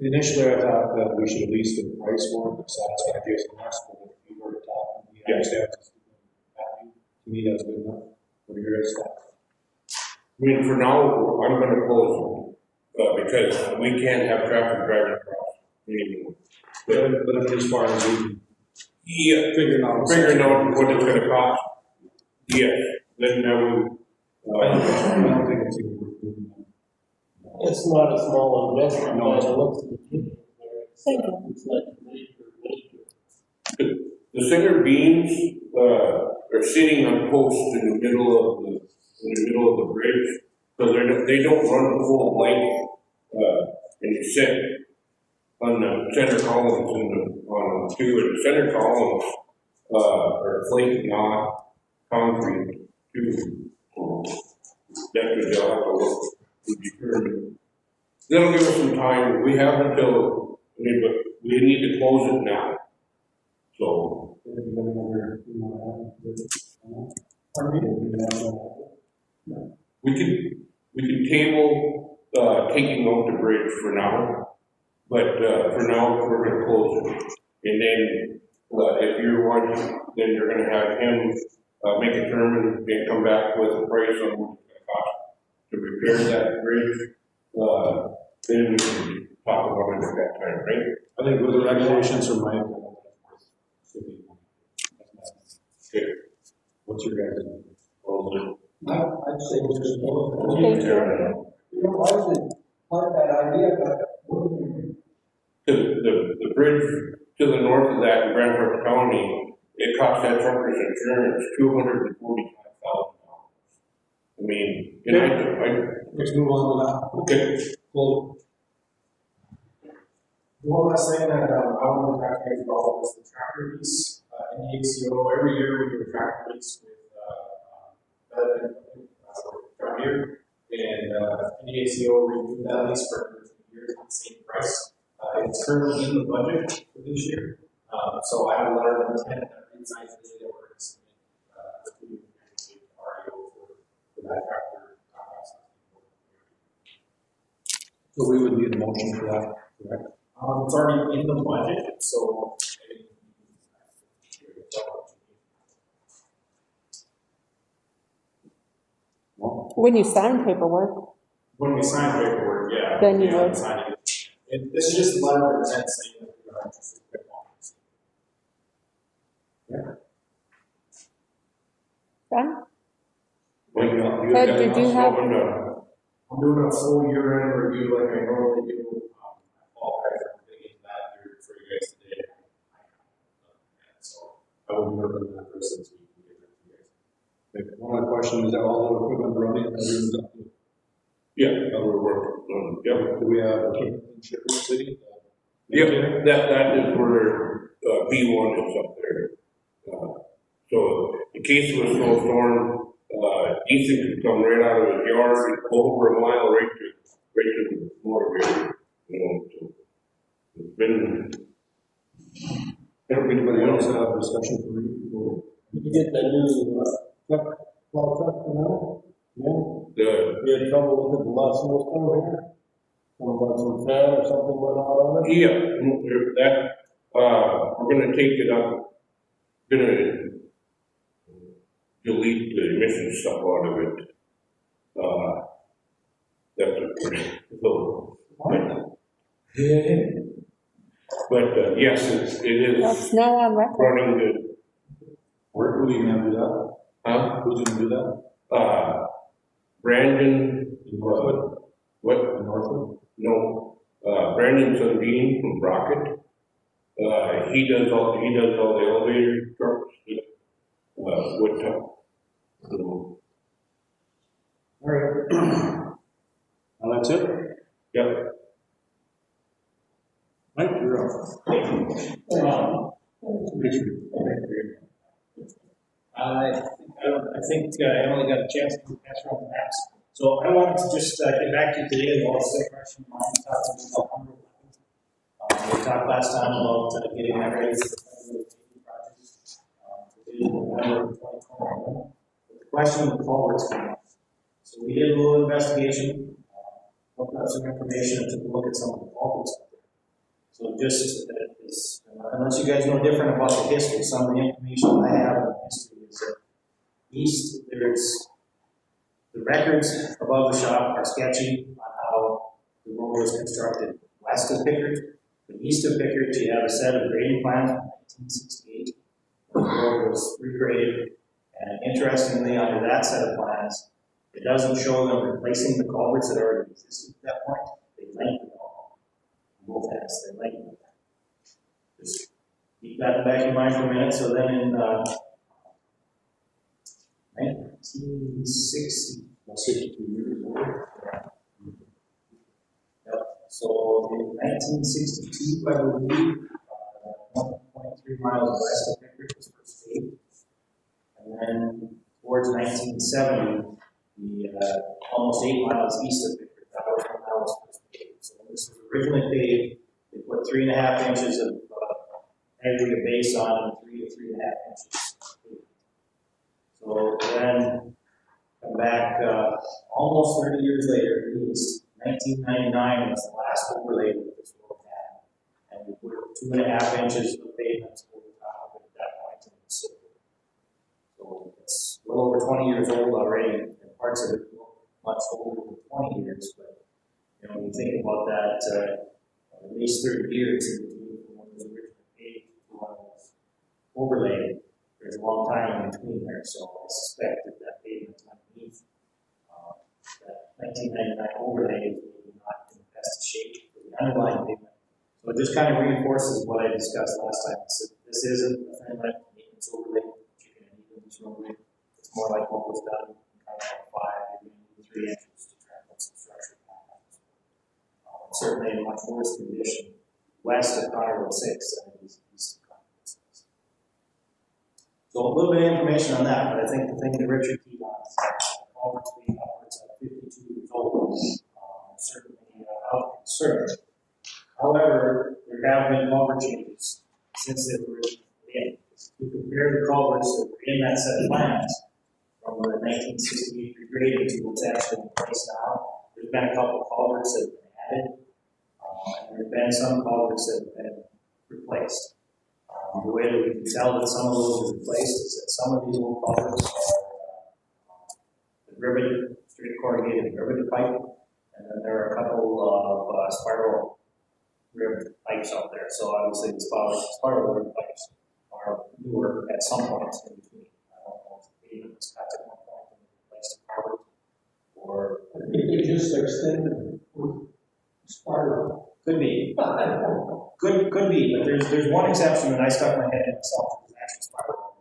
Initially, I thought that we should at least get the price for it, to satisfy Jason last, but if you were to talk, he understands it's happy. To me, that's good enough. What are your guys' thoughts? I mean, for now, I'm gonna close it, because we can't have traffic driving across anymore. But as far as we Yeah, figuring out what it's gonna cost. Yes, then I will, I don't think it's even worth doing that. It's not a small investment, No, it's but it looks good. Thank you. It's like major. the center beams, are sitting on posts in the middle of the bridge, so they don't run the full length, and you sit on the center columns on the two, and the center columns, are flaking off concrete too. That's what they'll have to look to determine. That'll give us some time, we have until, but we need to close it now. So, we can table, taking out the bridge for now, but, for now, we're gonna close it. And then, if you're wanting, then you're gonna have him, make a term and come back with a price on what it's gonna cost to repair that bridge. Then we can talk about it at that time, right? I think with the regulations from Mike, Okay. what's your guys' proposal? I'd say we're just. Thank you. You know, I would like that idea, but. The bridge to the north of that in Grand Forks County, it cost that trucker's insurance $245,000. I mean, and Let's move on to that. okay. Well, One last thing that I wanted to talk to you about was the tractor lease. In the ACO, every year we do a tractor lease with John Deere, and in the ACO we do that lease for 2 years at the same price. It's currently in the budget for this year, so I have a letter of intent that resides today that we're going to submit to REO for that tractor. so we would need a motion for that, correct? It's already in the budget, so. When you sign paperwork, When we sign paperwork, yeah. Then you yeah, would. sign it. This is just a letter of intent saying that we are interested in done? Ted, did you have- I'm doing a full year-end review like I normally do. All guys are thinking that here for you guys today. So I will be working on that person so we can get that to you guys. Okay, one other question, is that all the equipment running? Everything's up to- Yeah, that would work. Yeah. Do we have a ship in the city? Yeah, that is where, B1 is up there. So in case of a snowstorm, Ethan could come right out of his yard and go over a mile right to the motor vehicle, so it's been. Anybody else have a discussion for you? Did you get that new, truck, plow truck for now? Yeah? We had trouble with it the last snowstorm here? About some fan or something went out on it? Yeah, we're gonna take it up, gonna delete the emission stuff out of it. That's a little. But yes, it is That's no on record. running good. Where are we gonna do that? Huh? Who's gonna do that? Brandon, In Northwood? what? In Northwood? No, Brandon Sundin from Brockett. He does all the elevator trucks, wood top. All right. Now that's it? Yeah. Mike, you're up. I think I only got a chance to pass around the maps. So I wanted to just get back to you today while it's still fresh in mind, talking about we talked last time about getting that ready for the project. We did in November of 2021. The question of the culverts came up. So we did a little investigation, looked up some information, and took a look at some of the culverts out there. So just, unless you guys know different about the history, some of the information I have in the history is that east, there's the records above the shop are sketchy on how the road was constructed west of Pickard. But east of Pickard, you have a set of grading plans from 1968. The road was regraded, and interestingly, under that set of plans, it doesn't show them replacing the culverts that already existed at that point. They lengthened all. Both ends, they lengthened them. Just keep that in the back of your mind for a minute. So then in 1960, 62 years old. yep. So in 1962, I believe, 1.3 miles west of Pickard was first paved. And then towards 1970, the almost 8 miles east of Pickard, that was when that was first paved. So this was originally paved. They put 3.5 inches of aggregate base on and 3 to 3.5 inches. So then, come back almost 30 years later, at least, 1999 was the last overlay that this road had. And we put 2.5 inches of pavement over the top of it at that point in the city. So it's a little over 20 years old already, and parts of it look much older than 20 years. But when you think about that, at least 30 years in between from when it was originally paved to when it was overlaid. There's a long time in between there, so I suspect that pavement underneath that 1999 overlay is maybe not in the best shape for the underlying pavement. So it just kind of reinforces what I discussed last time. This isn't a thin line maintenance overlay that you're going to need in this roadway. It's more like what was done in Colorado 5, you're going to need 3 inches to try and put some structure back. Certainly in much worse condition west of Colorado 6 than it is east of Colorado 6. So a little bit of information on that, but I think the thing that Richard keyed on is that culverts being upwards of 52 years old, certainly of concern. However, there have been culvert changes since they were in. If you compare the culverts that were in that set of plans from the 1968 regrading to what's actually in place now, there's been a couple of culverts that have been added, and there have been some culverts that have been replaced. The way that we can tell that some of those are replaced is that some of these old culverts are riveted, straight corrugated riveted pipe, and then there are a couple of spiral ribbed pipes out there. So obviously the spiral ribbed pipes are newer at some point in between. I don't know if the pavement was cut at one point and replaced a culvert, or It just extended spiral. could be. Could be, but there's one exception that I stuck my head in myself. It's actually spiral,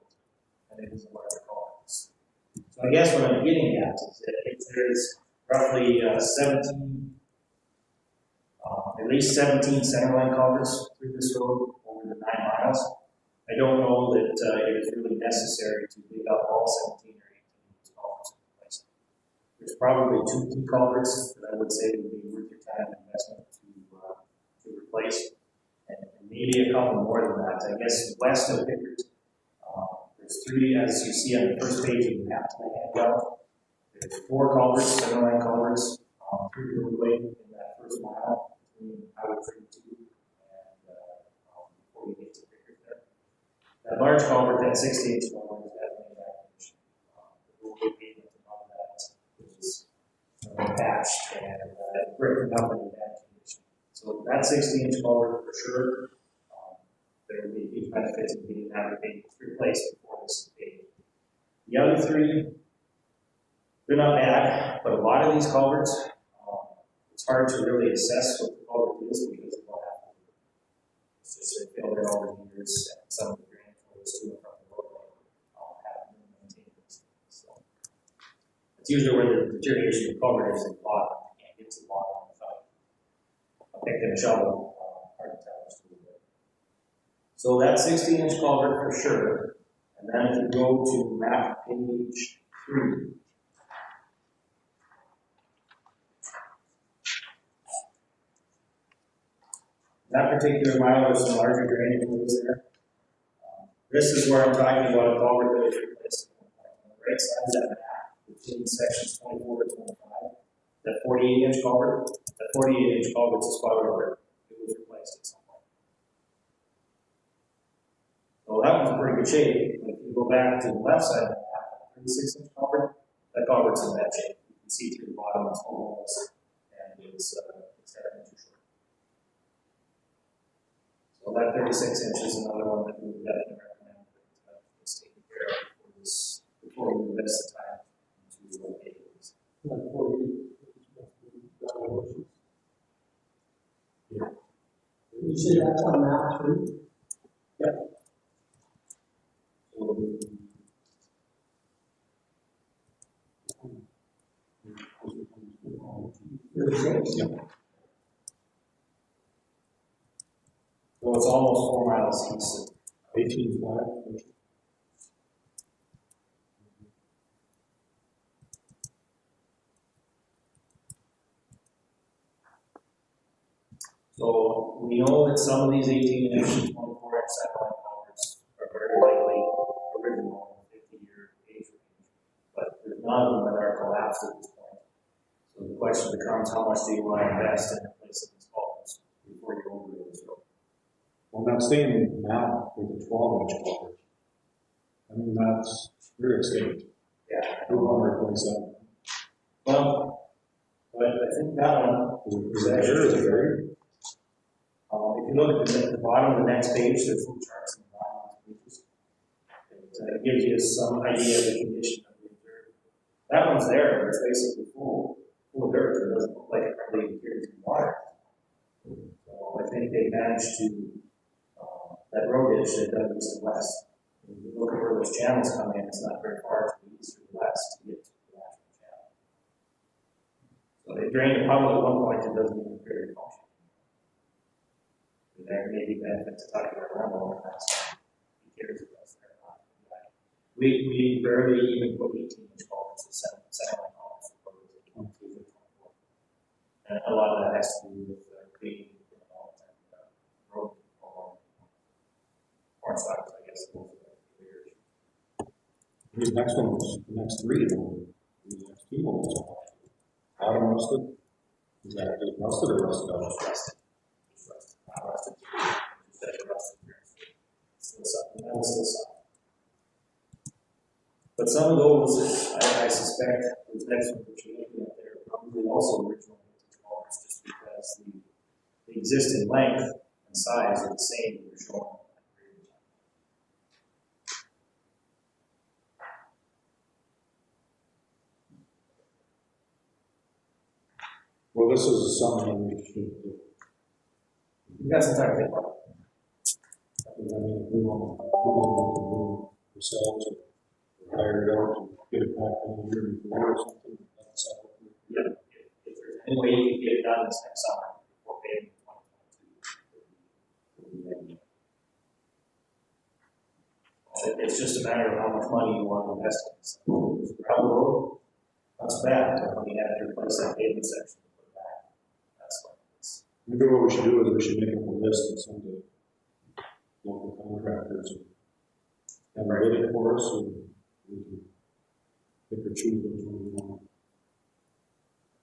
and it is a larger culvert. So I guess what I'm getting at is that if there's roughly 17 centerline culverts through this road over the 9 miles. I don't know that it is really necessary to dig up all 17 or 18 of these culverts in place. There's probably 2 key culverts that I would say would be worth your time and investment to replace, and maybe a couple more than that. I guess west of Pickard, there's 3, as you see on the first page of the map that I handout. There's 4 culverts, centerline culverts, through the roadway in that first mile between Highway 32 and before you get to Pickard there. That large culvert, that 60-inch culvert, is definitely in that condition. The roadway pavement above that is patched and breaking up in that condition. So that 60-inch culvert for sure, there would be a huge benefit in getting that replaced before this is paid. The other 3, they're not bad, but a lot of these culverts, it's hard to really assess what the culvert is because of what happened. It's just they failed in over the years, and some of the drainage flows to and from the roadway haven't been maintained. So it's usually where the deterioration of the culvert is at the bottom. You can't get to the bottom without a pick and a shovel. Hard to tell just a little bit. So that 16-inch culvert for sure. And then if you go to map page 3. That particular mile, there's some larger drainage flows there. This is where I'm talking about a culvert that was replaced on the right side of that map, between sections 24 to 25. That 48-inch culvert, that 48-inch culvert is a spot where it was replaced at some point. So that one's in pretty good shape. But if you go back to the left side of the map, 36-inch culvert, that culvert's in bad shape. You can see through the bottom, it's almost, and it's starting to short. So that 36 inches is another one that we would definitely recommend that it's taken care of before we invest the time into locate these. You see that's on map 3? Yep. So it's almost 4 miles east of 18 miles. So we know that some of these 18-inch, 24-inch satellite culverts are very likely original 50-year age range, but there's none of them that are collapsed at this point. So the question becomes, how much do you want to invest in replacing these culverts before you overlay this road? On that same map with the 12-inch culvert, I mean, that's real estate. Yeah. Who want to replace that? Well, but I think that one Is it there? Is it there? if you look at the bottom of the next page, there's some charts in the bottom of the pages. It gives you some idea of the condition of the dirt. That one's there, but it's basically full of dirt. It doesn't look like it really carries water. So I think they managed to, that road ditch that does east and west. If you look at where those channels come in, it's not very far to the east or the west to get to the actual channel. So they drained the puddle at one point, it doesn't even appear to function. There may be benefits to talking about level and that's who cares if that's there or not. We barely even put 18-inch culverts or 7-line culverts for 22 to 24. And a lot of that has to do with creating road corn stalks, I guess. These next ones, the next 3, these next 2 ones. Autumn rusted? Is that just rusted or rusted out? Rusted. Rusted. Still something. That was still something. But some of those, I suspect, those next ones that you're looking at there are probably also original vintage culverts just because the existing length and size are the same that you're showing. Well, this is something we should do. You got some time to think about it. I mean, we want to do ourselves or hire it out and get it back in a year before or something. That's how we if there's any way you can get it done this next summer, before paving 2022. It's just a matter of how much money you want to invest in. So, gravel road, that's bad, but when you have to replace that pavement section, put it back. That's what it's. Maybe what we should do is we should make up a list and send to local contractors and write it for us, and we can pick or choose which one we want.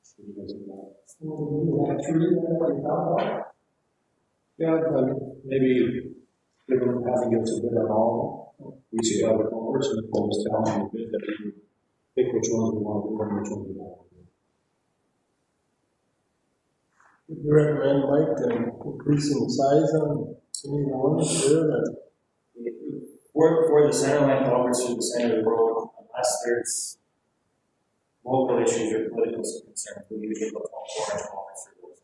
What do you guys think about that? Yeah, maybe give them, have to give us a bid on all. We see how the culverts and we'll just tell them in the bid that we pick which ones we want to do and which ones we don't want to do. Would you recommend, Mike, increasing the size on any of the ones there that? For the center line culverts through the center of the road, unless there's local issues or political concerns, we usually look for 4-inch culverts through those.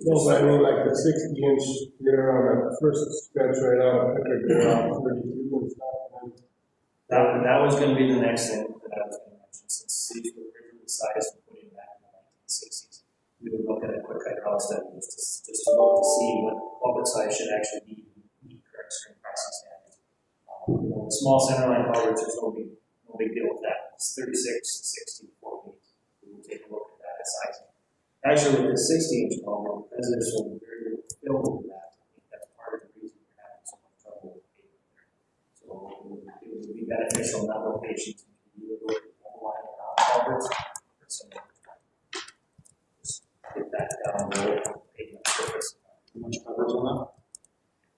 No, but I mean like the 60-inch there on that first stretch right out of Pickard there on 32 and stuff. That was going to be the next thing that I was going to mention, since these were originally sized and put in back in the 1960s. We would look at a quick hydraulic study just to look to see what culvert size should actually be to meet current stream crossing standards. The small centerline culverts, there's no big deal with that. It's 36, 60, 48. We will take a look at that sizing. Actually, with the 60-inch culvert, because there's so very little fill with that, I think that's part of the reason we're having so much trouble with paving there. So it would be beneficial in that location to either go to the line around culverts or some just get that down the pavement surface. How much covers on that?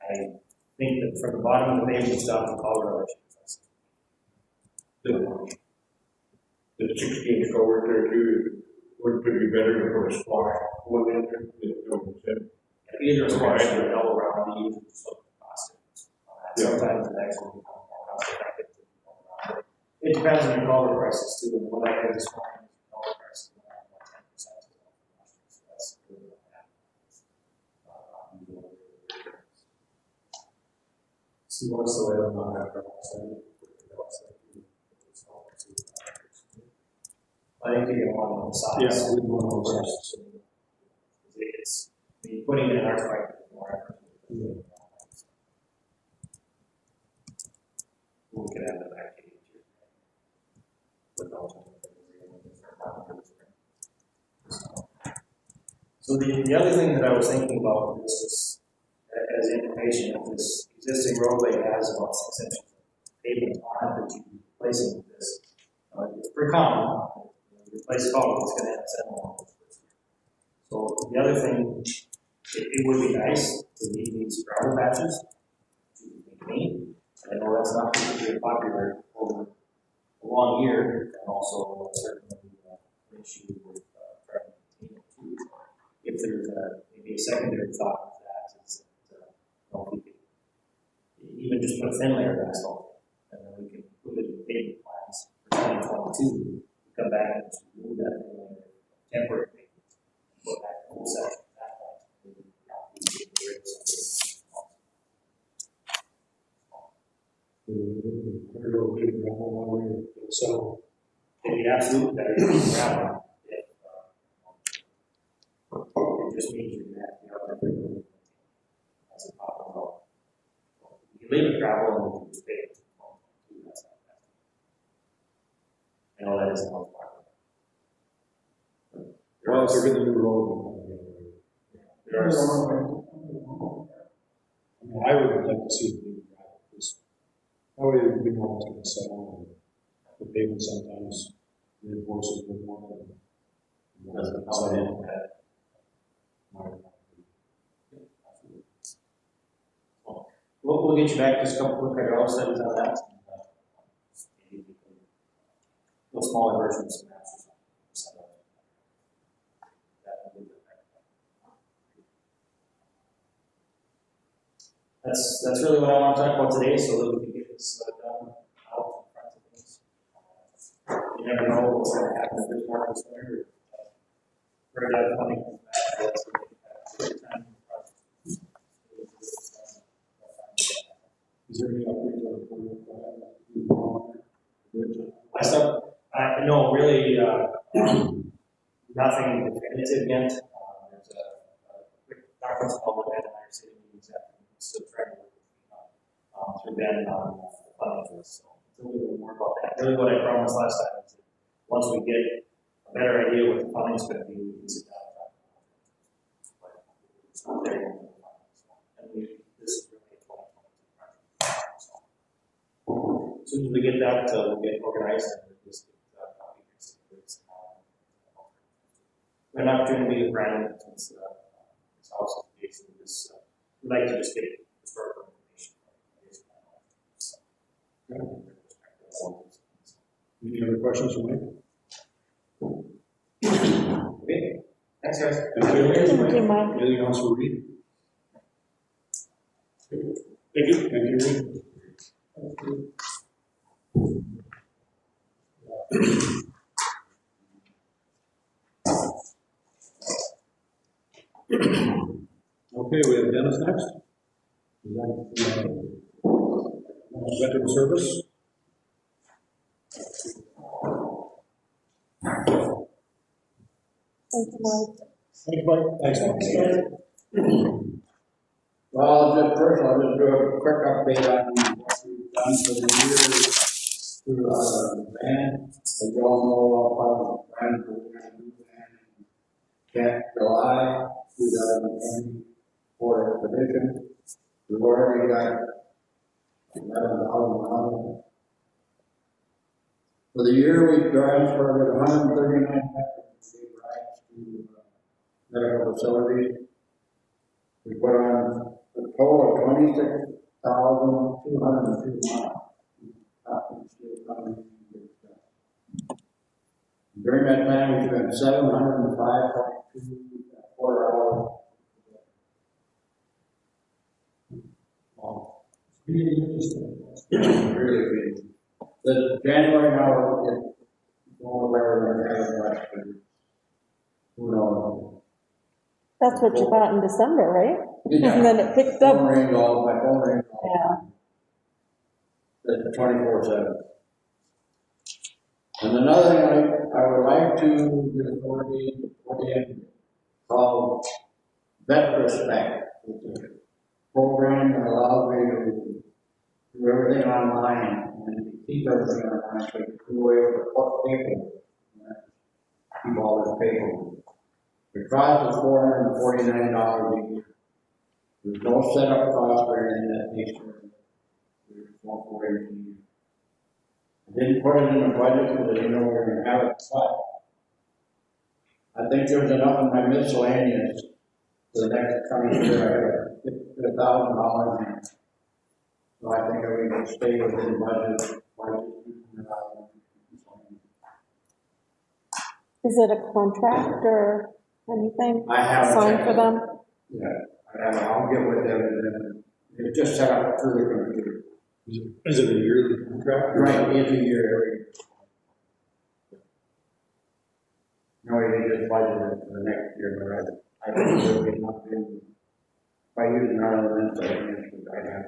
I think that from the bottom of the pavement stop the culvert arches. The 16-inch culvert there too, would it be better to put a squash one in there? Either a squash or a double round, you usually just look at the cost. Sometimes it actually becomes more cost effective to go around. It depends on your culvert prices too, and what I heard this morning is culvert prices went up about 10%. So that's really what happens. See what's the way I'm not after all saying. I think you get one on the sides. Yeah, we want those sizes. It's, I mean, putting it in our pipe is more effort. We could have the back end too. So the other thing that I was thinking about was just as information, if this existing roadway has about 6 inches of pavement on it that you can replace it with this, it's pretty common. Replace culvert, it's going to have sediment. So the other thing, it would be nice to leave these gravel patches to be clean. I know that's not particularly popular over a long year, and also certainly an issue with trying to maintain it too. If there's maybe a secondary thought of that, is that we could even just put a thin layer of asphalt, and then we can put it in pavement plans for 2022. Come back and just remove that temporary pavement, put back the whole section at that point. So, it'd be absolutely better to use gravel. It just means you're going to have to be out there frequently as a problem. You can leave it gravel and you can just pave it. That's not bad. I know that isn't all part of it. Well, if they're in the new road. There are some, I would like to see it being gravel, because that way we know what's going to settle, and the pavement sometimes reinforces a bit more. doesn't how it is. We'll get you back just a couple quick hydraulic studies on that. No smaller versions of maps. That's really what I want to talk about today, so that we can get this done out in front of things. You never know what's going to happen if there's more this winter. Right out of funding comes back. Is there any updates on the No, really, nothing definitive yet. There's a quick conference call with Ben and I are sitting in this afternoon, still trying to work through Ben on the funding for this. So it's a little bit more about that. Really what I promised last time is that once we get a better idea what the funding is going to be, we can sit down and talk about it. But it's not there yet. And this is really a 2022 project. So as soon as we get that, we'll get organized and we'll just get an opportunity to brand since it's also the case of this. We'd like to just get historical information. Any other questions for me? Okay, thanks guys. Thank you. Thank you, Mike. Anything else for Reed? Thank you. Thank you, Reed. Okay, we have Dennis next. Veteran service. Thank you, Mike. Thanks, Mike. Thanks, Mike. Well, just first, I'll just do a quick update on what we've done for the year through our band. As you all know, about the band, we're going to do that in July 2020 for expedition. We've already got 11,000. For the year, we transferred 139 veterans rights to medical facilities. We put on a total of 26,202 miles. During that time, we spent 705.24 hours. Wow. Really interesting. Really good. The January now is going where we're having last year. Who knows? That's what you bought in December, right? Yeah. And then it picked My up. phone rings all. Yeah. That's 24/7. And another thing I would like to get authority to put in called Vet Respect. It's a program that allows me to do everything online and to keep everything online, so you can do away with paper. Keep all this paper. The cost is $449 a year. There's no setup cost or anything that takes care of it. There's no $449. I didn't put it in the budget because I didn't know we were going to have it, but I think there's enough in my miscellaneous for the next coming year. I have $1,000 in it. So I think we can stay within the budget. Is it a contract or anything? I have signed for them? Yeah, I'll get with them and then it's just set up through the computer. Is it a yearly contract? Right, it's a year every year. No, they just budgeted for the next year, but I don't know if enough in, by using our elements, I have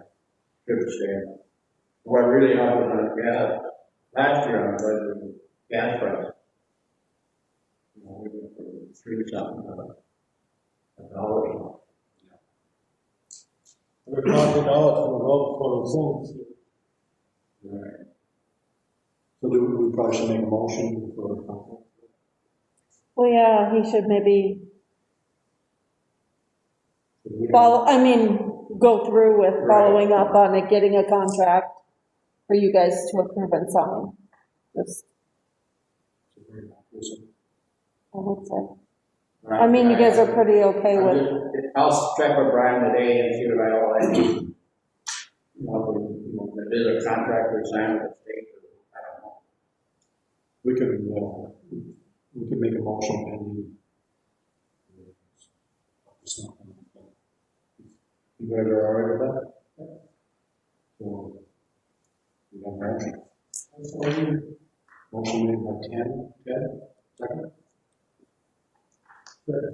good share. What really helped was on gas, last year on the gas price. You know, we went for 3 something, $1. We're talking dollars for about 20 cents. Right. So we probably should make a motion for a contract. Well, yeah, he should maybe go through with following up on it, getting a contract for you guys to approve and sign. Just, I would say. I mean, you guys are pretty okay with. I'll check with Brian today and see what I all like. You know, if it is a contract we sign with the state, I don't know. We can make a motion and you guys are all right with that? So, we have a motion. Motion made by Ted, second? Good.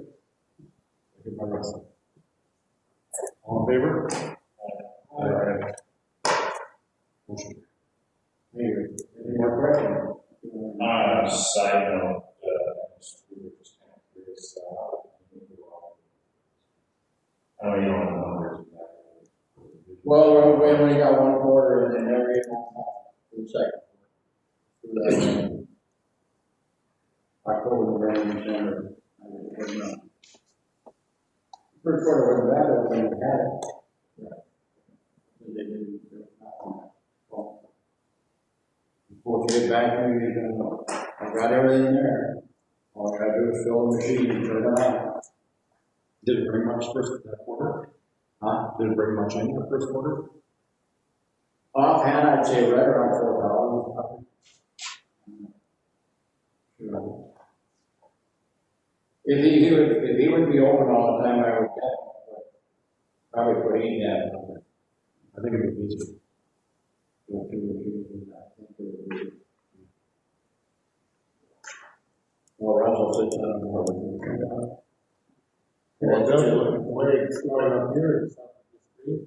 Second by Russell. All in favor? Aye. Motion. Any more questions? Side note, we were just kind is, I don't know the numbers. Well, we only got one quarter and then every the second. quarter. October, November, December. First quarter wasn't bad, I think we had it. Yeah. They didn't. Before you get back, I got everything there. All I gotta do is fill the machine and turn it on. Did it bring much that quarter? Huh? Did it bring much in the first quarter? Offhand, I'd say right around 4,000. Sure. If he would be open all the time, I would probably put 8 down. I think it'd be easier. Well, Russell sits on the board. Well, it does look the way it's going up here, it's up the street.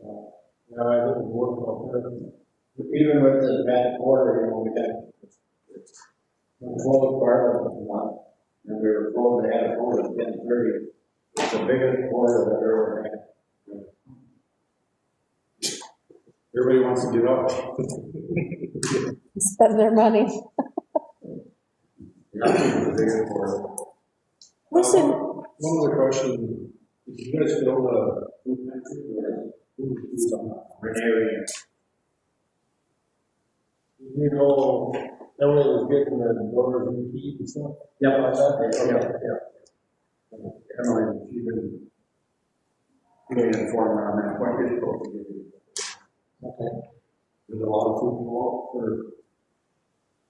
Yeah, I think it's worth it. Even with the bad quarter, we had the closed part of the month, and we were told they had a quarter of 10:30. It's the biggest quarter that I've ever had. Everybody wants to do up. Spend their money. The biggest quarter. Listen, One other question, did you guys fill the food pantry? Who's on that? Renee. You know, Emily was getting the doors and keys and stuff. Yeah. Emily, she's been getting informed on that, what you're supposed to do. Okay. There's a lot of food involved for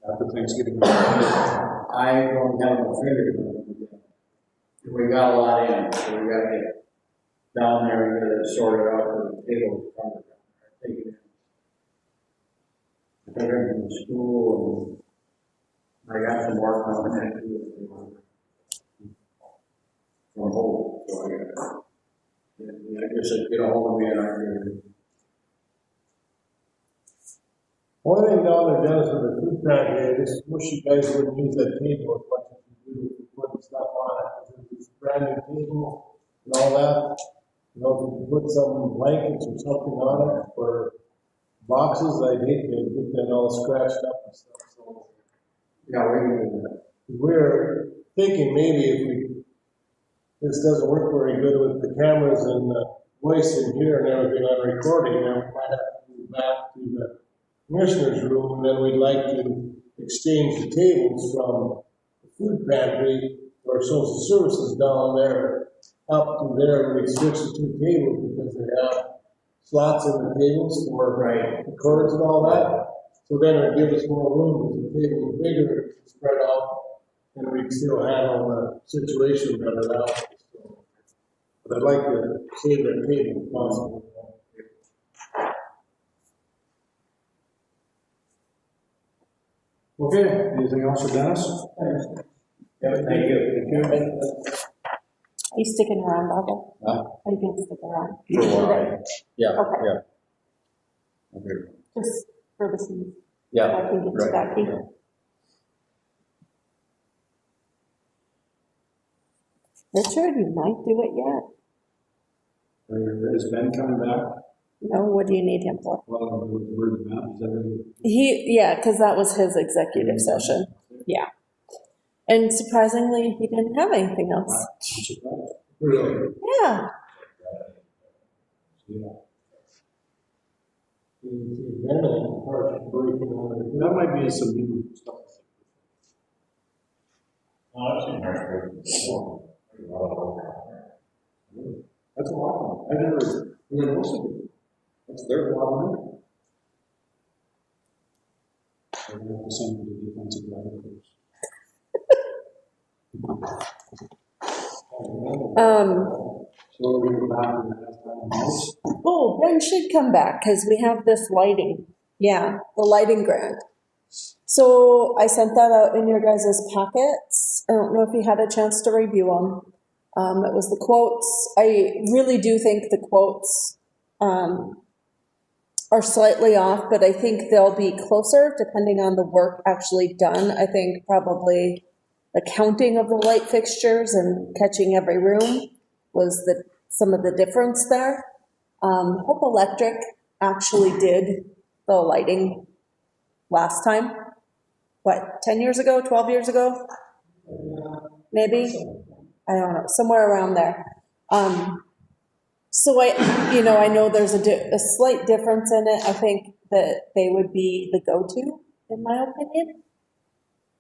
after Thanksgiving. I don't have no figures. We got a lot in, so we gotta get down there and get it sorted out for the tables. Take it in. I took it from the school and I got some work on that too. From home, so I got, I guess I'd get a hold of me and I can. One thing down there, Dennis, with the food pantry, I just wish you guys wouldn't use that table as much as you do, putting stuff on it. It's a brand new table and all that. You know, if you put some blankets or something on it for boxes, I'd hate to get that all scratched up and stuff, so. Yeah, we can do that. We're thinking maybe if this doesn't work very good with the cameras and the voice in here and everything on recording, then we might have to move back to the commissioner's room, and then we'd like to exchange the tables from the food pantry or social services down there up to there, and we switch the two tables because they have slots in the tables for the cords and all that. So then it gives us more room because the table is bigger, it's spread out, and we can still handle the situation better now. So, but I'd like to save that table if possible. Okay, anything else for Dennis? Yeah, thank you. are you sticking around, Bubba? Huh? Are you gonna stick around? For a while. Yeah, Okay. yeah. Okay. Just for the scene. Yeah, I can get to right, Becky. yeah. Richard, you might do it yet. Is Ben coming back? No, what do you need him for? Well, where's Ben? Is that really? Yeah, because that was his executive session. Yeah. And surprisingly, he didn't have anything else. I'm surprised. Really? Yeah. Yeah. That That might be some new stuff. That's a lot. I never, most of it. There's a lot of money. We're going to have to send them to defensive drivers. So we're going to go back to the house. Oh, Ben should come back because we have this lighting. Yeah, the lighting grant. So I sent that out in your guys' packets. I don't know if you had a chance to review them. It was the quotes. I really do think the quotes are slightly off, but I think they'll be closer depending on the work actually done. I think probably the counting of the light fixtures and catching every room was some of the difference there. Hope Electric actually did the lighting last time, what, 10 years ago, 12 years ago? Maybe? I don't know, somewhere around there. So I know there's a slight difference in it. I think that they would be the go-to, in my opinion.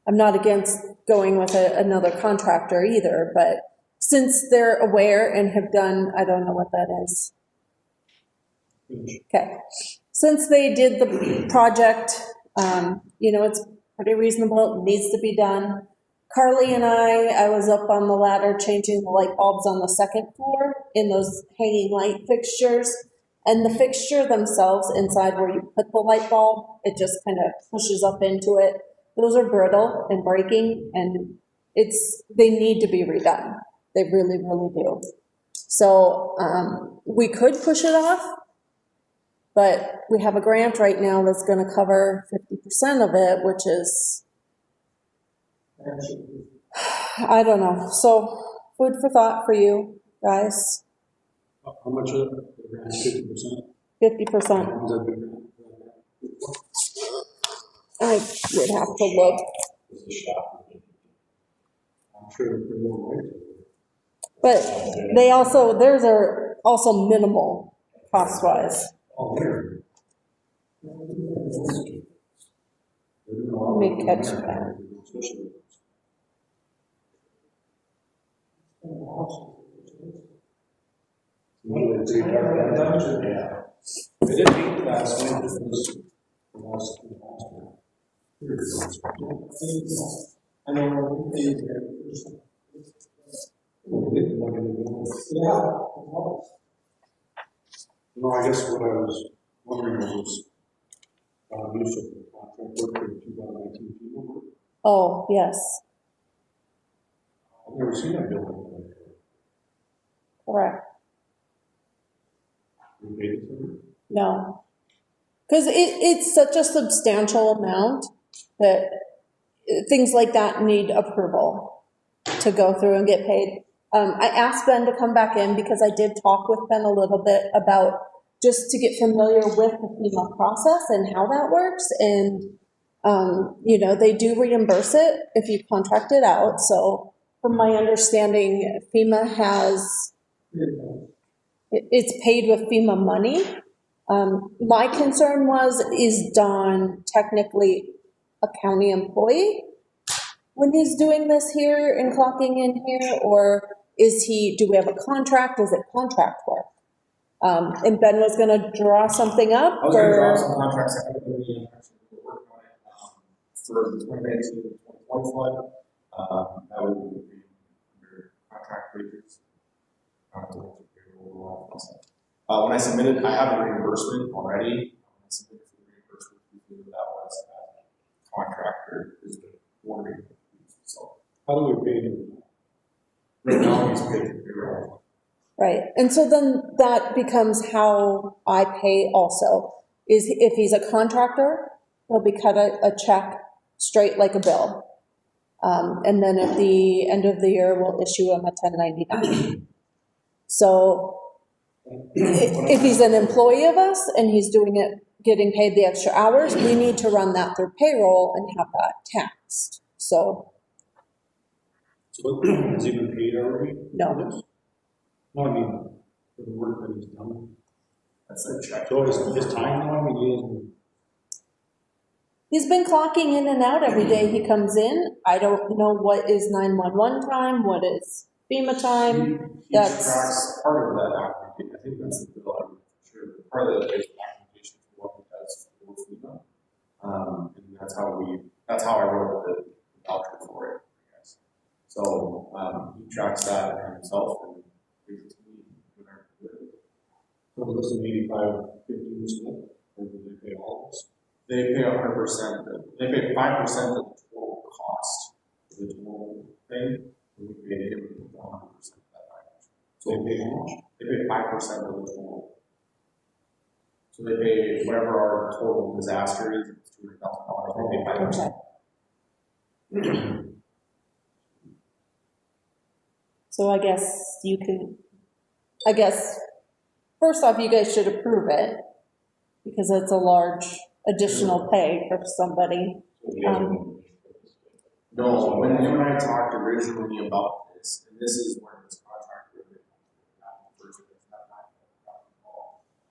I'm not against going with another contractor either, but since they're aware and have done, I don't know what that is. Okay. Since they did the project, it's pretty reasonable, it needs to be done. Carly and I was up on the ladder changing the light bulbs on the second floor in those hanging light fixtures. And the fixture themselves inside where you put the light bulb, it just kind of pushes up into it. Those are brittle and breaking, and they need to be redone. They really, really do. So we could push it off, but we have a grant right now that's going to cover 50% of it, which is, I don't know. So food for thought for you guys. How much of the grant, 50%? 50%. I would have to look. I'm sure they're more right. But theirs are also minimal cost-wise. Let me catch that. Yeah. They didn't meet last week, this was the last one. I know, No, I guess what I was wondering was, use of the contract work for 2019 people. Oh, yes, I've never seen that building. correct. We paid it for it. No. Because it's such a substantial amount that things like that need approval to go through and get paid. I asked Ben to come back in because I did talk with Ben a little bit about just to get familiar with the FEMA process and how that works. And, they do reimburse it if you contract it out. So from my understanding, FEMA it's paid with FEMA money. My concern is Don technically a county employee when he's doing this here and clocking in here, or do we have a contract? Is it contract work? And Ben was gonna draw something up, I was gonna draw or, some contracts, I think we actually worked on it, for the 2019 to 2020 flood. That would be under contract wages. When I submitted, I have a reimbursement already. When I submitted for the reimbursement, we knew that was contractor is the warning. So How do we pay him? right now, he's paid for payroll. right, and so then that becomes how I pay also, is if he's a contractor, he'll be cut a check straight like a bill. And then at the end of the year, we'll issue him a 1099. So if he's an employee of us and he's getting paid the extra hours, we need to run that through payroll and have that taxed. So, Has he been paid already? no, No, I mean, for the work that he's done. That's a check. So is his time now, I mean, he isn't. he's been clocking in and out every day he comes in. I don't know what is 911 time, what is FEMA time. He tracks part of that application. I think that's the bill, I'm sure. Part of that is application for what he does for FEMA. And that's how I wrote the voucher for it, I guess. So, he tracks that himself and gives it to me whenever he does it. So is this an 85-15 split, or do they pay all of us? They pay 100%, they pay 5% of the total cost of the total thing. We pay him 100% of that. So they pay how much? They pay 5% of the total. So they pay whatever our total disaster is, it's $200,000, they pay 5%. So I guess you can, I guess, first off, you guys should approve it, because it's a large additional pay for somebody. No, when him and I talked originally about this, and this is where this contract really first place,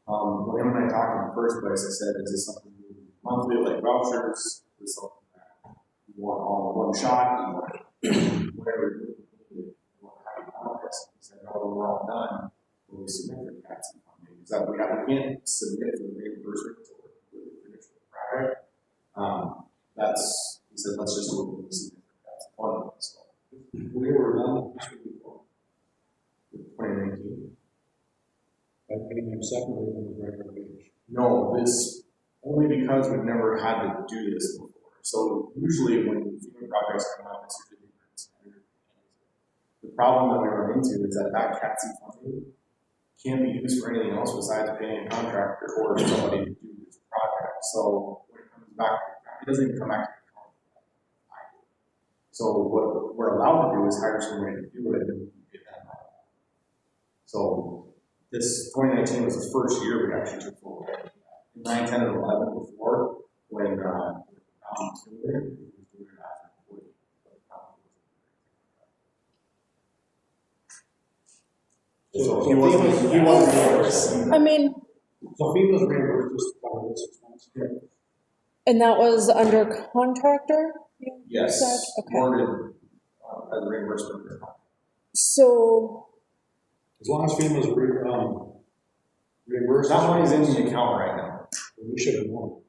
when him and I talked in the first place, I said, is this something we do monthly, like vouchers? Is this something that you want all in one shot? You want whatever you need, you want to have a contest? He said, no, when we're all done, when we submit for CATSI funding, is that we can't submit for reimbursement until we're completely finished with the project. He said, let's just do it when we submit for CATSI funding. So We were done this week before. 2019. By paying them separately on the regular wage. No, this, only because we've never had to do this before. So usually when FEMA projects come out, it's usually standard. The problem that we run into is that CATSI funding can't be used for anything else besides paying a contractor or somebody to do this project. So when it comes back, it doesn't even come back to the contract. So what we're allowed to do is hire somebody to do it and get that money. So this 2019 was the first year we actually took full credit. 9, 10, and 11 before, when so he wasn't reimbursed. I mean, So FEMA's reimbursed us to cover this expense. and that was under contractor, you Yes, said? Okay. awarded as a reimbursement. So, As long as FEMA's reimbursed. That money's in the account right now. We should have known.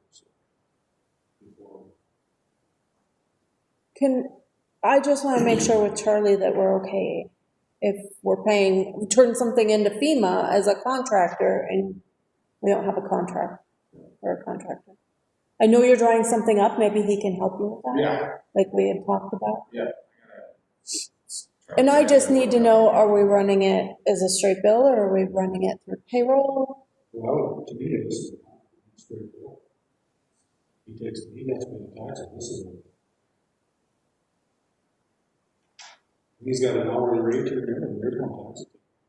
I just want to make sure with Charlie that we're okay. If we're paying, turn something into FEMA as a contractor and we don't have a contract for a contractor. I know you're drawing something up, maybe he can help you with that? Yeah. Like we had talked about? Yeah. And I just need to know, are we running it as a straight bill or are we running it through payroll? Well, to me, this is straight bill. He has to pay the taxes, this is. He's got an hourly rate here, and there's no taxes.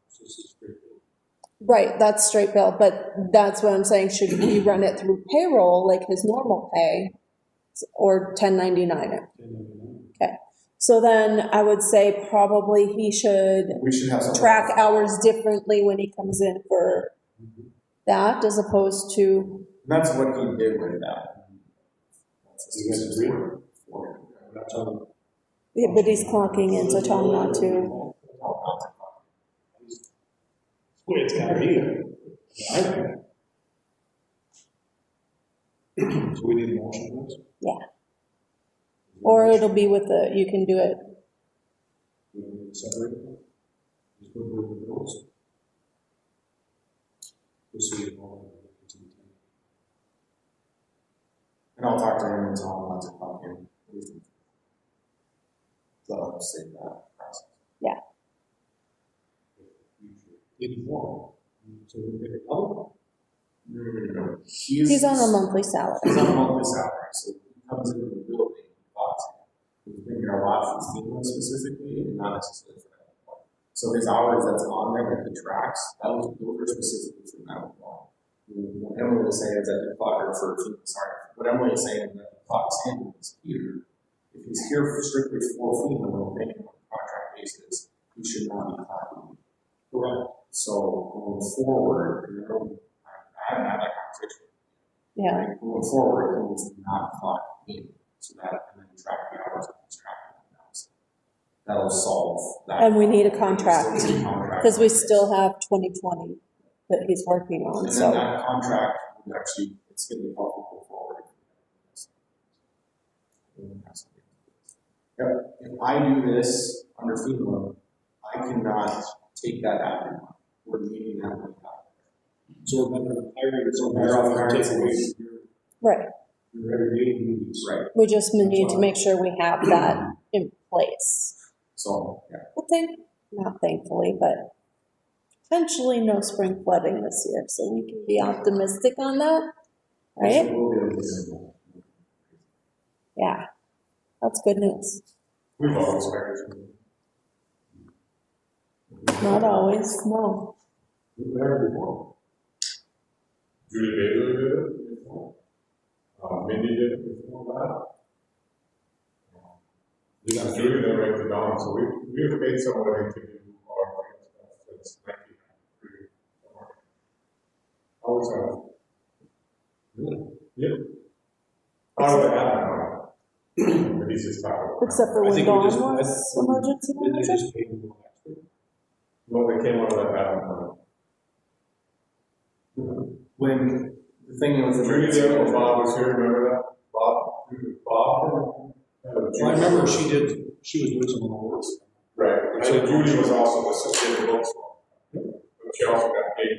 So this is straight bill. Right, that's straight bill, but that's what I'm saying, should we run it through payroll, like his normal pay, or 1099 it? 1099. Okay, so then I would say probably he should We should have some track hours differently when he comes in for that, as opposed to, That's what he did with that. You guys agree? That's how. yeah, but he's clocking in, so tell him not to. That's the way it's gotta be. I think. So we need a motion for this? Yeah. Or it'll be with the, you can do it, We need to separate it. Just put it with the bills. Just so you know. And I'll talk to him and tell him not to clock in. So I'll save that process. yeah. Even more. So we get it double? No. He's on a monthly salary. He's on a monthly salary, so he comes into the building, clocks in. He's been here a lot for Steele specifically, and not necessarily for that one. So his hours that's on there that he tracks, those are specifically for that one. What Emily was saying is that the clock, or what Emily was saying is that the clock's in is here. If he's here for strictly for FEMA, when we're paying him on a contract basis, he should not be clocking. Correct. So going forward, I haven't had that conversation. Yeah. Like, going forward, he needs to not clock in, so that and then track the hours that he's tracking. That'll solve that. And we need a contract, We still need a contract. because we still have 2020 that he's working on, And so. then that contract would actually, it's gonna be helpful go forward. Yep, if I do this under FEMA, I cannot take that admin money. We're leaving that money out. So we're better than hiring, so Better off hiring take away Right, your every meeting meetings. Right, we just need to make sure we have that in place. so, yeah. Well, not thankfully, but potentially no spring flooding this year, so we can be optimistic on that, right? We'll be able to do that. Yeah, that's good news. We've always hired. Not always, no. We've been there before. Judy Baylor did it before. Mindy did it before that. We got Judy that write it down, so we have paid somebody to do our stuff since 1993. Always have. Really? Yep. How did that happen? But he's just talking. Except for I when think we Dawn just- was emergency Didn't they manager. just pay him extra? Well, they came out of that admin. When the thing was. Judy there when Bob was here, remember that? Bob? I remember she was doing some more work. Right, so Judy was also assistant books. But she also got paid.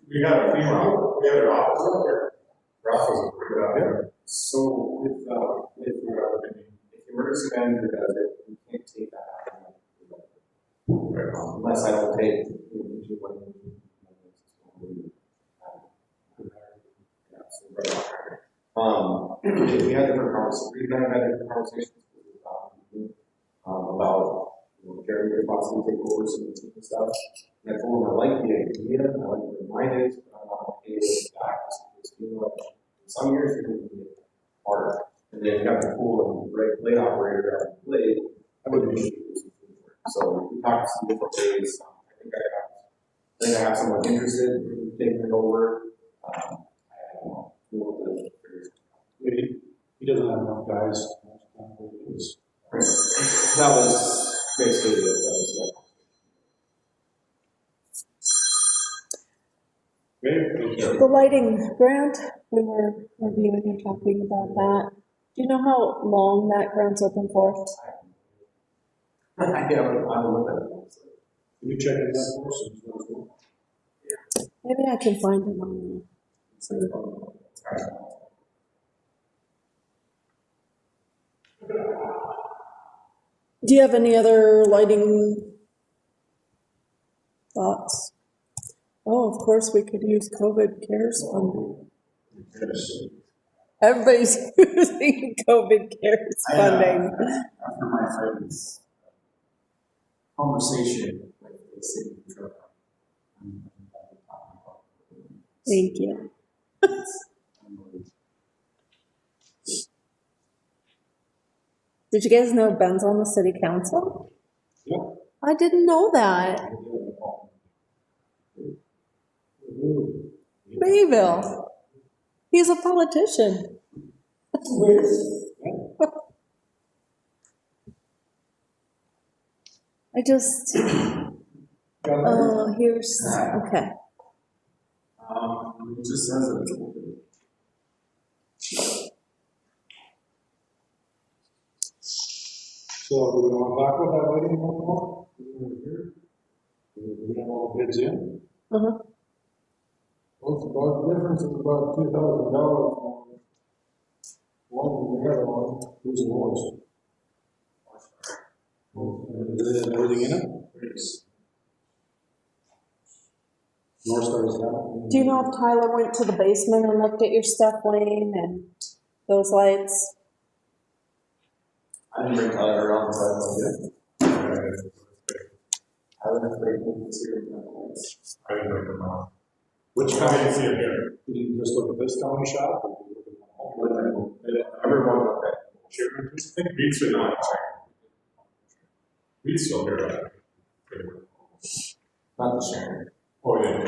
We had a female, we had her office up here. Her office was pretty good out here. So if emergency manager does it, you can't take that out. Unless I don't take. We had different conversations, we kind of had different conversations about, carrying your responsibility, take over some of the stuff. And I told him I like the idea, I like the minded, but I'm not okay with the back. Some years you're going to be harder. And then you have to pull a blade operator out of the blade, I would be so we talked some different ways. I think I have someone interested in taking it over. I don't know. He doesn't have enough guys. That was basically it. The lighting grant, we were reviewing and talking about that. Do you know how long that grant's open for? I don't look at it. Can you check it out for us? Maybe I can find it on the. Do you have any other lighting thoughts? Oh, of course, we could use COVID CARES funding. Everybody's using COVID CARES funding. After my friend's conversation with the city truck. Thank you. Did you guys know Ben's on the city council? Yeah. I didn't know that. Mayville. He's a politician. I just, here's, okay. It just says it. So do we want to talk about that lighting more? We have all the bids in. Uh-huh. Well, it's about, the difference is about $2,000. One we have on, who's the lowest? Does it have everything in it? Yes. North Star is that. Do you know if Tyler went to the basement and looked at your step lane and those lights? I didn't bring Tyler around, so I don't know. I would have played with this here. I didn't bring them out. Which county is he in here? Did you just look at this county shop? Or did you look at them all? Everyone looked at it. Sure. I think Beats are not checked. Beats still here, right? Not the sharing. Oh, yeah.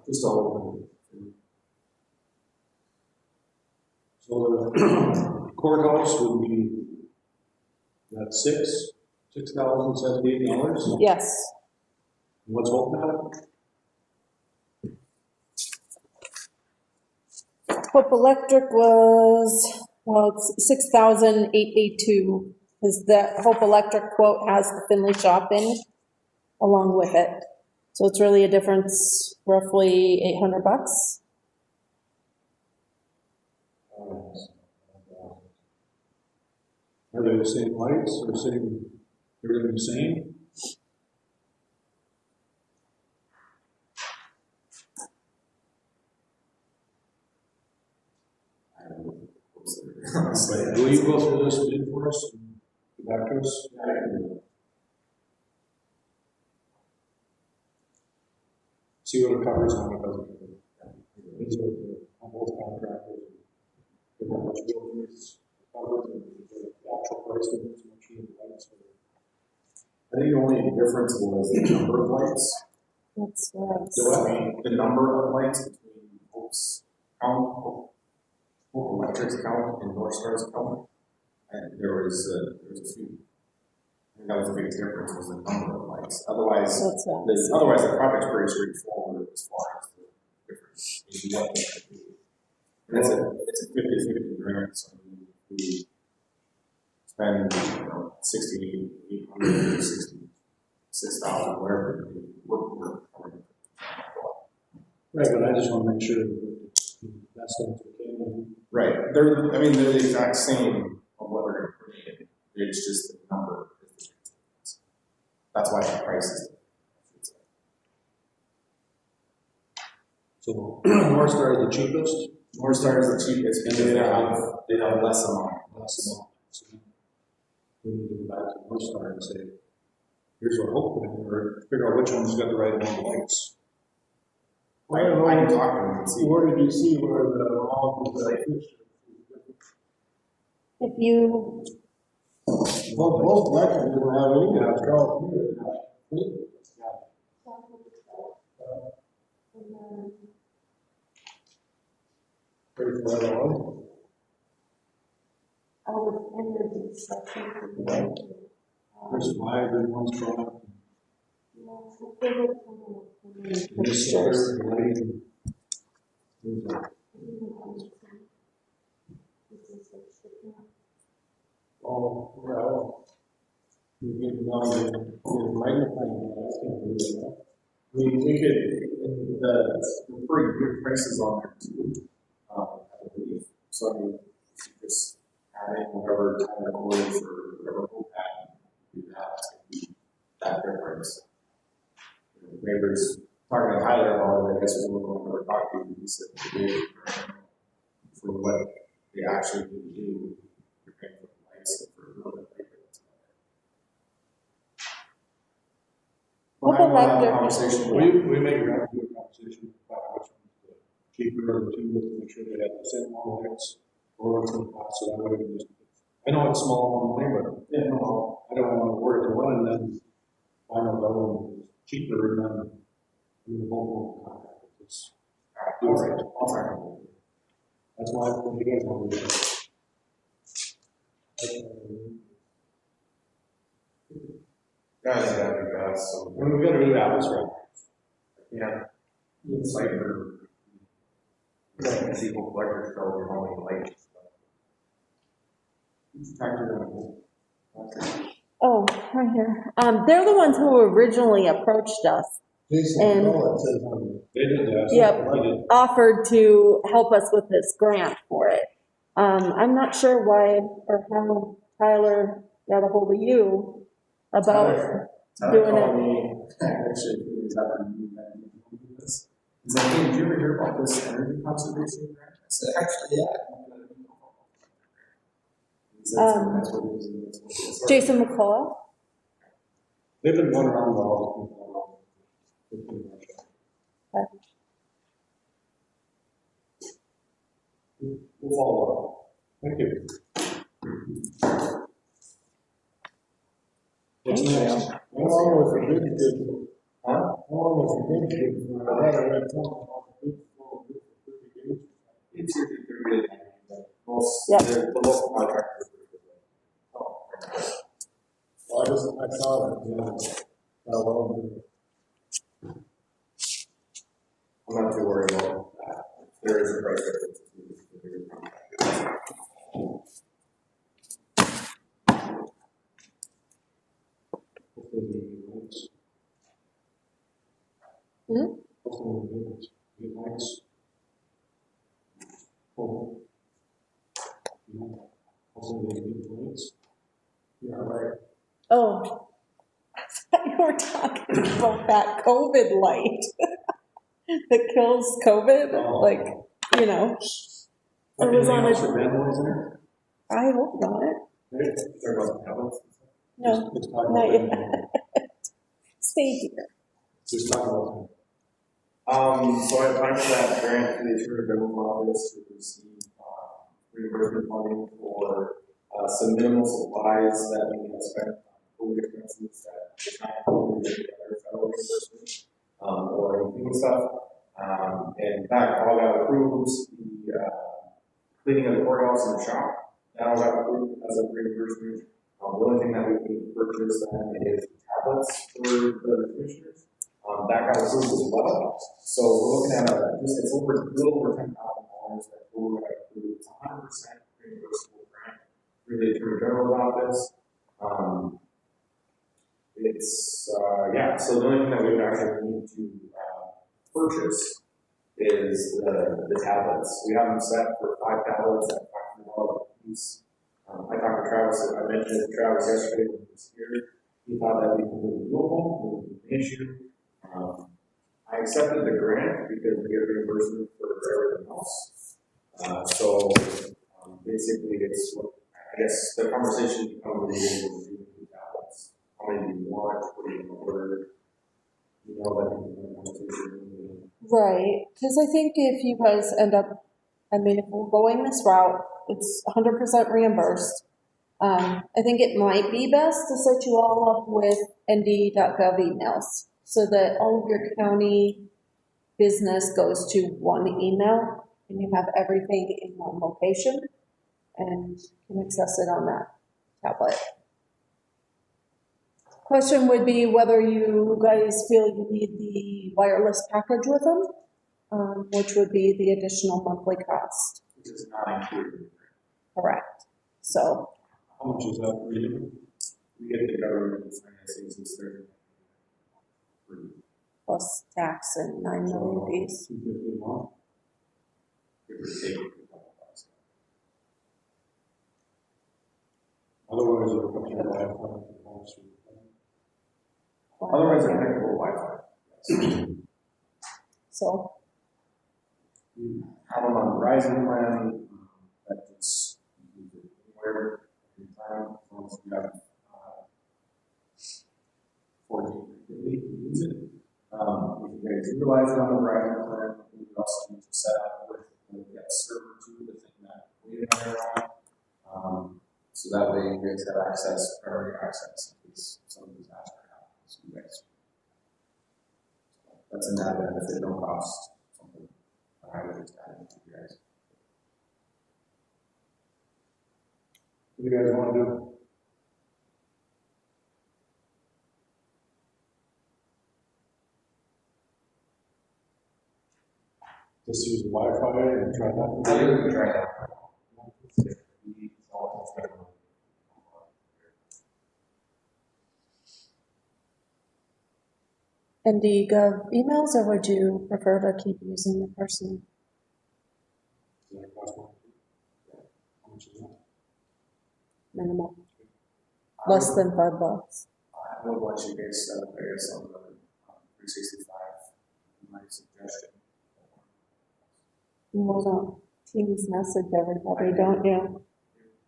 Just all. So the courthouse would be at $6,078. Yes. What's open at it? Hope Electric was, well, it's 6,882, because the Hope Electric quote has the Finley shop in along with it. So it's really a difference, roughly $800. Are they the same lights or same, everything the same? Will you go through this bid for us and get back to us? See what it covers and what it doesn't cover. These are on both contractors. Figure out which buildings covered and the actual price difference, what she invites. I think the only difference was the number of lights. That's right. So I mean, the number of lights between Hope's count, Hope Electric's count and North Star's count, and there was a few. I think that was the biggest difference was the number of lights. Otherwise, That's right. otherwise the project's pretty straightforward as far as the difference in what they have to do. And it's a 50-50 grant, so we spend 6,800, 66,000, whatever. We're Right, but I just want to make sure that that's what we can. right. They're the exact same of what they're going to put in. It's just the number is the difference. That's why the price is different. So North Star is the cheapest. North Star is the cheapest, and they have less amount. So we need to go back to North Star and say, here's what Hope put in, or figure out which one's got the right amount of lights. I can talk to them and see. Where did you see where the all of the fixtures? If you, Both elections don't have any, control here. $34. I would enter the section. There's 5, there's one's from. Just Pictures. the lighting. Oh, well, you get down to magnifying glass, can't do that. We could, the pretty good prices on there too, I believe. So I mean, just adding whatever kind of orders or whatever Hope had, do that difference. Neighbors talking to Tyler about it, I guess was a little more talk to, he said for what they actually need to do, you're paying for the lights for a little bit later. What Well, I will have a electric- conversation. We may have to do a conversation about which one's cheaper of the two, to make sure they have the same amount of lights, or what's going to cost, so that way we can just, I know it's small amount of money, but, yeah, no, I don't want to worry to one and then find out that one is cheaper than the whole contract. It's, do it right. That's why you guys want to do it. Guys, that'd be best, so. When we got to do that, that's right. Yeah. It's like for. Yeah, see what electric bill you're only like. Oh, right here. They're the ones who originally approached us. Jason, And- no, it says on They did that. Yep. We did. Offered to help us with this grant for it. I'm not sure why or how Tyler got a hold of you about doing it. Actually, he was after me, this. He's like, hey, did you ever hear about this energy conservation grant? I said, actually, yeah. He said, that's what it was. And that's what it was. Jason McCullough? They've been going around with all the people. We'll follow up. Thank you. What's next? how long was the bid good? Huh? How long was the bid good for? I had a red phone about the bid for 30 days. It's really, most, Yep. the local contractors. Well, I saw that, yeah. How long? I'm not too worried about that. There is a price difference. Hmm? Yeah, right. Oh, I thought you were talking about that COVID light that kills COVID, like, you know. It was on a, I hope not. No, not yet. Stay here. Just talk about So I applied for that grant to the Attorney General's office to receive reimbursement funding for some minimal supplies that we have spent on COVID expenses that did not include any other federal reimbursement or anything and stuff. And that all got approved. The cleaning of the courthouse and the shop, that all got approved as a reimbursement. The only thing that we need to purchase then is tablets for the commissioners. That got approved as well. So we're looking at it's over a little over $10,000 that we're going to approve. It's 100% reimbursable grant through the Attorney General's office. So the only thing that we would actually need to purchase is the tablets. We have them set for 5 tablets at $500 a piece. I talked to Travis, I mentioned it to Travis yesterday when he was here. He thought that would be completely doable, wouldn't be an issue. I accepted the grant because we get reimbursement for everything else. Basically, it's what I guess the conversation becomes with tablets. How many do you want? What do you order? You know that conversation. Right, because I think if you guys end up, I mean, if we're going this route, it's 100% reimbursed. I think it might be best to set you all up with nd.gov emails so that all of your county business goes to one email and you have everything in one location and can access it on that tablet. Question would be whether you guys feel you need the wireless package with them, which would be the additional monthly cost. Which is not included. Correct. So. How much is that for you? We get the government financing since they're Plus tax and 9 million fees. $250 a month. Otherwise, it'll come to your Wi-Fi. Otherwise, they're connectable Wi-Fi. So. Have them on the Verizon plan. That just anywhere, anytime, as long as you have 4G connectivity, you use it. If you guys utilize it on the Verizon plan, you can also need to set up with that server too, the thing that we are on. So that way you guys have access, priority access, in case some disaster happens. So you guys, that's an added benefit, no cost. Something I would just add to you guys. What do you guys want to do? Just use the Wi-Fi and try that? I think we can try that. ND.gov emails, or would you prefer to keep using the person? Does that cost more? How much is that? Minimal. Less than $5. I would want you guys set up, I guess, on the 365, my suggestion. You want to Teams message everybody, don't you?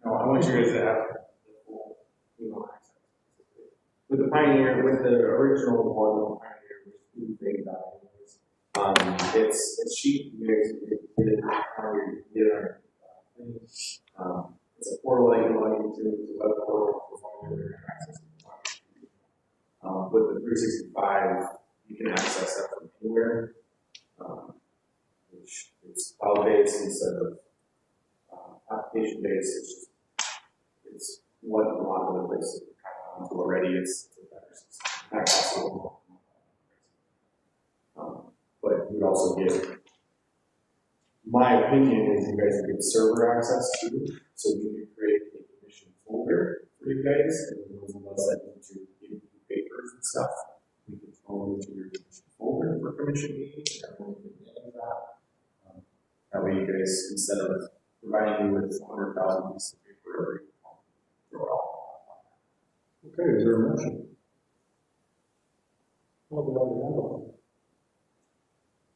No, I want you guys to have the full email access. With the Pioneer, with the original one, the Pioneer, which we think about anyways, it's cheap. You guys get it on it's a portal that you log into, it's a web portal for all your access. With the 365, you can access that from anywhere, which is cloud-based instead of application-based. It's what a lot of other places have gone to already. It's a better system. That costs a little more. But you would also get, my opinion is you guys would get server access too, so you can create a commission folder for you guys, and those of us that need to give you papers and stuff, we can throw into your commission folder for commission meetings, and everyone can manage that. That way you guys, instead of providing you with 100,000 pieces of paper, throw it all. Okay, is there a motion? Well, we already have one.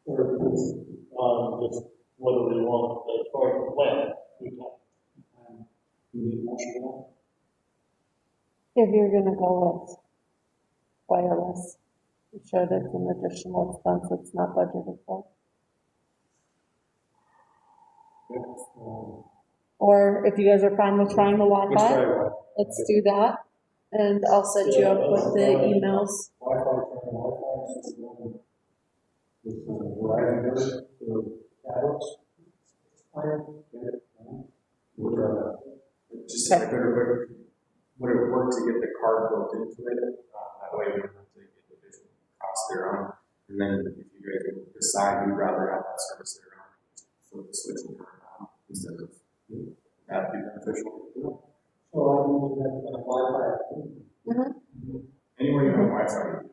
Or just whether we want the part plan. You need a motion for If you're going to go with wireless. You showed it's an additional expense that's not budgeted for. Or if you guys are fine with trying the Let's try Wi-Fi, it. let's do that. And I'll set you up with the emails. Verizon does it, for tablets. We'll try that. Just a better way, would it work to get the card built into it? That way you don't have to get the additional cost there on. And then if you guys decide you'd rather have that service there on, flip the switch and turn it on instead of that'd be beneficial. So I use that Wi-Fi. Anywhere you have Wi-Fi.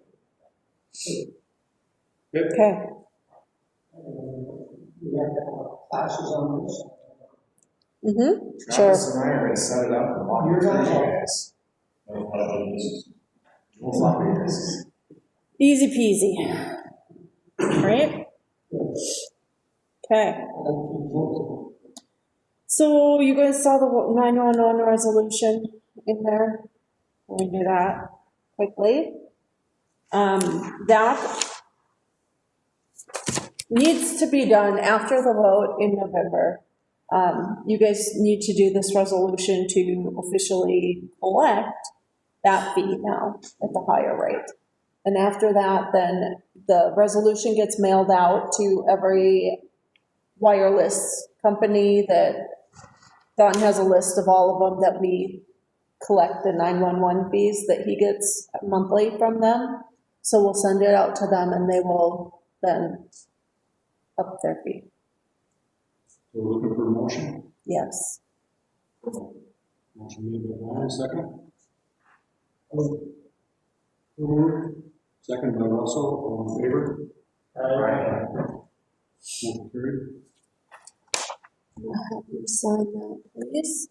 Okay. We have classes on this. Sure. Travis and I are gonna set it up and walk you through you guys. No floppy disks. Easy peasy. Right? Okay. So you guys saw the 911 resolution in there? We do that quickly. That needs to be done after the vote in November. You guys need to do this resolution to officially collect that fee now at the higher rate. And after that, then the resolution gets mailed out to every wireless company that Don has a list of all of them that we collect the 911 fees that he gets monthly from them. So we'll send it out to them and they will then up their fee. So we're looking for a motion. Yes. Motion made by Brian, second. Second by Russell, all in favor? Right. Motion carried. I'll have you sign that, please.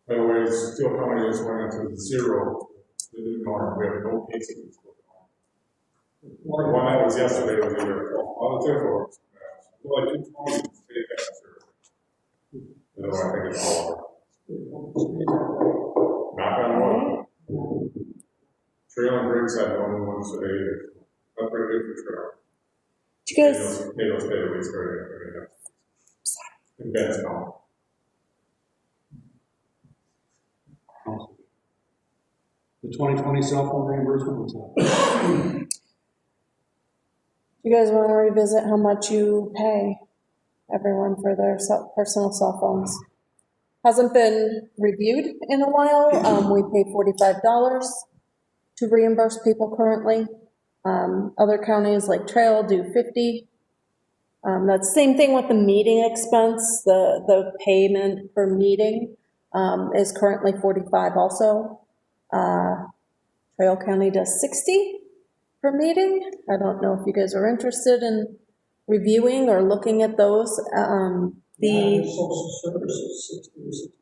By the way, Steele County just went into zero, the new norm, we have no cases in Steele County. The one that was yesterday was either positive or, like 220, state that zero. So I think it's all over. Knock on wood. Trail and Briggs had one of the ones today, that's pretty good for trail. Did you guys, They don't stay at least very good. In Ben's County. The 2020 cell phone reimbursement, what's that? you guys want to revisit how much you pay everyone for their personal cell phones? Hasn't been reviewed in a while. We pay $45 to reimburse people currently. Other counties like Trail do $50. That's the same thing with the meeting expense. The payment per meeting is currently $45 also. Trail County does $60 per meeting. I don't know if you guys are interested in reviewing or looking at those. The social services, 60 or 65.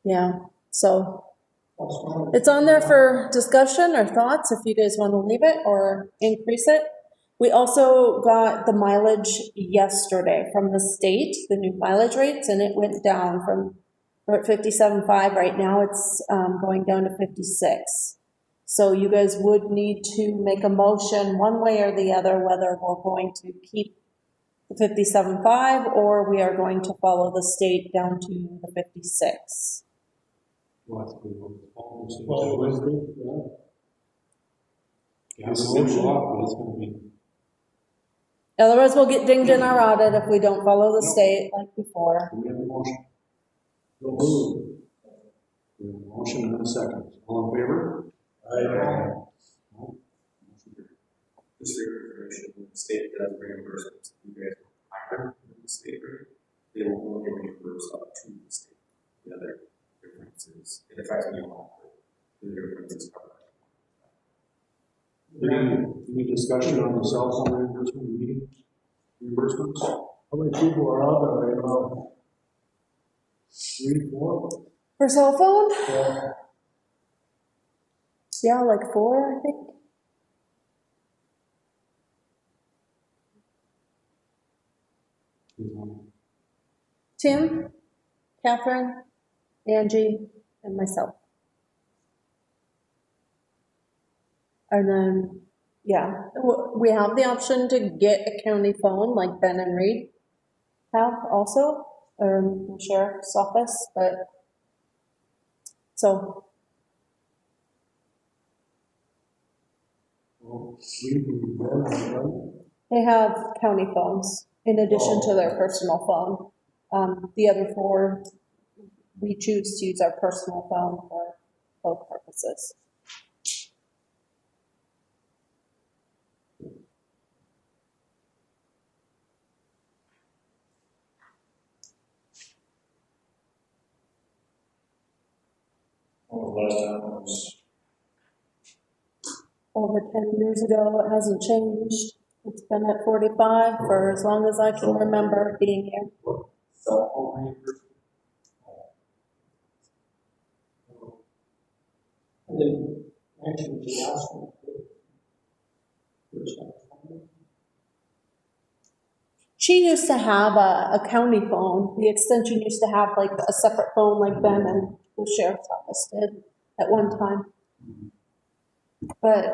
Yeah, so That's one. it's on there for discussion or thoughts if you guys want to leave it or increase it. We also got the mileage yesterday from the state, the new mileage rates, and it went down from, we're at 57.5 right now, it's going down to 56. So you guys would need to make a motion one way or the other whether we're going to keep the 57.5 or we are going to follow the state down to the 56. Yeah, it's a lot, but it's gonna be. Otherwise, we'll get dinged in our audit if we don't follow the state like before. Do we have a motion? We have a motion and a second. All in favor? Just for your information, when the state does reimbursements, you guys will hire the state rate, they will only reimburse up to the state. The other difference is, it affects me a lot, the difference is covered. Any discussion on the cell phone reimbursement meeting? Reimbursements? How many people are out there right now? 3, 4? For cell phone? Yeah. Yeah, like 4, I think. Tim, Catherine, Angie, and myself. And then, yeah, we have the option to get a county phone like Ben and Reed have also, the sheriff's office, but, so, they have county phones in addition to their personal phone. The other four, we choose to use our personal phone for both purposes. Last time was Over 10 years ago, it hasn't changed. It's been at 45 for as long as I can remember being here. cell phone reimbursement. And then, actually, the last one. She used to have a county phone. The extension used to have like a separate phone like Ben and the sheriff's office did at one time. But,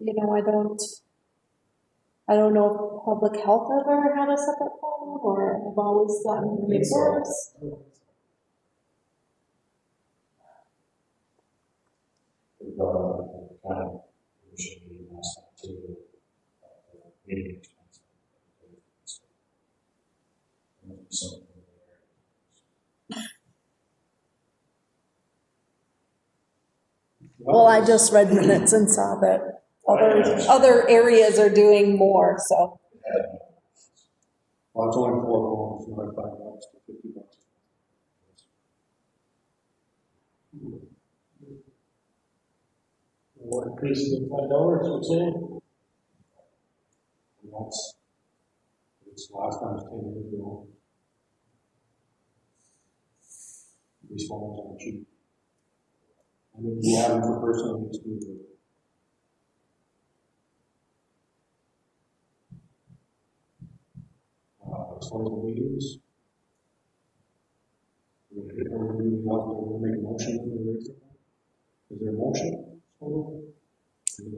you know, I don't know if public health ever had a separate phone or have always gotten reimbursed. Well, I just read minutes and saw that other areas are doing more, so. Well, it's only 4 phones, like $5 to $50. We're increasing the $5, you're saying? And it's last time was 10 years ago. These phones aren't cheap. I mean, we have them for personal use too. As far as the meetings, we'll make a motion for the raise. Is there a motion? And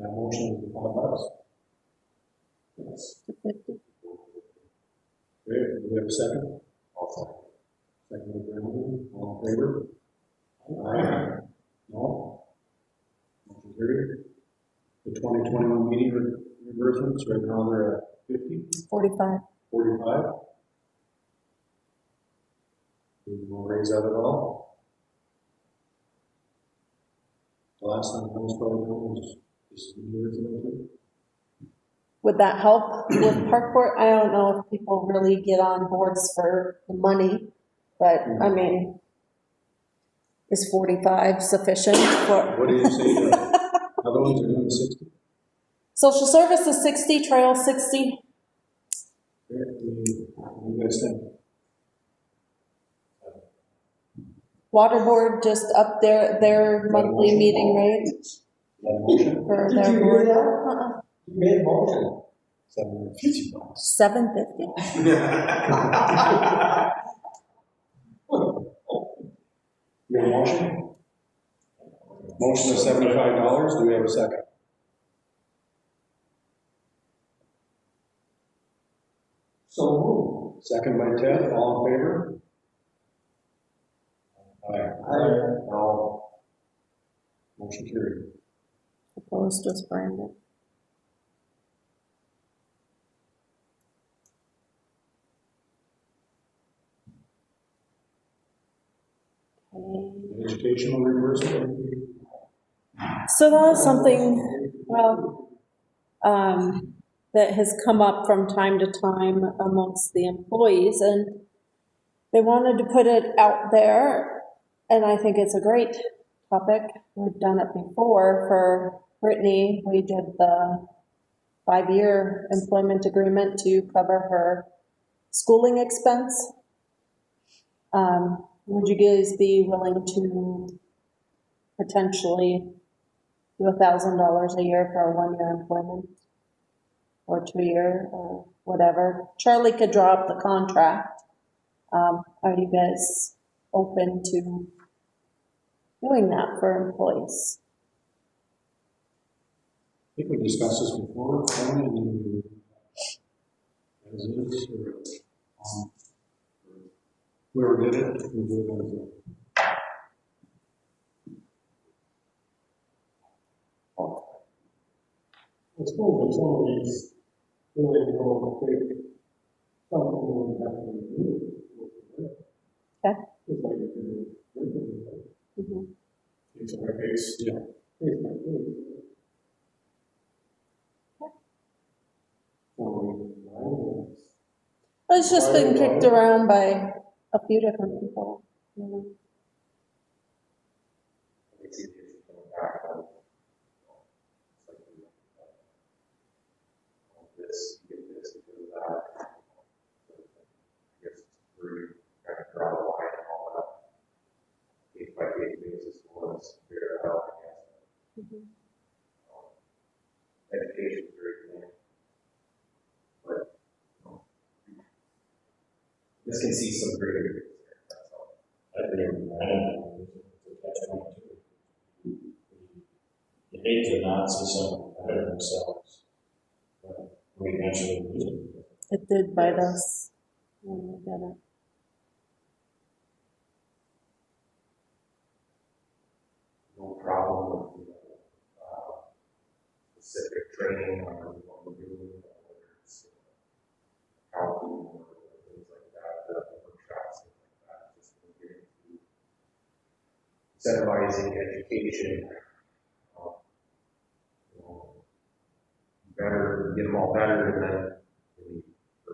that motion is $5. Yes. Okay, do we have a second? I'll second. Second, Brandon, all in favor? Aye. No? Motion carried. The 2021 meeting reimbursements, right now they're at 50? 45. 45? Do you want to raise that at all? The last time I was probably doing was just years ago too. Would that help with park board? I don't know if people really get on boards for the money, but I mean, is 45 sufficient for? What do you say? Other ones are doing 60? Social service is 60, trail 60. What do you guys think? Water board just up their monthly meeting rate for their board. You made a motion. $750. 750. You have a motion? Motion is $75. Do we have a second? So moved. Second by Ted, all in favor? Aye. No. Motion carried. Opposed was Brandon. Okay. Educational reimbursement? So that is something, well, that has come up from time to time amongst the employees, and they wanted to put it out there, and I think it's a great topic. We've done it before for Brittany. We did the 5-year employment agreement to cover her schooling expense. Would you guys be willing to potentially do $1,000 a year for a 1-year employment? Or 2-year, or whatever? Charlie could draw up the contract. Are you guys open to doing that for employees? think we discussed this before, and then we, as is, or, whoever did it, we did it. I suppose if somebody's really going to take something and have to do it. Okay. It's like if you're drinking it. Mhm. Case by case, yeah. It's like this. It's just been kicked around by a few different people, you know. It's easier to come back on. This, you get this, you do that. I guess it's pretty, kind of draw the line and all that. Case by case basis, let's figure it out, I guess. Education is very cool. But, this can see some greater things there, that's all. I think, you hate to not see someone better themselves. But we eventually lose it. It did bite us when we did it. No problem with, specific training on what we're doing, whether it's accounting or things like that, workshops, things like that, just getting to incentivizing education, you know, better, get them all better, and then maybe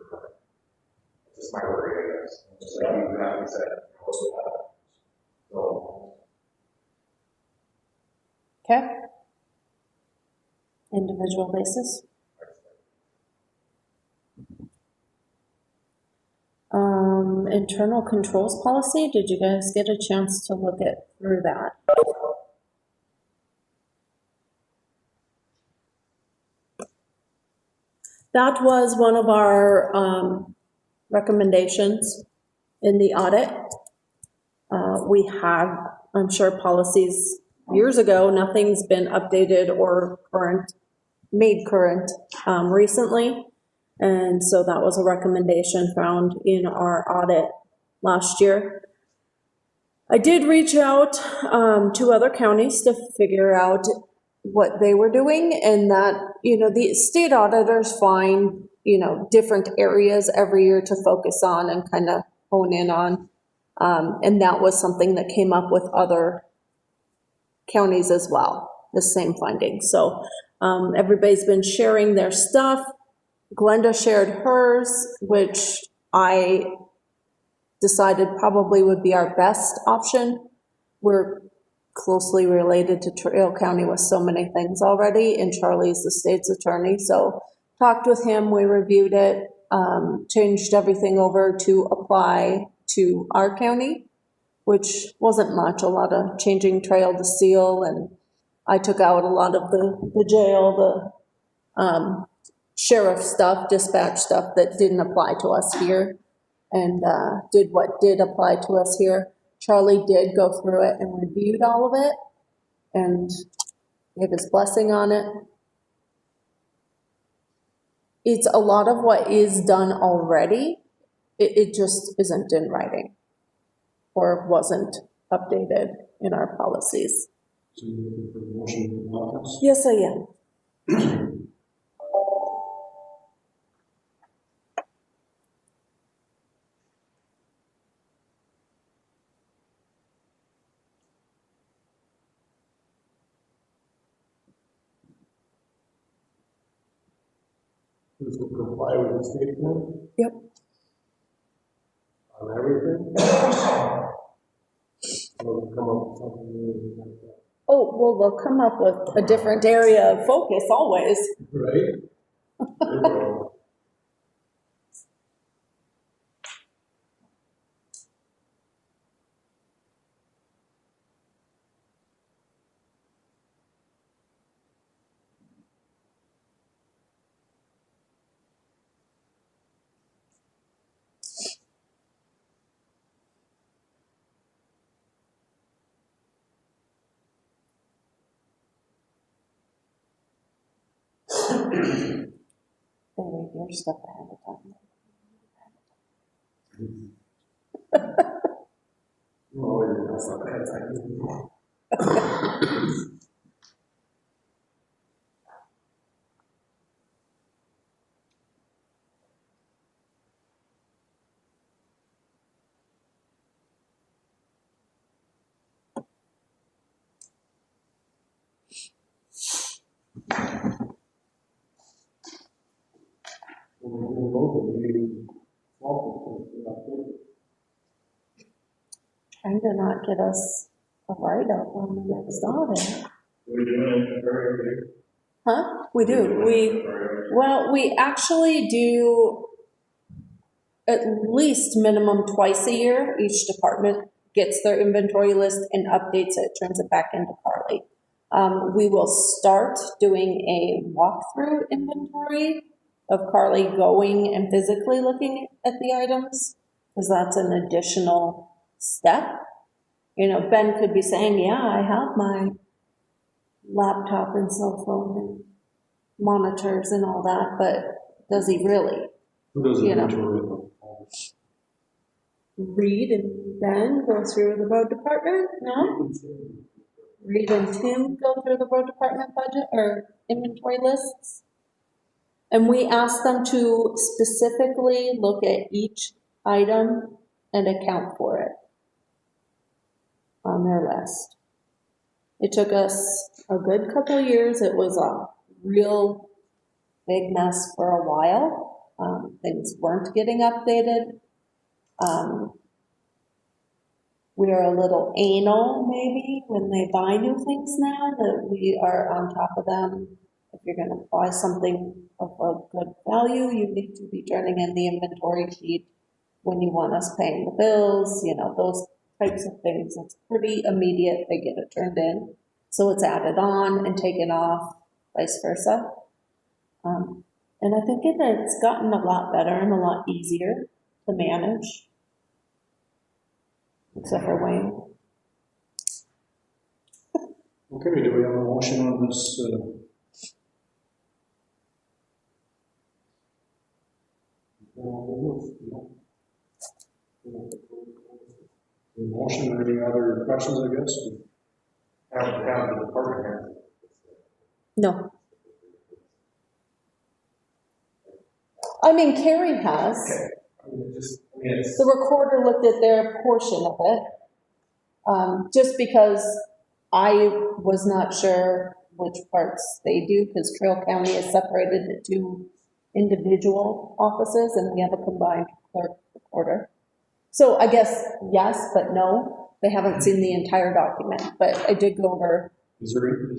that's just my worry, I guess. Just like you exactly said, so, Okay? Individual basis. Internal controls policy, did you guys get a chance to look through that? That was one of our recommendations in the audit. We have, I'm sure, policies years ago, nothing's been updated or made current recently. And so that was a recommendation found in our audit last year. I did reach out to other counties to figure out what they were doing, and that, you know, the state auditors find, you know, different areas every year to focus on and kind of hone in on. And that was something that came up with other counties as well, the same findings. So everybody's been sharing their stuff. Glenda shared hers, which I decided probably would be our best option. We're closely related to Trail County with so many things already, and Charlie's the state's attorney, so talked with him, we reviewed it, changed everything over to apply to our county, which wasn't much, a lot of changing Trail to Steele, and I took out a lot of the jail, the sheriff stuff, dispatch stuff that didn't apply to us here, and did what did apply to us here. Charlie did go through it and reviewed all of it and gave his blessing on it. It's a lot of what is done already. It just isn't in writing or wasn't updated in our policies. So you're looking for a motion about this? Yes, I am. Who's to comply with the state code Yep. on everything? We'll come up with something really like that. Oh, well, they'll come up with a different area of focus always. Right? They read your stuff ahead of time. Trying to not get us a write-up on the next audit. We're doing it very. Huh? We do. We actually do at least minimum twice a year. Each department gets their inventory list and updates it, turns it back into Carly. We will start doing a walkthrough inventory of Carly going and physically looking at the items, because that's an additional step. You know, Ben could be saying, yeah, I have my laptop and cell phone and monitors and all that, but does he really? Who does You know. inventory? Reed and Ben go through the road department, no? Reed and Tim go through the road department budget or inventory lists. And we ask them to specifically look at each item and account for it on their list. It took us a good couple of years. It was a real big mess for a while. Things weren't getting updated. We are a little anal, maybe, when they buy new things now, that we are on top of them. If you're gonna buy something of a good value, you need to be turning in the inventory sheet when you want us paying the bills, you know, those types of things. It's pretty immediate, they get it turned in. So it's added on and taken off, vice versa. And I think it's gotten a lot better and a lot easier to manage. Except for Wayne. Okay, do we have a motion on this? Motion, or any other questions, I guess? Have the department head. No. I mean, Carrie has. Okay. Yes. The recorder looked at their portion of it, just because I was not sure which parts they do, because Trail County is separated into individual offices, and we have a combined clerk recorder. So I guess yes, but no. They haven't seen the entire document, but I did go over. Is there anything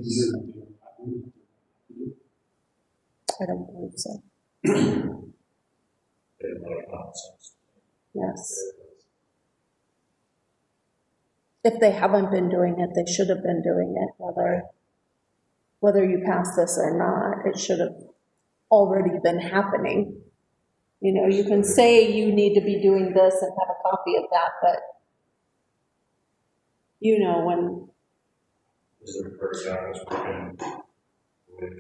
you do? I don't believe so. Yes. If they haven't been doing it, they should have been doing it, whether you pass this or not, it should have already been happening. You know, you can say you need to be doing this and have a copy of that, but you know, when. Is there a person on this working with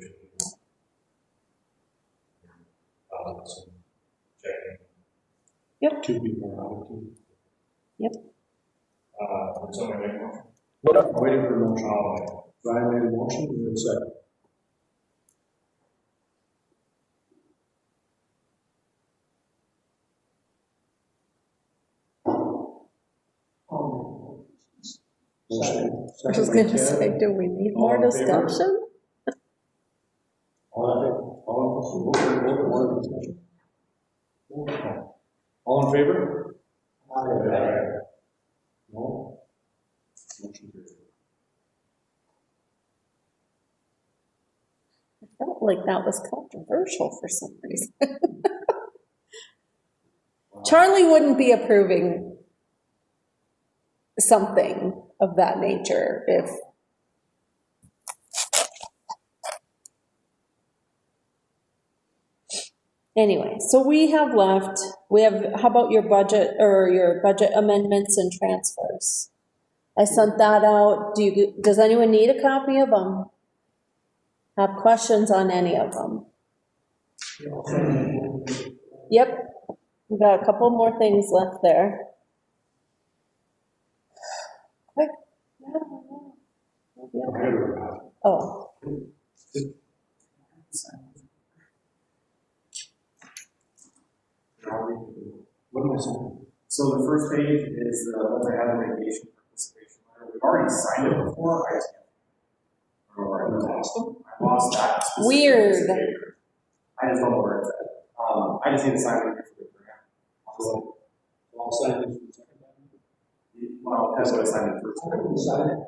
checking? Yep. Two people out. Yep. Would somebody make a motion? Waiting for a motion. Brian made a motion, we have a second. Motion. I was going to say, do we need more discussion? All in favor? Aye. No? Motion carried. I felt like that was controversial for some reason. Charlie wouldn't be approving something of that nature if. Anyway, so we have, how about your budget or your budget amendments and transfers? I sent that out. Does anyone need a copy of them? have questions on any of them. Yep, we got a couple more things left there. Quick. Yeah, we'll be okay. Oh. What am I saying? So the first page is the multi-hazard mitigation participation letter. We've already signed it before. I just I don't know where I lost them. I lost that. specific Weird. piece of paper. I just don't know where it's at. I just need to sign it here for the grant. So, All signed this for the second time? well, that's what I signed it first. I can sign it.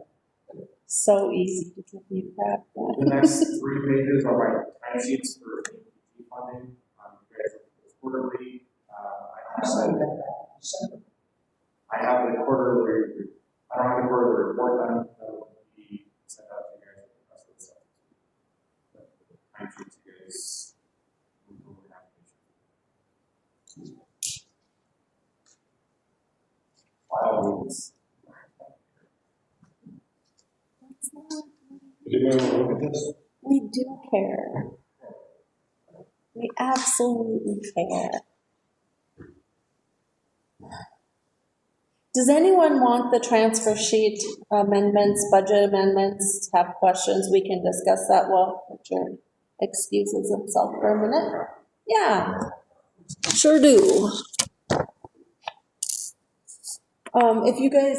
So easy to give you crap. The next 3 pages are my timesheets for APT funding. You guys look at this quarterly. I signed that. I have the quarterly. I don't have the quarterly report done. That will be sent out to you guys with the rest of the stuff. But the timesheets, you guys will go over the application. File rules. Anybody want to look at this? We do care. We absolutely care. Does anyone want the transfer sheet amendments, budget amendments, have questions? We can discuss that while Richard excuses himself for a minute. Yeah, sure do. If you guys,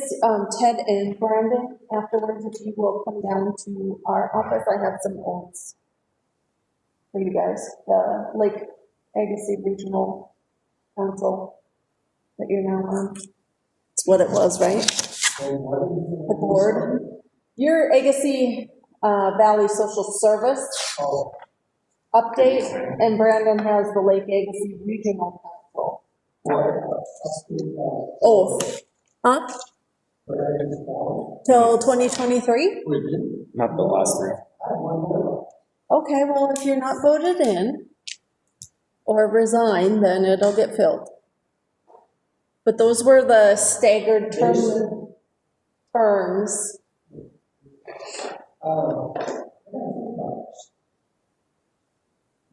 Ted and Brandon, afterwards, if you will come down to our office, I have some oaths for you guys. The Lake Agassiz Regional Council that you're now on. It's what it was, right? The board. Your Agassiz Valley Social Service update, and Brandon has the Lake Agassiz Regional Council. Oath. Huh? Till 2023? Not the last 3. Okay, well, if you're not voted in or resign, then it'll get filled. But those were the staggered terms.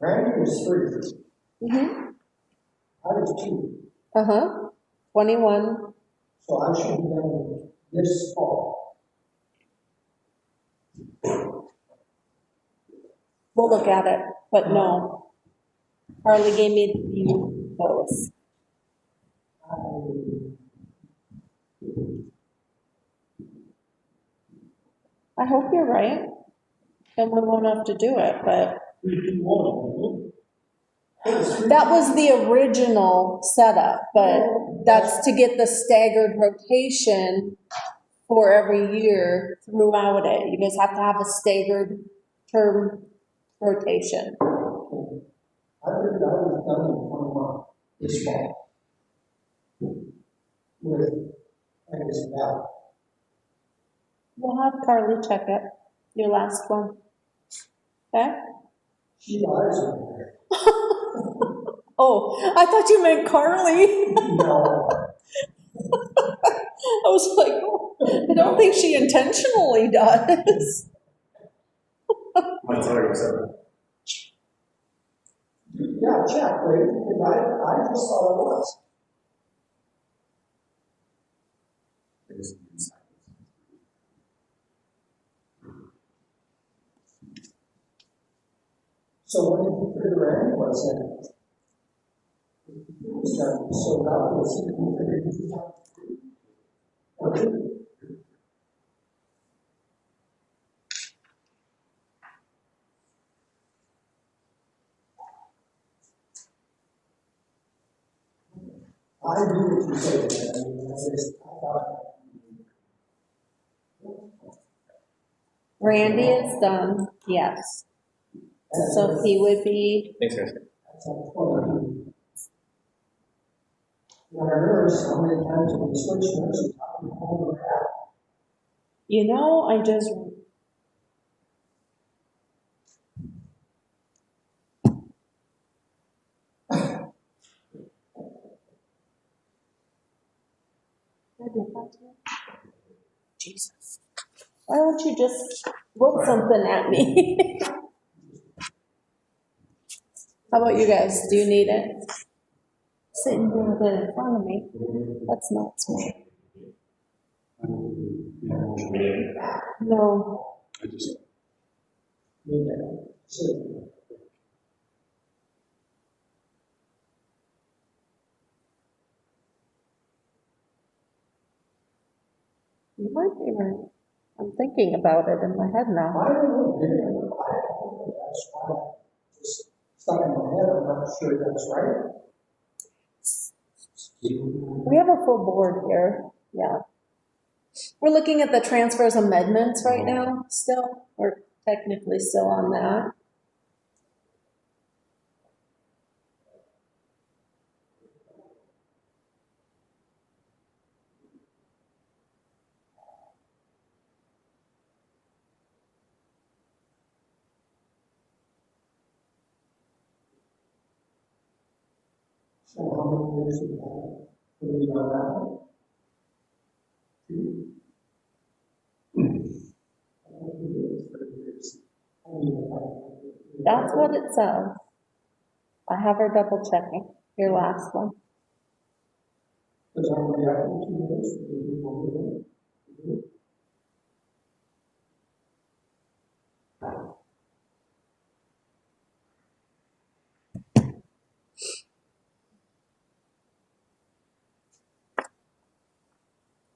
Randy was 3. Mm-hmm. I was 2. 21. So I should be done this fall. We'll look at it, but no. Harley gave me those. I hope you're right. Then we won't have to do it, but. That was the original setup, but that's to get the staggered rotation for every year throughout it. You guys have to have a staggered term rotation. I figured I was done in 21 this fall. With, I guess, that. We'll have Carly check it, your last one. Okay? She lies over there. Oh, I thought you meant Carly. No. I was like, oh, I don't think she intentionally does. I'm sorry, sir. Yeah, check, wait, because I just thought it was. So when did you figure Randy was in? So that was, you figured okay. I agree with you saying that. I mean, I thought. Randy is done, yes. So he would be, Thanks, guys. That's like 20. When I nurse, how many times have we switched nurses? How many home we have? you know, I just. Jesus. Why don't you just throw something at me? How about you guys? Do you need it? Sitting there in front of me. That's not smart. No. I just, You might be right. I'm thinking about it in my head now. I don't know, maybe I'm gonna buy it, that's why, just stuck in my head, I'm not sure that's right. We have a full board here, yeah. We're looking at the transfers amendments right now, still. We're technically still on that. So how many years do we have? Can we on that one? That's what it says. I have her double checking, your last one. Because I'm already up in 2 years, we will do it.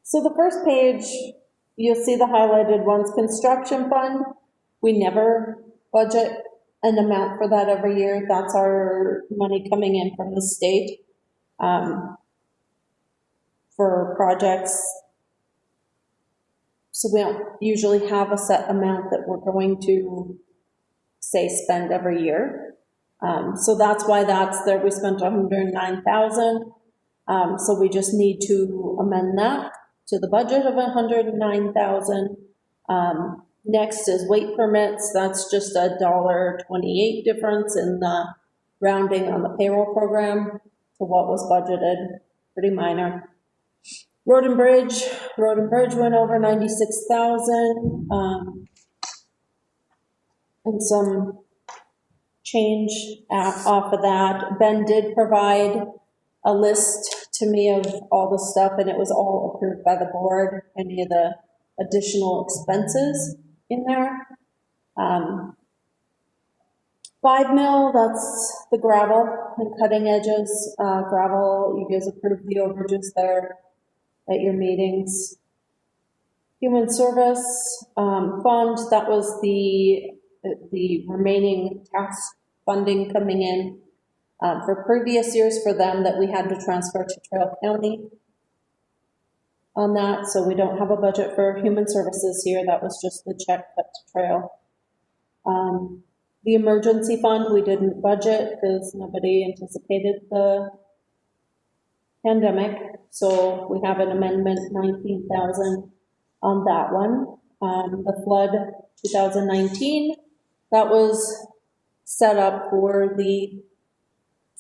So the first page, you'll see the highlighted ones, construction fund. We never budget an amount for that every year. That's our money coming in from the state for projects. So we don't usually have a set amount that we're going to, say, spend every year. So that's why that's there. We spent 109,000. So we just need to amend that to the budget of 109,000. Next is weight permits. That's just a $1.28 difference in the rounding on the payroll program to what was budgeted, pretty minor. Road and Bridge went over 96,000, and some change off of that. Ben did provide a list to me of all the stuff, and it was all approved by the board, any of the additional expenses in there. 5 mil, that's the gravel and cutting edges. Gravel, you guys approved the overages there at your meetings. Human Service Fund, that was the remaining tax funding coming in for previous years for them that we had to transfer to Trail County on that. So we don't have a budget for Human Services here. That was just the check cut to Trail. The emergency fund, we didn't budget because nobody anticipated the pandemic. So we have an amendment, 19,000 on that one. The flood 2019, that was set up for the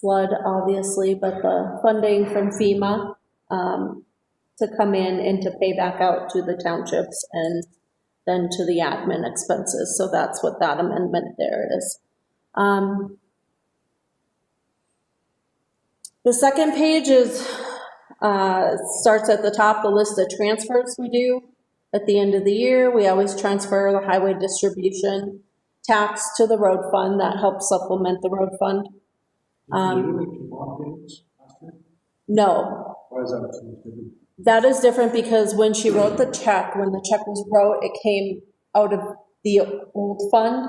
flood, obviously, but the funding from FEMA to come in and to pay back out to the townships and then to the admin expenses. So that's what that amendment there is. The second page is starts at the top, the list of transfers we do at the end of the year. We always transfer the highway distribution tax to the road fund. That helps supplement the road fund. No. why is that so much different? That is different because when she wrote the check, when the check was wrote, it came out of the old fund.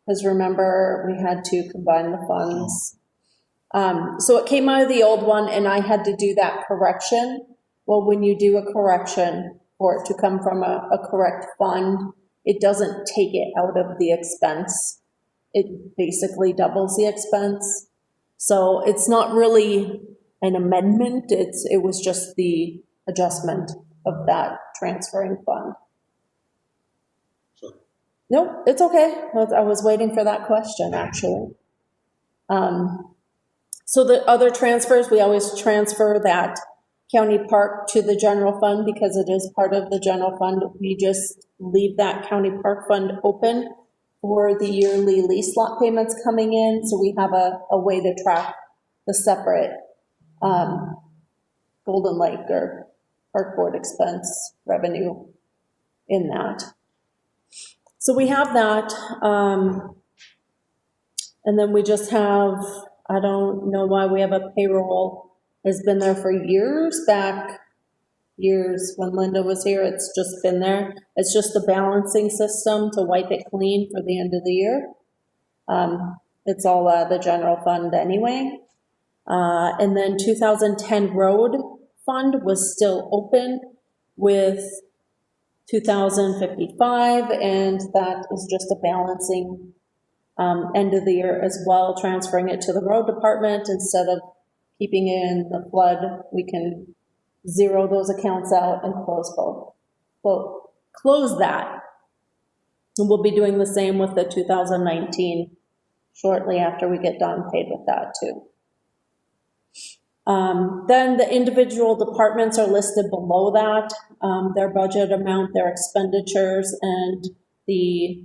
Because remember, we had to combine the funds. So it came out of the old one and I had to do that correction. Well, when you do a correction for it to come from a correct fund, it doesn't take it out of the expense. It basically doubles the expense. So it's not really an amendment, it was just the adjustment of that transferring fund. Sorry. Nope, it's okay. I was waiting for that question, actually. So the other transfers, we always transfer that county park to the general fund because it is part of the general fund. We just leave that county park fund open for the yearly lease lot payments coming in, so we have a way to track the separate Golden Lake or Park Board expense revenue in that. So we have that, and then we just have, I don't know why we have a payroll, has been there for years, back years when Linda was here, it's just been there. It's just a balancing system to wipe it clean for the end of the year. It's all the general fund anyway. And then 2010 road fund was still open with 2055, and that is just a balancing end of the year as well, transferring it to the road department instead of keeping it in the flood. We can zero those accounts out and close both. Well, close that. And we'll be doing the same with the 2019 shortly after we get done paid with that too. Then the individual departments are listed below that, their budget amount, their expenditures, and the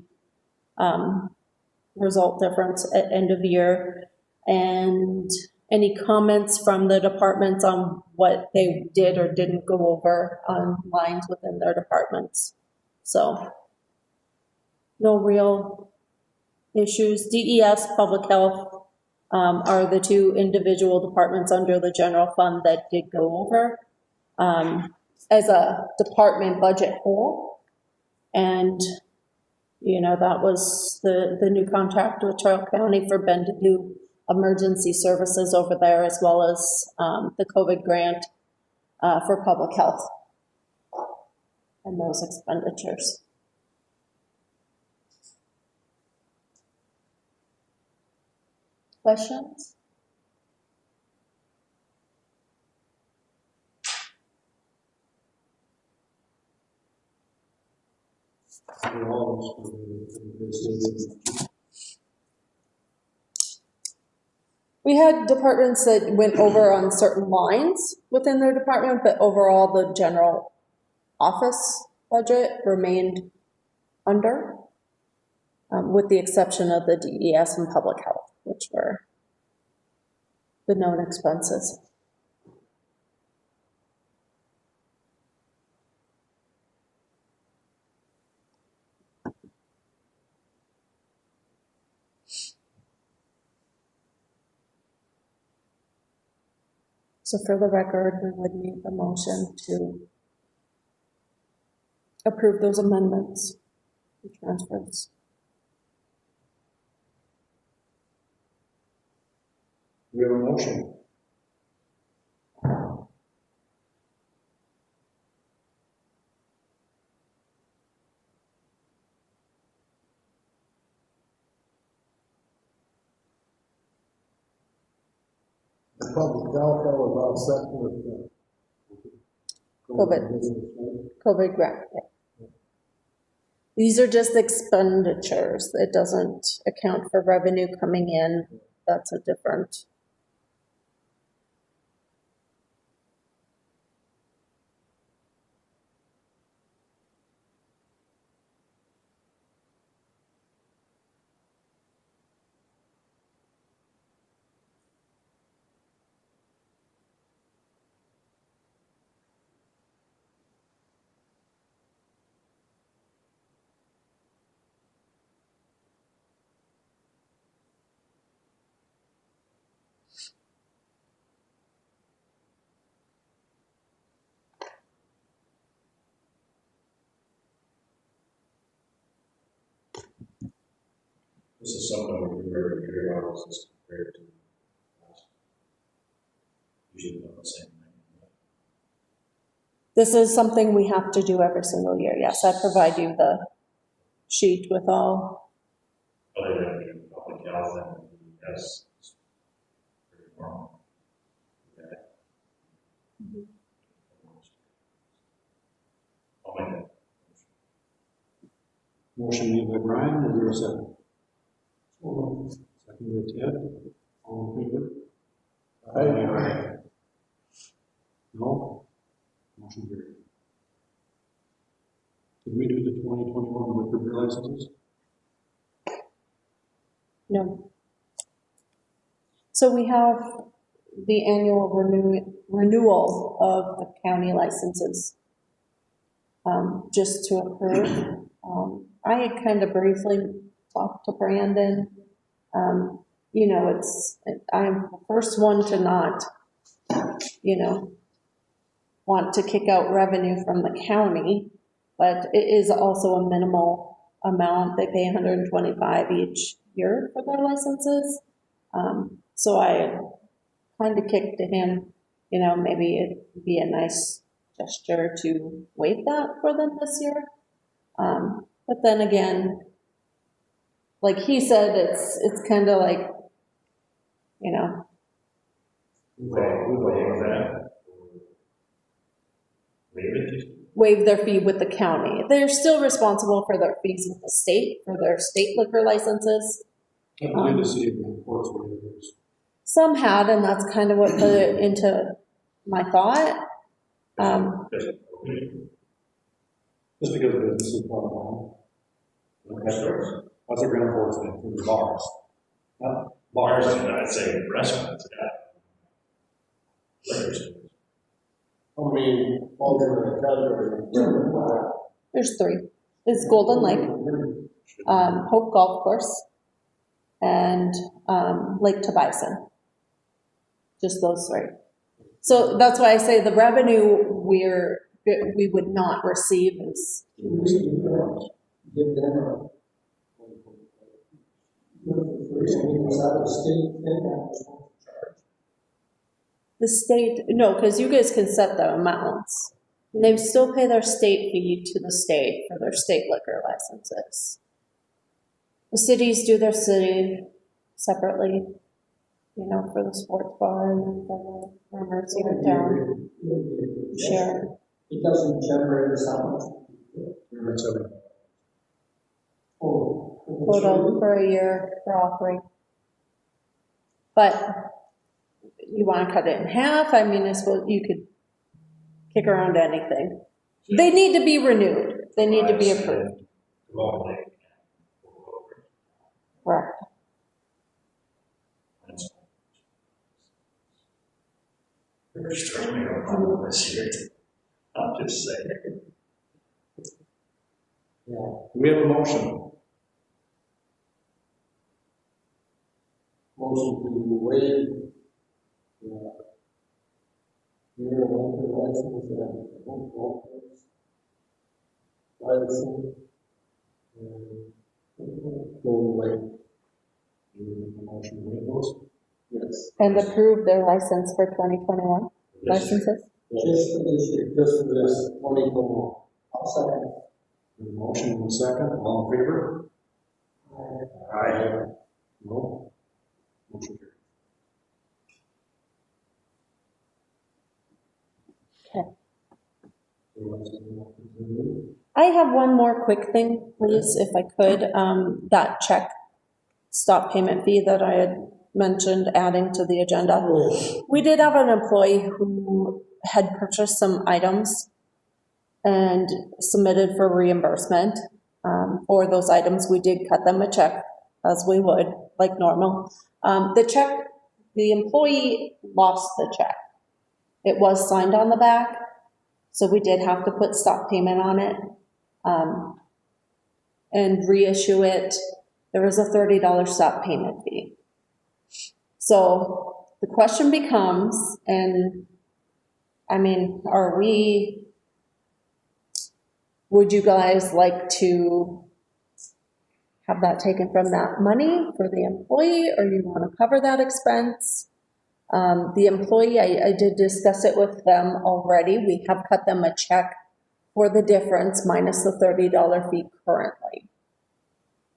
result difference at end of year. And any comments from the departments on what they did or didn't go over on lines within their departments. So no real issues. DES, Public Health, are the two individual departments under the general fund that did go over as a department budget whole. And, you know, that was the new contract with Charles County for Ben to do emergency services over there, as well as the COVID grant for public health and those expenditures. Questions? We had departments that went over on certain lines within their department, but overall the general office budget remained under, with the exception of the DES and public health, which were the known expenses. So for the record, we would need a motion to approve those amendments, the transfers. We have a motion. The public health was all set with COVID grant, yeah. These are just expenditures. It doesn't account for revenue coming in. That's a different. This is something we do every year, as compared to last. Usually not the same thing. This is something we have to do every single year. Yes, I provide you the sheet with all. Other than public health and yes. Pretty normal. Okay. I'll make that. Motion made by Brian, is there a second? Second by Ted, all in favor? Aye. No? Motion carried. Did we do the 2021 liquor beer licenses? No. So we have the annual renewal of the county licenses, just to approve. I had kind of briefly talked to Brandon. You know, I'm the first one to not, you know, want to kick out revenue from the county, but it is also a minimal amount. They pay $125 each year for their licenses. So I kind of kicked to him, you know, maybe it'd be a nice gesture to waive that for them this year. But then again, like he said, it's kind of like, you know, waive their fee with the county. They're still responsible for their fees with the state, for their state liquor licenses. I believe the city of Newport's one of those. Some had, and that's kind of what put it into my thought. Just because of this is part of the What's a grand enforcement for the bars? Bars, I'd say restaurants, yeah. How many alternate categories? There's 3. It's Golden Lake, Hope Golf Course, and Lake Bison. Just those 3. So that's why I say the revenue we would not receive is. Give them a. The state, no, because you guys can set the amounts. And they still pay their state fee to the state for their state liquor licenses. The cities do their city separately, you know, for the sports bar and then for the farmers here in town. Share. It doesn't generate us how much. Total for a year for all 3. But you want to cut it in half? I mean, I suppose you could kick around anything. They need to be renewed. They need to be approved. Correct. They're struggling on this year. I'm just saying. Yeah. We have a motion. Motion to waive your liquor license and license Golden Lake. Motion to waive those. Yes. And approve their license for 2021 licenses? Just for this 2021. I'll second. Motion and second, all in favor? Aye. No? Motion carried. I have one more quick thing, please, if I could. That check stop payment fee that I had mentioned adding to the agenda. We did have an employee who had purchased some items and submitted for reimbursement for those items. We did cut them a check, as we would, like normal. The employee lost the check. It was signed on the back, so we did have to put stop payment on it and reissue it. There was a $30 stop payment fee. So the question becomes, and I mean, would you guys like to have that taken from that money for the employee, or you want to cover that expense? The employee, I did discuss it with them already. We have cut them a check for the difference minus the $30 fee currently.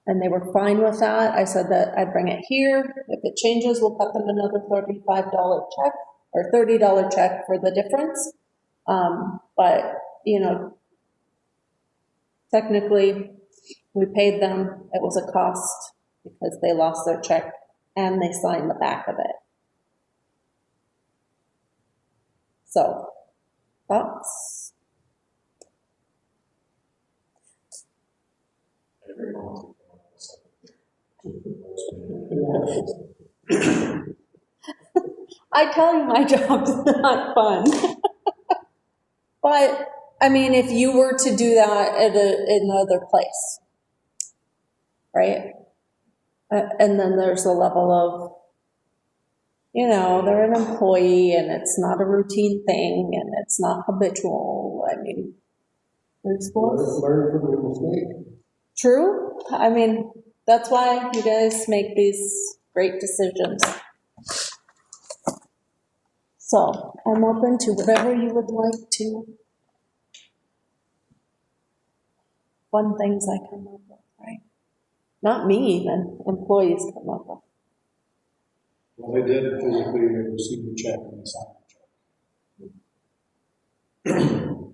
And they were fine with that. I said that I'd bring it here. If it changes, we'll cut them another $35 check or $30 check for the difference. But, you know, technically, we paid them. It was a cost because they lost their check and they signed the back of it. So, thoughts? I tell you, my job's not fun. But, I mean, if you were to do that at another place, right? And then there's a level of, you know, they're an employee and it's not a routine thing and it's not habitual. I mean, there's both. Learn from your mistake. True. I mean, that's why you guys make these great decisions. So I'm open to whatever you would like to. Fun things I come up with, right? Not me even, employees come up with. Well, they did physically receive the check and they signed the check.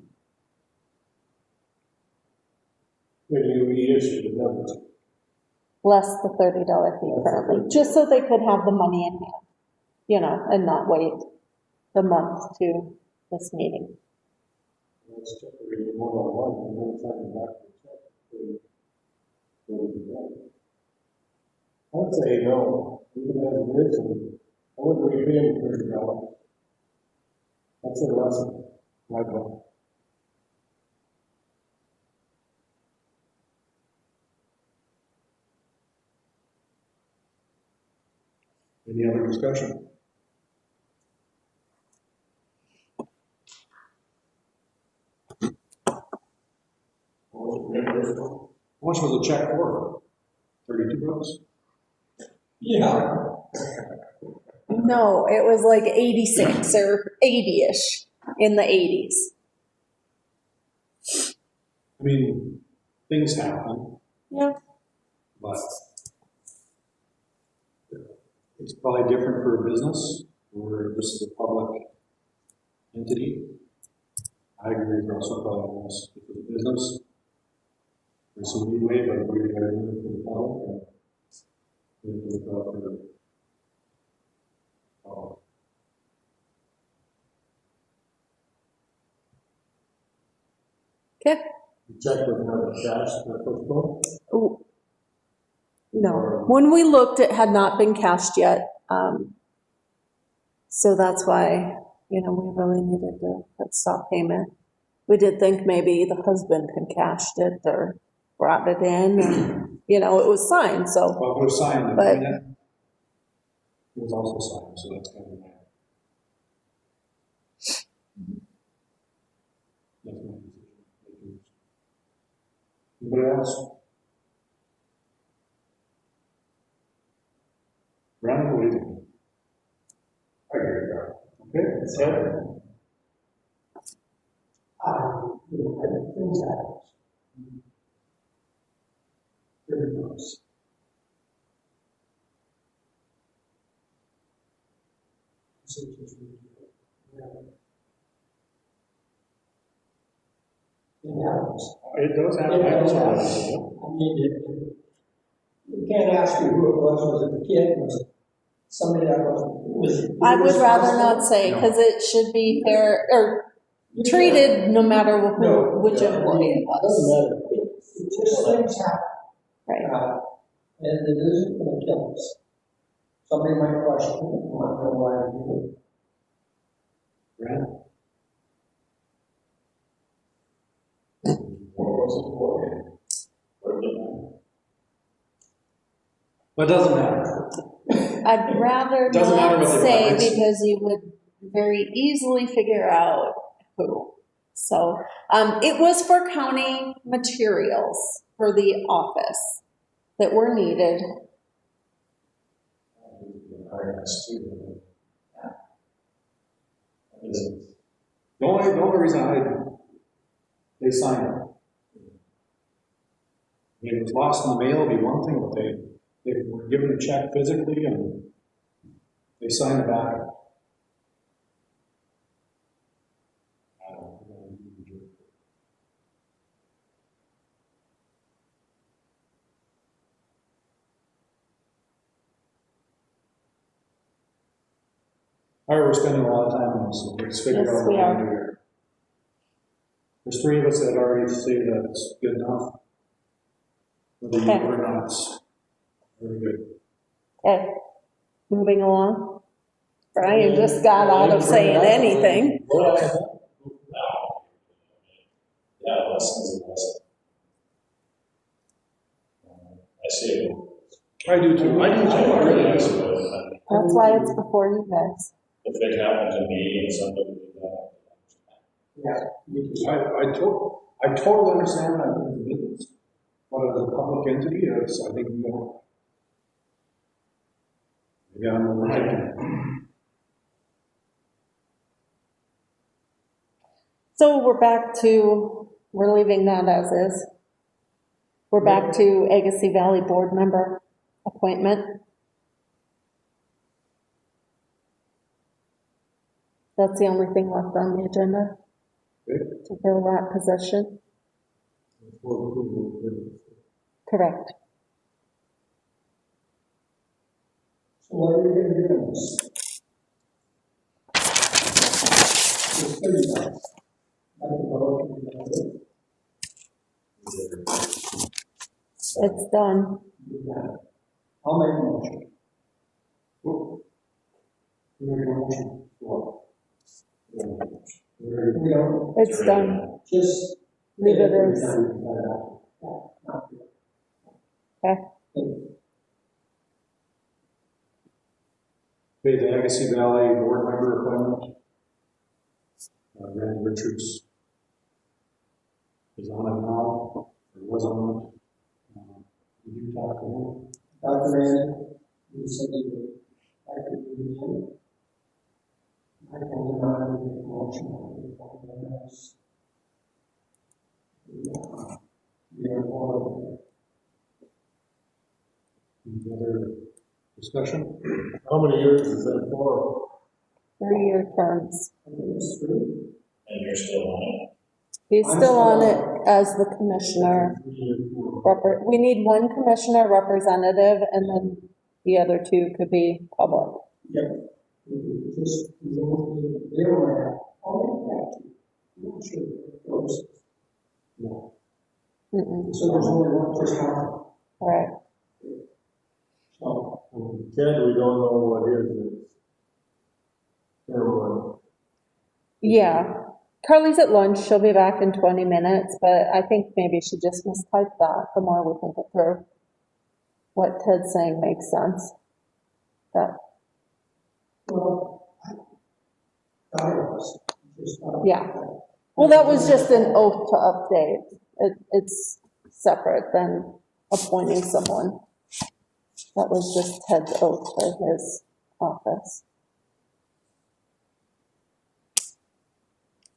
When you reissue the numbers. Less the $30 fee currently, just so they could have the money in hand, you know, and not wait the month to this meeting. Let's check the one-on-one, and then sign it back to check. I'd say no, even as it is, and I wouldn't be paying $30. That's a lesson, like that. Any other discussion? How much was the check for? $32? Yeah. No, it was like 86 or 80-ish in the 80s. I mean, things happen, Yeah. but it's probably different for a business where this is a public entity. I agree with Russell probably on this. If it's a business, there's some leeway, but we're going to do it for the public and we look out for Okay. The check was not cashed, the first one? Ooh. No, when we looked, it had not been cashed yet. So that's why, you know, we really needed to stop payment. We did think maybe the husband had cashed it or brought it in, and, you know, it was signed, so. well, it was signed, But- and it was also signed, so that's kind of my. That's my decision. Anybody else? Brandon, what do you think? I agree with that. Okay, so. Things happen. Very close. It happens. It does happen. It I does know happen. that. I mean, you can't ask you who it was it the kid, was it somebody that was. I would rather not say, because it should be fair, or treated no matter who, which employee it Doesn't was. matter. It just things happen. Right. And it isn't gonna kill us. Somebody might question, might know why I do it. Brandon? But it doesn't matter. I'd rather Doesn't matter not what they say, buy. because you would very easily figure out who. So, it was for county materials for the office that were needed. The only reason they signed it. If it was lost in the mail, it'd be one thing, but they were given a check physically and they signed it back. All right, we're spending a lot of time on this, so let's figure Yes, out we what are. to do here. There's 3 of us that already say that it's good enough. Whether you Okay. or not, it's very good. Okay, moving along. Brian just got out of saying anything. Yeah, lessons and lessons. I see it. I do too. I do too. I really do. That's why it's before you guys. If it happened to me and somebody did that. I totally understand that in the business, but as a public entity, it's, I think, you know, maybe I'm overthinking. So we're leaving that as is. We're back to Agassiz Valley Board member appointment. That's the only thing left on the agenda, to fill that position. Correct. So what are we gonna do on this? It's 30 minutes. I can vote. It's done. I'll make a motion. You make a motion. What? It's done. Just. Leave it as. Okay. Okay, the Agassiz Valley Board member appointment. Randy Richards is on it now, or was on it. Did you talk to him? Dr. Randy, you said you would like to do it. I can deny the motion. Any other discussion? How many years is that for? 3-year terms. And you're still on it? He's still on it as the commissioner. We need one commissioner representative, and then the other 2 could be public. Yep. Just, they don't have, all that. I'm not sure it goes. No. So there's only one person. Right. So. Ken, we don't know what his is. Yeah. Carly's at lunch. She'll be back in 20 minutes, but I think maybe she just mistyped that. The more we think it through, what Ted's saying makes sense. That. Well, I thought it was. Yeah. Well, that was just an oath to update. It's separate than appointing someone. That was just Ted's oath to his office.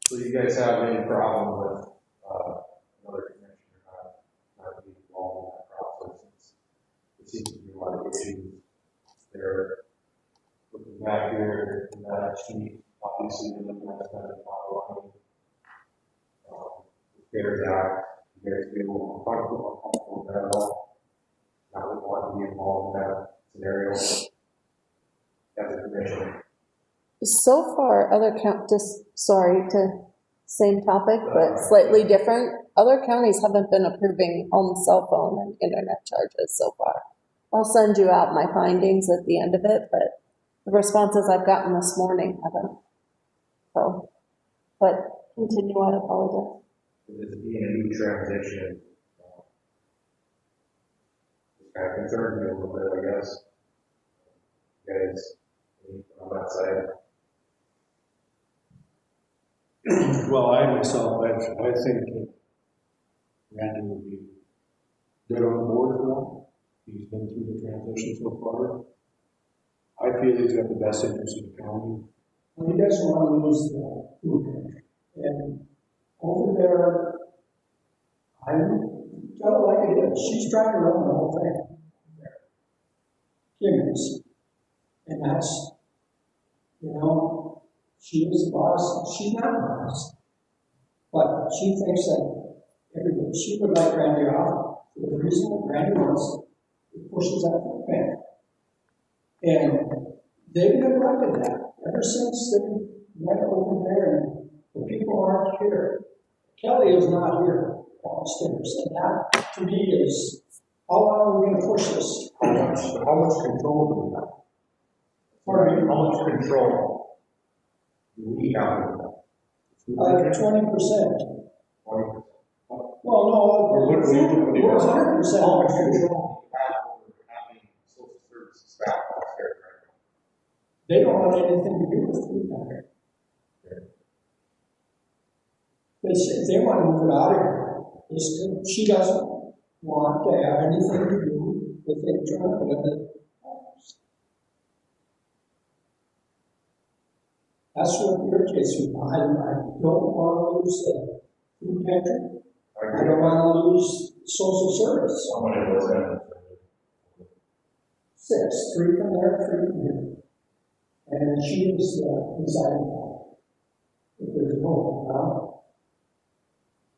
So you guys have any problem with, another commissioner not being involved in that process? It seems to be a lot of issues there. Looking back here in that sheet, obviously you're looking at kind of outlining, the CARES Act. You guys feel comfortable with that at all? Not want to be involved in that scenario as a commissioner? So far, sorry to same topic, but slightly different. Other counties haven't been approving home cell phone and internet charges so far. I'll send you out my findings at the end of it, but the responses I've gotten this morning haven't. So, but continue, I apologize. This being a new transition, it's kind of concerns me a little bit, I guess. You guys, on that side. Well, I myself, I think that Randy would be good on the board for that. He's been through the transition so far. I feel he's got the best interest of the county. Well, he doesn't want to lose the food. And over there, I tell it like it is. She's trying to run the whole thing. Kim is. And that's, you know, she is the boss. She's not the boss. But she thinks that everybody, she would like Randy off for the reason that Randy wants it pushes that thing. And they've neglected that ever since they went over there and the people aren't here. Kelly is not here downstairs. And that to me is how long are we going to push this? How much control do we have? How much control do we have? 20%. 20%. Well, no, What do you do? we're 100%. How much control do you have over having social services staff out there? They don't want anything to do with food pantry. If they want to move it out of here, she doesn't want to have anything to do with it. That's what irritates me. I don't want to lose the food pantry. I don't want to lose social service. How many of those have? 6, 3 from there, 3 from here. And she is deciding if there's more now.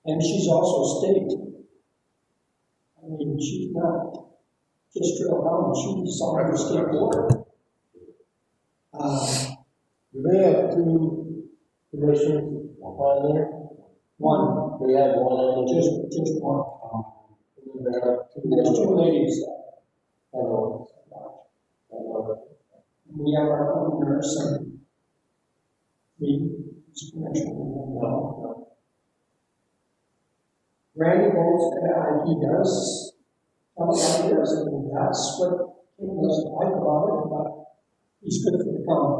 And she's also state. I mean, she's not just drill down, she's on the state board. Do they have 2 commissioners on there? One, They have one on there. just one. And they have 2. There's 2 ladies. Hello. We have our own nurse and me, no. Randy goes, he does some ideas, and that's what he doesn't like about it, but he's good for the county.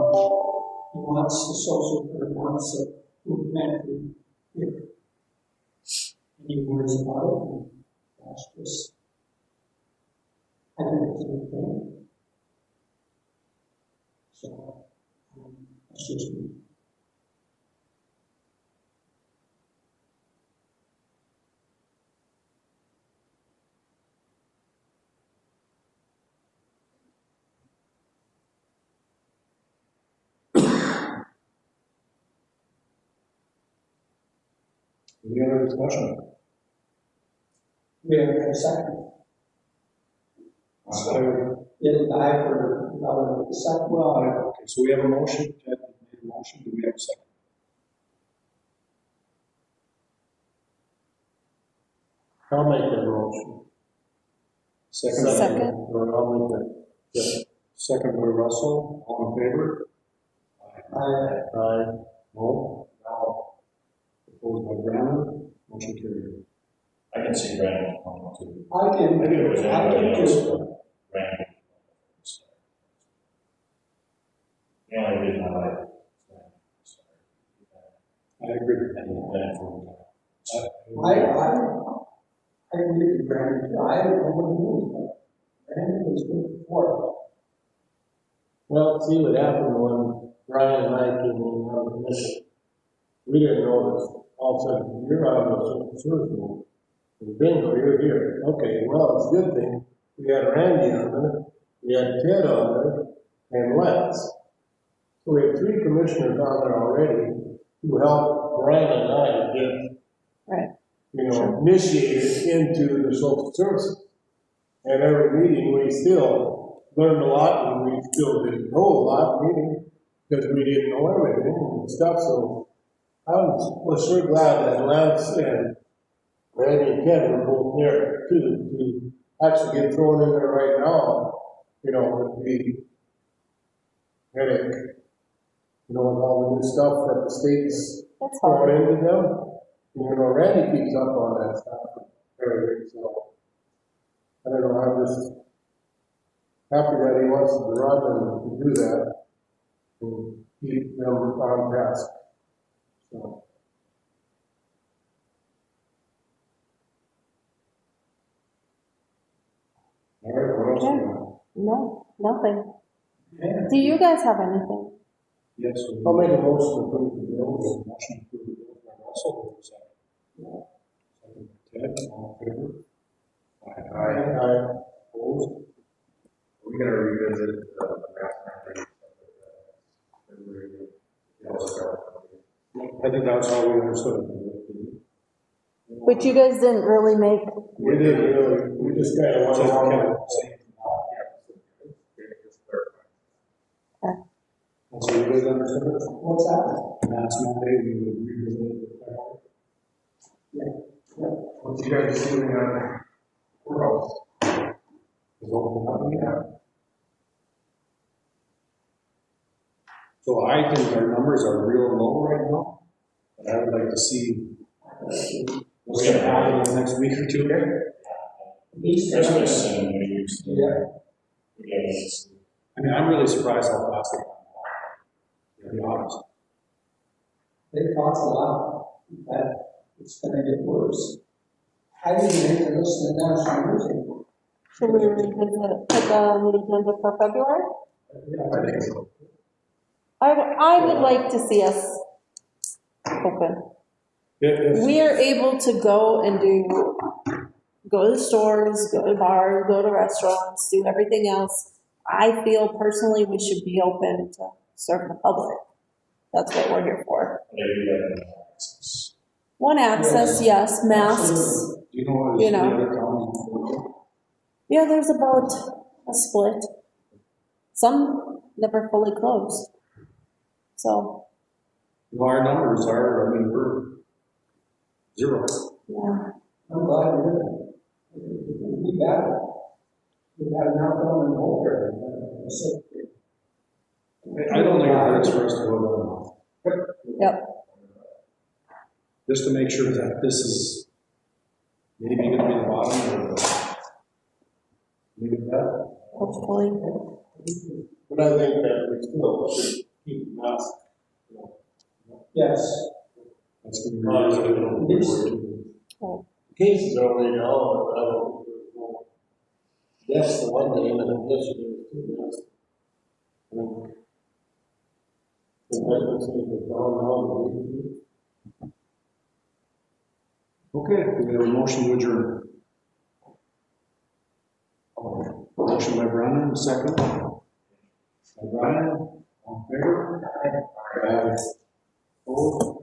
He wants the social, or wants the food pantry here. And he worries about it, and that's just, I think it's a good thing. So, that's just me. Any other discussion? We have a second. It'll die for another second. Well, Okay, so we have a motion, Ted made a motion, do we have a second? I'll make that motion. Second. Or I'll make that. Yeah. Second by Russell, all in favor? Aye. No? No. Opposed by Brandon, motion carried. I can see Brandon on too. I can, Maybe it was I anybody can else, just, but Brandon. The only reason I like it is I agree. I agree with Brandon, I wouldn't move, but Brandon is good for Well, see what happened when Brian and I came in on the commission. We didn't notice. All of a sudden, you're on the social service board. And bingo, you're here. Okay, well, it's a good thing. We had Randy on there, we had Ted on there, and Les. So we have 3 commissioners on there already who helped Brian and I get, Right. initiated into the social services. And every meeting, we still learned a lot, and we still didn't know a lot, meaning, because we didn't know everything and stuff, so I was sure glad that Lance and Randy and Ken were both there too, to actually get thrown in there right now, would be headache. With all the new stuff that the state's That's throwing hard. into them. And, Randy keeps up on that stuff, everything, so. I don't know, I'm just happy that he wants to run and do that, and keep them on task. So. All right, what else do we have? No, nothing. Do you guys have anything? Yes. I'll make a motion to approve the bills. Motion to approve the bills by Russell, second. Second by Ted, all in favor? Aye. Opposed? We gotta revisit the math memory. I think that's how we understood it. But you guys didn't really make, We didn't really, we just kind of went along with it. And so you guys understood it? What's that? Last Monday, we would revisit it. What you guys doing on courthouse? Is open up again? So I think our numbers are real low right now, but I would like to see what's gonna happen in the next week or two. Christmas and New Year's. Yeah. Yes. I mean, I'm really surprised how fast it went, to be honest. They talked a lot, that it's gonna get worse. I didn't make it listen to national music. Should we revisit it, put on the agenda for February? I think so. I would like to see us open. If- We are able to go and go to the stores, go to bars, go to restaurants, do everything else. I feel personally we should be open to serve the public. That's what we're here for. One access, yes, masks, Do you know what You is the know. other county? yeah, there's about a split. Some never fully closed. So, Our numbers are, I mean, we're zero. yeah, I'm glad to hear that. We got it. We got enough on the over. I don't think it hurts for us to go down. yep, Just to make sure that this is maybe gonna be the bottom or the, maybe that. hopefully. But I think that we still should keep masks. Yes. That's gonna be really good. Cases are way down, but I don't think there's no. That's the one thing, and then yes, it is too, yes. I mean, the pregnancy is down now. Okay, we have a motion to adjourn. Motion by Brennan, second. By Brian, all in favor? Aye. Opposed?